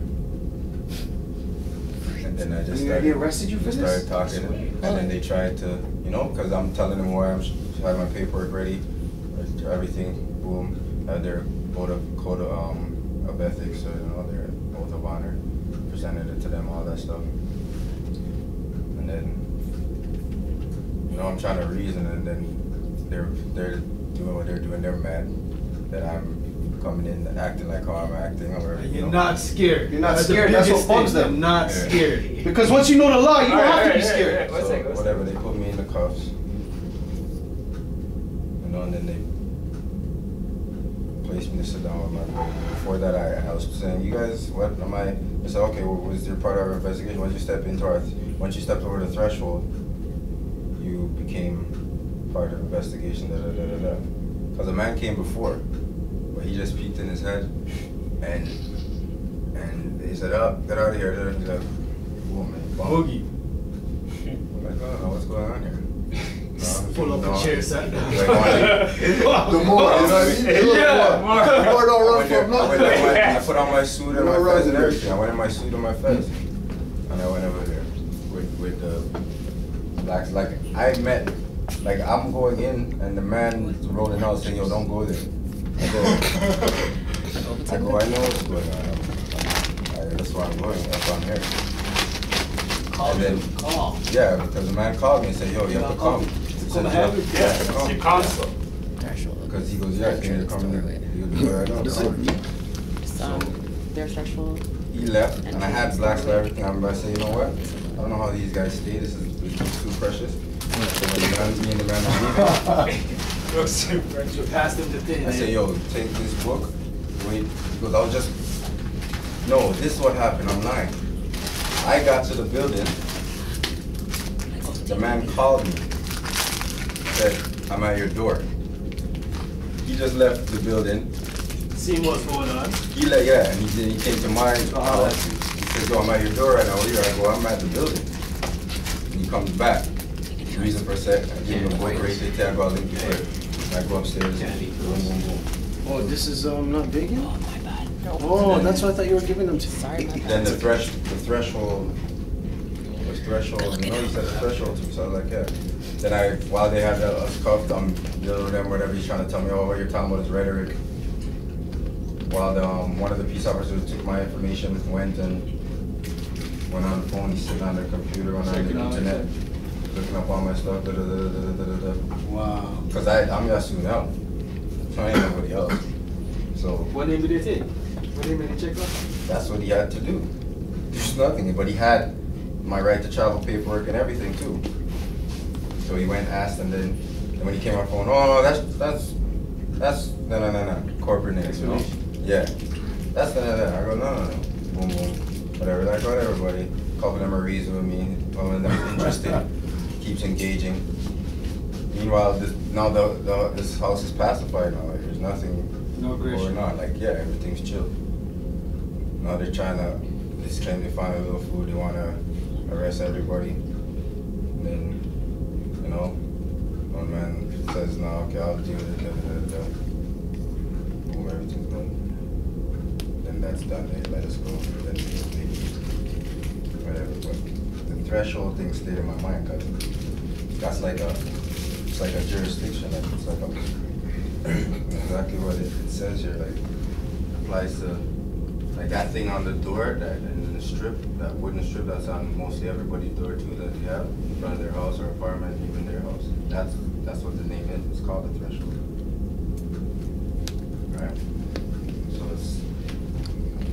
And then I just started. He arrested you for started this? talking, and then they tried to, because I'm telling them where I'm. Have my paperwork ready, everything. Boom. Had their code of ethics, their oath of honor. Presented it to them, all that stuff. And then, I'm trying to reason, and then they're doing what they're doing. They're mad that I'm coming in and acting like how I'm acting. Or, You're not scared. You're not scared. That's what bugs them. You're not scared. Because once you know the law, you don't have to be scared. So whatever, they put me in the cuffs. And then they placed me to sit down with my brother. Before that, I was saying, "You guys, what am I?" I said, "Okay, well, was your part of our investigation? Once you stepped over the threshold, you became part of the investigation." Because a man came before, but he just peeked in his head, and he said, "Oh, get out of here." He's like, "Boom, man, Boogie. I'm like, "I don't know what's going on here." Pull up the chair, sat down. The more, you know what I mean? The more don't run from nothing. I put on my suit and my fez and everything. I went in my suit and my fez. And I went over there with the blacks. Like, I'm going in and the man rolling out saying, "Yo, don't go there." I go, I know what's going on. That's why I'm going. That's why I'm here. Yeah, because the man called me and said, "Yo, you have to come." Come ahead. You console. Because he goes, "Yeah, can you come in?" He goes, "Yeah, I know." Their threshold. He left, and I had blacks for everything. I said, "You know what? I don't know how these guys stay. This is too precious." So when me and the man were leaving, You passed him the thing. I said, "Yo, take this book." Wait, because no, this is what happened. I'm lying. I got to the building. The man called me. Said, "I'm at your door." He just left the building. Seeing what's going on. And he came to my house. He said, "Yo, I'm at your door right now." Where you at? I go, "I'm at the building." And he comes back. Reason for a sec. I give him a book right there. I go, "I'll link you here." I go upstairs. Boom, boom, boom. Oh, this is not big yet? Oh, my bad. No. Oh, that's what I thought you were giving them to. Sorry, my bad. Then the threshold, you said the threshold to me, so I was like, yeah. Then while they had us cuffed, I'm dealing with them, whatever, he's trying to tell me, "Oh, what you're talking about is rhetoric." While one of the peace officers took my information, went on the phone, he's sitting on the computer, on the internet, looking up all my stuff, Wow. Because I'm Yasu now, so I ain't nobody else. So What name did they take? What name did they check out? that's what he had to do. There's nothing, but he had my right to travel paperwork and everything too. So he went, asked, and then when he came on the phone, "Oh, no, that's no, corporate names, Yeah, that's no. I go, no. Boom, boom, whatever. I got everybody. A couple of them are reasoning with me. One of them is interested, keeps engaging. Meanwhile, this house is pacified now. Like, there's nothing going on. Like, yeah, everything's chill. Now they're trying to. This claim they find a little food. They want to arrest everybody. And then, one man says, "No, okay, I'll deal with it." Boom, everything's done. Then that's done. They let us go. Then they whatever. But the threshold thing stayed in my mind because that's it's like a jurisdiction. Like it's like exactly what it says here. Like applies to. Like that thing on the door, that in the strip, that wooden strip that's on mostly everybody's door too, that you have in front of their house or apartment, even their house. That's what the name is. It's called the threshold. Right. So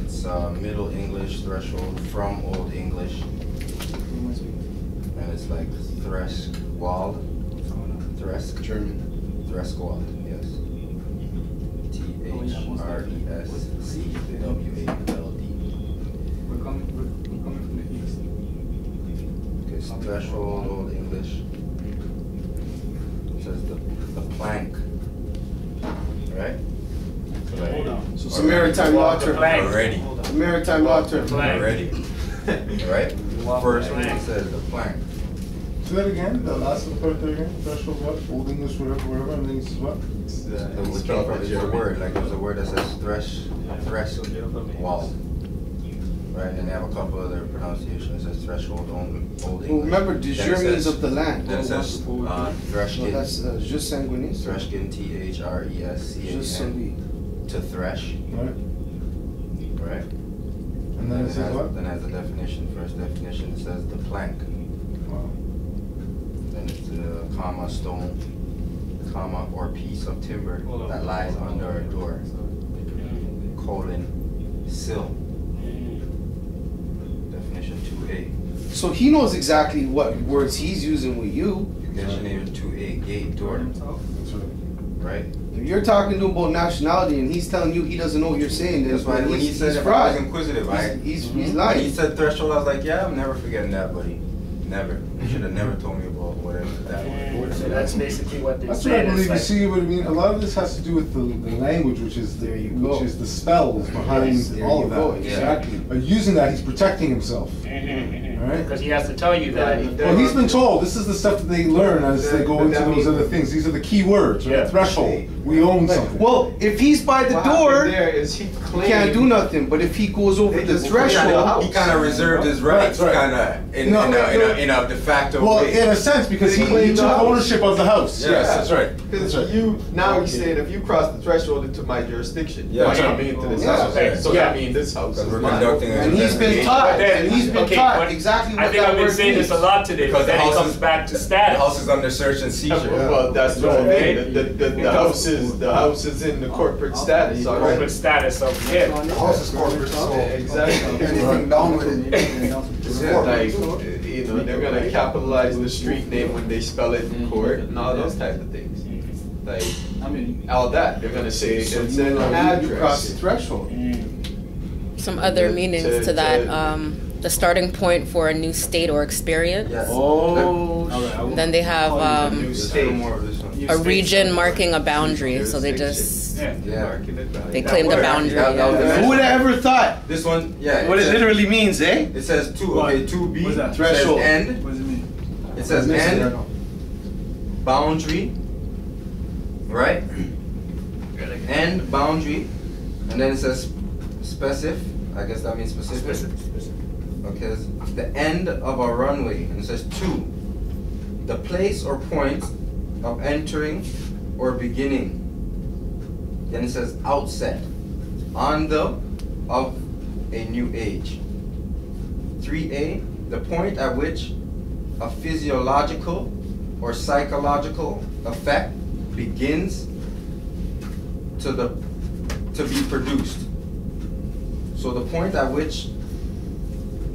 it's Middle English threshold from Old English, and it's like Threskwald. Thresk. German. Threskwald. Yes. THRESCWALD. We're coming from the east. Okay, so threshold, Old English. It says the plank. Right? Hold on. So it's a maritime law term. Already. A maritime law term. Already. Right? first one it says the plank. Say that again, the last part there again, threshold what? Old English, whatever, and then he says what? It's a word, like there's a word that says thresh wall. Right, and they have a couple other pronunciations. It says threshold, old English. Well, remember, de jure means of the land. Then it says threshkin. No, that's just sanguinis. Threshkin, Threscan, to thresh. Right. Right. And then it says what? Then it has a definition. First definition, it says the plank. Wow. Then it's a comma, stone, comma, or piece of timber that lies under a door. Colon, sill. Definition 2A. So he knows exactly what words he's using with you. Definition 2A, gate, door. That's right. Right? If you're talking to him about nationality and he's telling you he doesn't know what you're saying, then That's why when he said he's if I fried. was inquisitive, He's when lying. he said threshold, I was like, yeah, I'm never forgetting that, buddy. Never. You should have never told me about whatever that was. So that's basically what they're That's what I saying. believe. You Like, see what I mean? A lot of this has to do with the language, which is There you go. the spells behind Yes, there all you of that. go, exactly. By using that, he's protecting himself. Right? because he has to tell you that. Well, he's been told this is the stuff that they learn as they go into those other things. These are the key words, right? Yeah. Threshold. We own something. Well, if he's by the What door, happened there is he he claimed can't do nothing. But if he goes over They the just threshold, He kind of reserved his rights, Right. kind of in a de facto Well, way. in a sense, because he Claim took the house. ownership of the house. Yeah. Yes, that's right. Because That's right. you now he's saying if you cross the threshold into my jurisdiction, Yeah. you come into this Yeah. house. Okay. So Yeah. that means this house is Because we're mine. conducting and he's been taught, and he's been Okay, taught but exactly what I think that I've been word saying means. this a lot today, Because because then the it house comes is- back to The status. house is under search and seizure. Well, that's the whole Okay. thing. The house is in the corporate status already. Corporate status of him. The house is corporate, so Exactly. anything down with it is Yeah, corporate. like, you know, they're gonna capitalize the street name when they spell it in court and all those type of things. Like, I mean, all that, they're gonna say it's So an you cross the address. threshold. Some other To- meanings to that. The starting point for a new state or experience. Yes. Oh, Then they have There's no more of this one. a region marking a boundary, so they just Yeah. Yeah. they claim the word. boundary. That was- yeah. who would have ever thought This one, yeah. what it literally means, eh? It says two. Okay, 2B. What's that? Threshold. Says end. what does it mean? It says end. Boundary. Right. End boundary, and then it says specific. I guess that means specific. Okay, the end of a runway, and it says 2, the place or point of entering or beginning. Then it says outset, on the of a new age. 3A, the point at which a physiological or psychological effect begins to be produced. So the point at which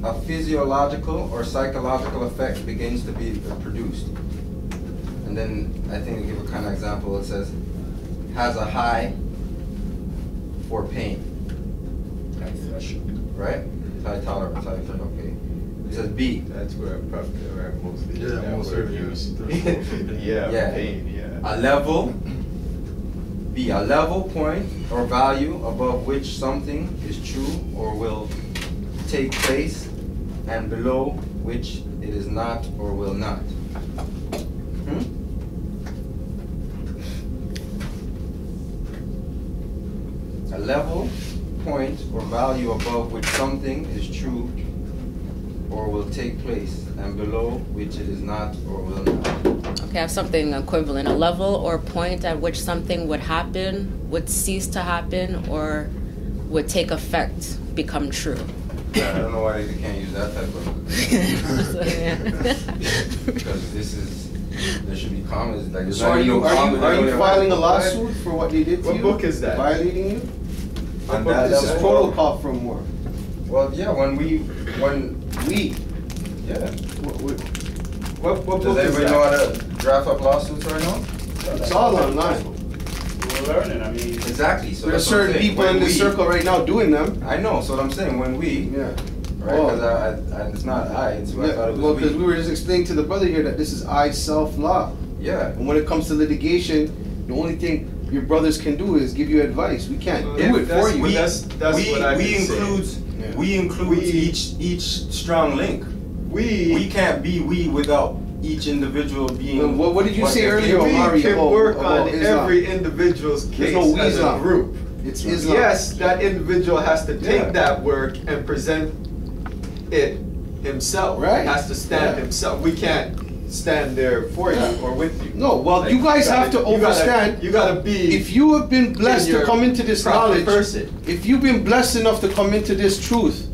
a physiological or psychological effect begins to be produced. And then I think to give a kind of example, it says, has a high for pain. Right? High tolerance, high threshold, okay. It says B. That's where I mostly Yeah, that most word of it used. is Yeah, pain, yeah. A level. B. A level point or value above which something is true or will take place, and below which it is not or will not. A level point or value above which something is true or will take place, and below which it is not or will not. Okay, I have something equivalent. A level or point at which something would happen, would cease to happen, or would take effect, become true. I don't know why they can't use that type of. So, yeah. Because this is, there should be commas, like there's So not are even you no commas. are They you don't filing a even- lawsuit for what they did to What you? book is that? Violating you? On that This is level? protocol from war. Well, yeah, when We. yeah. What Does book is anybody know how that? to draft up lawsuits right now? It's all online. We're learning. I mean, Exactly. So There's that's what I'm certain saying. people When in the we- circle right now doing them. I know. So what I'm saying, when we, Yeah. right? Oh. Because it's not I. It's who I thought it was. Well, because we were just explaining to the brother here that this is I self law. Yeah. And when it comes to litigation, the only thing your brothers can do is give you advice. We can't Well, do it for you. That's what I've been saying. We include each strong link. we can't be we without each individual being. What did you say earlier, we Omari? can work on Islam? every individual's case no as a Islam. group. It's Islam. Yes, that individual has to take that work and present it himself. Right. Has to stand himself. We can't stand there for you or with you. No, well, Like, you guys have to understand. You gotta be. If you have been blessed to come into this knowledge, if you've been blessed enough to come into this truth,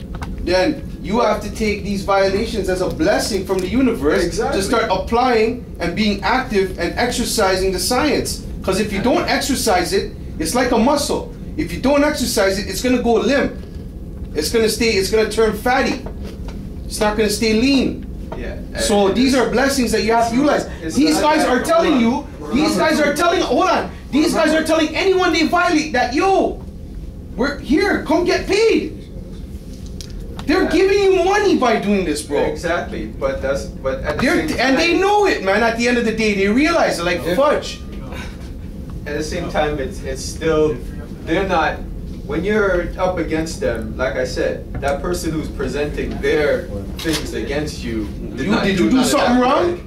then you have to take these violations as a blessing from the universe to start applying and being active and exercising the science. Because if you don't exercise it, it's like a muscle. If you don't exercise it, it's gonna go limp. It's gonna turn fatty. It's not gonna stay lean. Yeah. So these are blessings that you have to utilize. These guys are telling you, these guys are telling, hold on, these guys are telling anyone they violate that, yo, we're here, come get paid. They're giving you money by doing this, bro. Exactly, but at the same time, and they know it, man. At the end of the day, they realize it, like fudge. At the same time, it's still, they're not, when you're up against them, like I said, that person who's presenting their things against you, Did you do something wrong?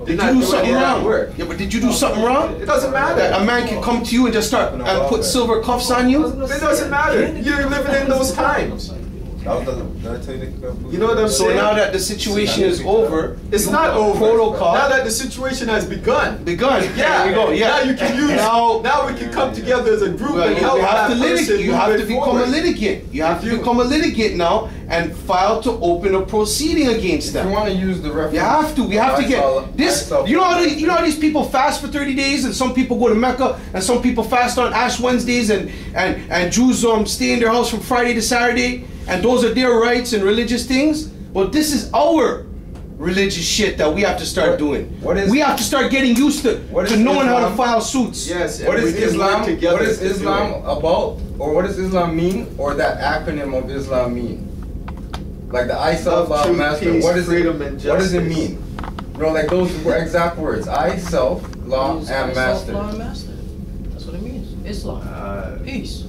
Did you do something wrong? Yeah, but did you do something wrong? It doesn't matter. That a man can come to you and just start and put silver cuffs on you? It doesn't matter. You're living in those times. You know what I'm So saying? now that the situation is over, it's not over. Protocol. Now that the situation has begun. Yeah, there we go. Yeah. Now you can use. Now we can come together as a group and help you have that to person litigate. You have to move become forward. a litigant. You have to become a litigant now and file to open a proceeding against them. You want to use the reference? You have to. We have to get this. You know how these people fast for 30 days, and some people go to Mecca, and some people fast on Ash Wednesdays, and Jews stay in their house from Friday to Saturday, and those are their rights and religious things. Well, this is our religious shit that we have to start doing. We have to start getting used to knowing how to file suits. Yes. What is Islam? What is Islam about? Or what does Islam mean? Or that acronym of Islam mean? Like the I self law master. Peace, What does freedom, it? and What does it justice. mean? You know, like those were exact words. I self law and master. Law and master. That's what it means. Islam. Peace.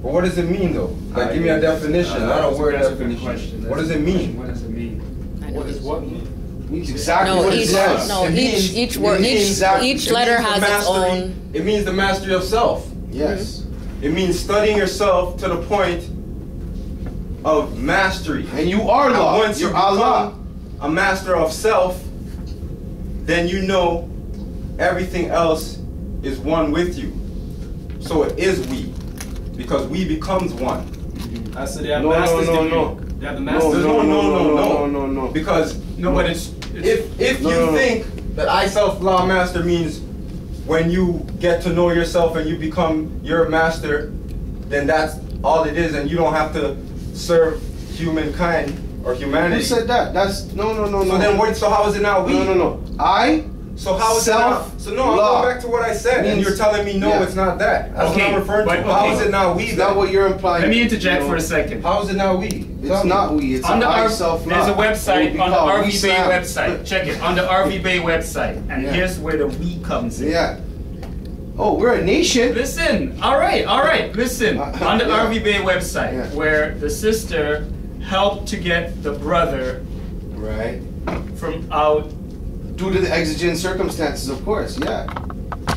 But what does it mean though? Like, give me a definition, not a word definition. What does it mean? What does it mean? What does what mean? Means exactly No, what it each says. no It means- each it word means each it letter means the has its mastery- own. It means the mastery of self. Yes. It means studying yourself to the point of mastery. And you are And law. once you You're Allah. become a master of self, then you know everything else is one with you. So it is we, because we becomes one. So they have No, masters. no, degree. no. They have the No, masters. no. Because No, but it's if you think that I self law master means when you get to know yourself and you become your master, then that's all it is, and you don't have to serve humankind or humanity. Who said that? That's no. So then what? So how is it not we? No. I. So how is it not? So no, I'm law going back to what I said, and you're telling me no, it's not that. That's Okay, what I'm referring to. but How okay. is it not we? It's not what you're implying. Let me interject You know, for a second. How is it not we? It's not we. It's On the I R- self-law. there's a website on the What we RV Bay call website. Check it on the RV Bay website, and Yeah. here's where the we comes in. Yeah. Oh, we're a nation. Listen, all right. Listen, on the Yeah. RV Bay website, Yeah. where the sister helped to get the brother Right. from out. Due to the exigent circumstances, of course. Yeah.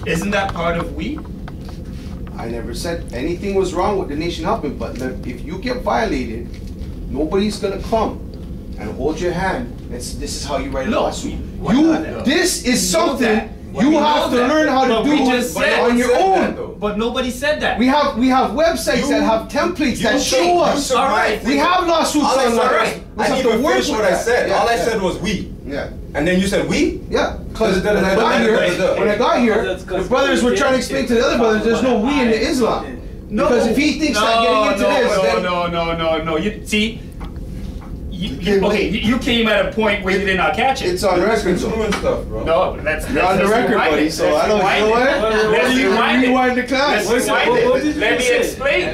Isn't that part of we? I never said anything was wrong with the nation helping, but if you get violated, nobody's gonna come and hold your hand. This is how you write a lawsuit. This is something you have to learn how to do on your own. But nobody said that. We have websites that have templates that show us. All right. We have lawsuits All I on said, that. I didn't even finish what I said. All I said was we. Yeah. And then you said we? Yeah, because when I got here, the brothers were trying to explain to the other brothers there's no we in the Islam. Because if he thinks that getting into this, then No. You see, you came at a point where you did not catch it. it's on record. Doing stuff, bro. No, let's You're on the let's record, rewind buddy. it. So Let's I don't rewind know it. what. Let's rewind it. Rewind the class. Let's rewind what did it. you Let me say? explain.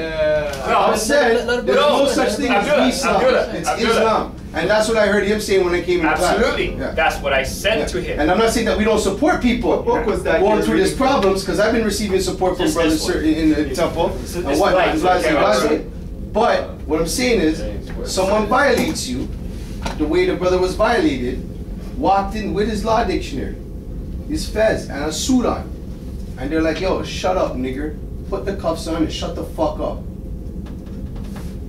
I said let it there's go. no such thing as Abdullah, Islam. Abdullah, It's Abdullah. Islam, and that's what I heard him saying when I came in class. Absolutely. Yeah. That's what I said Yeah. to him. And I'm not saying that we don't support people What book was that going you're through these reading? problems, because I've been receiving support from Just brothers this one. in the temple This and light, whatnot. okay, But what I'm saying is, someone violates you, the way the brother was violated, walked in with his law dictionary, his fez, and a suit on. And they're like, yo, shut up, nigger. Put the cuffs on and shut the fuck up.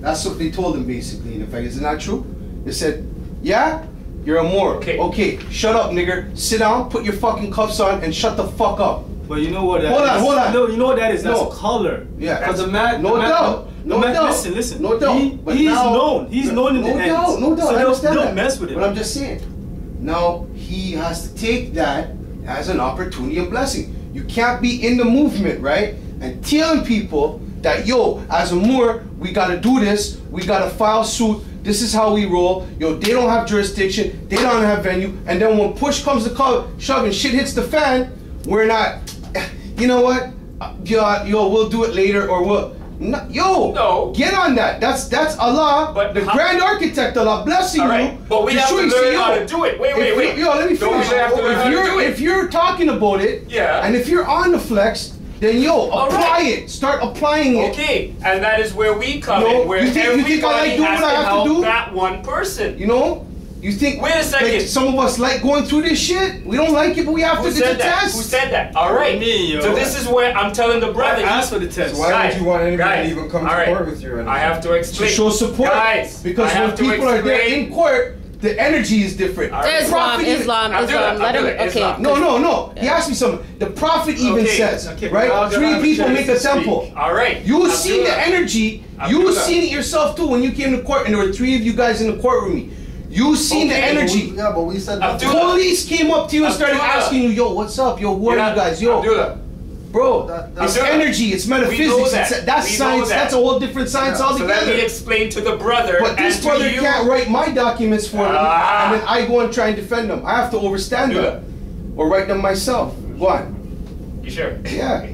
That's what they told him, basically. In fact, isn't that true? They said, yeah, you're a Moor. Okay, shut up, nigger. Sit down, put your fucking cuffs on, and shut the fuck up. But you know what that hold is? Hold on. No, you know what that is? That's color. Yeah. Because the man... No doubt. Listen. No doubt. He's known. He's known in the ends. No doubt. So I understand don't that. mess with him. But I'm just saying. Now, he has to take that as an opportunity and blessing. You can't be in the movement, right? And telling people that, yo, as a Moor, we gotta do this, we gotta file suit, this is how we roll, yo, they don't have jurisdiction, they don't have venue, and then when push comes to shove and shit hits the fan, we're not, you know what, yo, we'll do it later, or we'll, no, get on that. That's Allah, but the grand architect, Allah blessing you. But we have to learn how to do it. Wait. Yo, let me finish. If you're talking about it, and if you're on the flex, then yo, apply it. Start applying it. Okay, and that is where we come in, where everybody has to help that one person. You know? You think, wait a second. Like, some of us like going through this shit? We don't like it, but we have to do the test. Who said that? All right. So this is where I'm telling the brother. Ask for the test. So why would you want anybody to even come to court with you? I have to explain. To show support. Guys, because when people are there in court, the energy is different. Islam. Let him. Okay. No. He asked me something. The prophet even says, right? 3 people make a temple. All right. You see the energy. You seen it yourself too when you came to court, and there were 3 of you guys in the court with me. You seen the energy. But we said police came up to you and started asking you, yo, what's up? Yo, who are you guys? Yo, bro, it's energy. It's metaphysics. That's science. That's a whole different science altogether. So let me explain to the brother. But this brother can't write my documents for me, and then I go and try and defend them. I have to overstand them or write them myself. Go on. You sure? Yeah.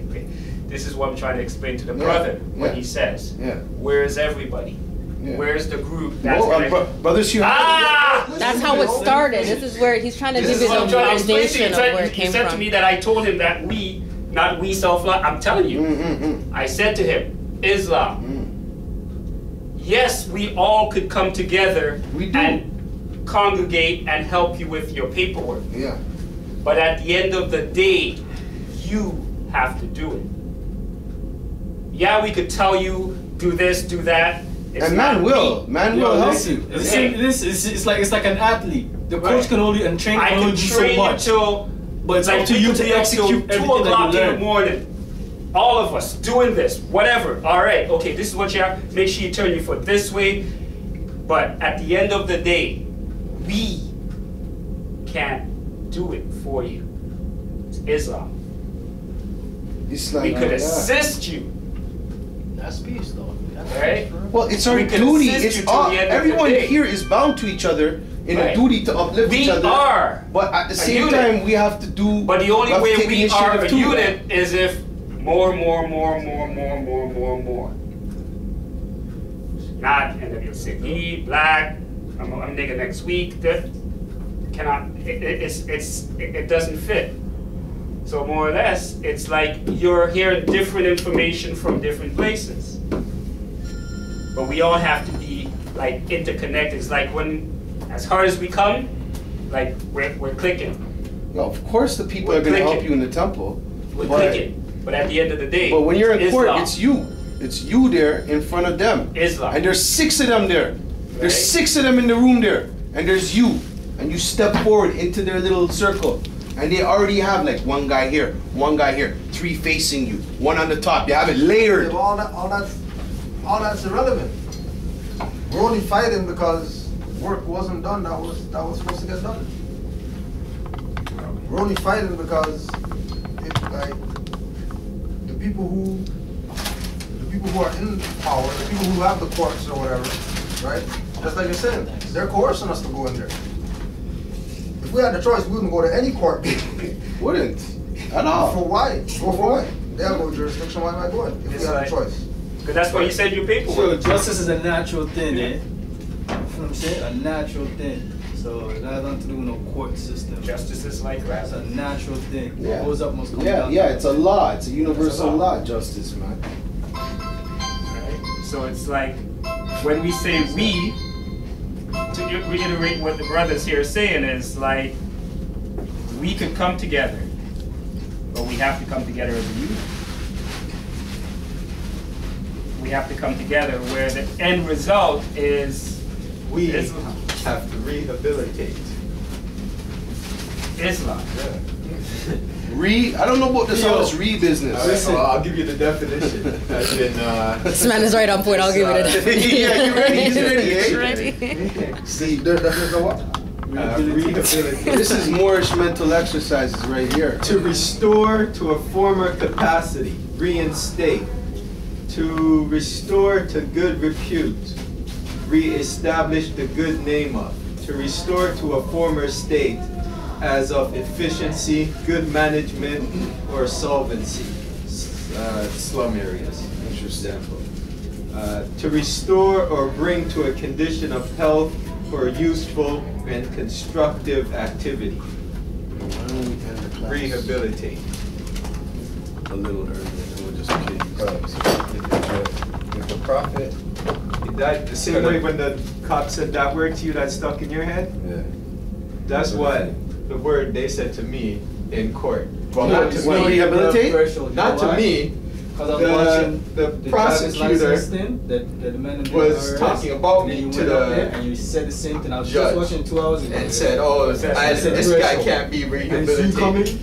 This is what I'm trying to explain to the brother when he says, "Where is everybody? Where's the group?" That's brothers, that's how it started. This is where he's trying to give you the foundation of where it came from. He said to me that I told him that not we self-love. I'm telling you. I said to him, Islam. Yes, we all could come together and congregate and help you with your paperwork. Yeah. But at the end of the day, you have to do it. Yeah, we could tell you, do this, do that. And man will help you. It's like an athlete. The coach can only train only do so much. But it's up to you to execute everything that you learn. In the morning. All of us doing this, whatever. All right, okay, this is what you have. Make sure you turn your foot this way. But at the end of the day, we can't do it for you. It's Islam. We could assist you. That's peace, though. Right? Well, it's our duty. It's everyone here is bound to each other in a duty to uplift each other. We are. But at the same time, we have to do. But the only way we are a unit is if more. Not, and then you'll say me, black. I'm nigga next week. That cannot. It doesn't fit. So more or less, it's like you're hearing different information from different places. But we all have to be like interconnected. It's like when, as hard as we come, like we're clicking. No, of course the people are going to help you in the temple. We're clicking. But at the end of the day, but when you're in court, it's you. It's you there in front of them. Islam. And there's 6 of them there. There's 6 of them in the room there. And there's you. And you step forward into their little circle. And they already have like one guy here, 3 facing you, 1 on the top. They have it layered. Yeah, all that's irrelevant. We're only fighting because work wasn't done that was supposed to get done. We're only fighting because the people who are in power, the people who have the courts or whatever, right? Just like you're saying, they're coercing us to go in there. If we had the choice, we wouldn't go to any court. Wouldn't. At all. For why? Go for what? They have no jurisdiction. Why am I going? If we had a choice. Because that's why you said your paperwork. So justice is a natural thing, eh? You know what I'm saying? A natural thing. So it has nothing to do with no court system. Justice is like that. It's a natural thing. Yeah. What goes up must come down. Yeah, it's a law. It's a universal law, justice, man. Right? So it's like when we say we, to reiterate what the brothers here are saying is like, we could come together, but we have to come together as a youth. We have to come together where the end result is We Islam. have to rehabilitate. Islam. I don't know about this all this business. Listen, I'll give you the definition. As in, This man is right on point. I'll give you the definition. Yeah, you ready? He's ready, eh? He's ready. See, there's a what? rehabilitate. This is Moorish mental exercises right here. To restore to a former capacity, reinstate. To restore to good repute, re-establish the good name of. To restore to a former state as of efficiency, good management, or solvency. Slum areas, for example. To restore or bring to a condition of health for useful and constructive activity. Rehabilitate. A little earlier, and we'll just kidding. If the prophet, That, the same way when the cop said that word to you that stuck in your head, yeah. that's what the word they said to me in court. Well, What, not to what, me, rehabilitate? not to me. Because I was watching The prosecutor the man in the was IRS, talking about and then me you to went up there the and you said the same thing. I was judge just watching 2 hours ago. and said, "Oh, this guy can't be rehabilitated."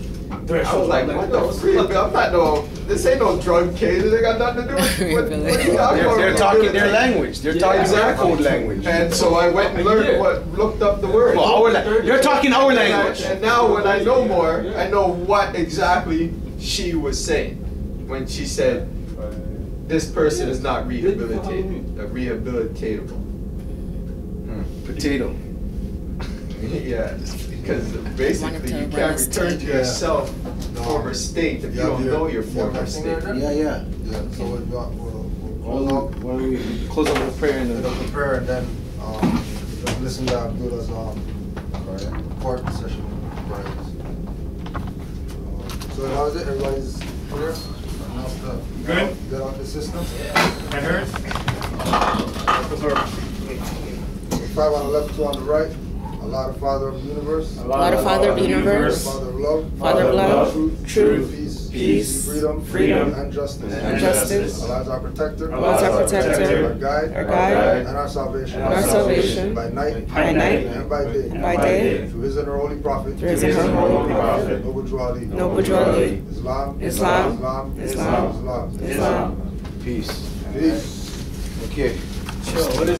I was like, "What the freak? I'm not no. This ain't no drug case. It ain't got nothing to do with what you talking about." They're talking their language. They're talking exactly. code language. And so I went and learned looked up the word. Well, they're talking our language. And now when I know more, I know what exactly she was saying when she said, this person is not rehabilitated, rehabilitatable. Potato. Yeah, because basically you can't return to yourself former state if you don't know your former state. Yeah. Yeah, so we'll close out Why don't we close up with a prayer and with a then prayer and then just listen to Abdullah's court session prayers. So that was it. Everybody's clear? Good? Get out the system. That hurt? 5 on the left, 2 on the right. Allah, the Father of the universe. Allah, the Father of the universe. Father of love. Father of love. Truth. Peace. Freedom. And justice. Allah is our protector. Allah is our protector. Our guide. And our salvation. By night. And by day. Through his and her holy prophet. Noble Jawali. Islam. peace. Peace. Okay. Sure, what is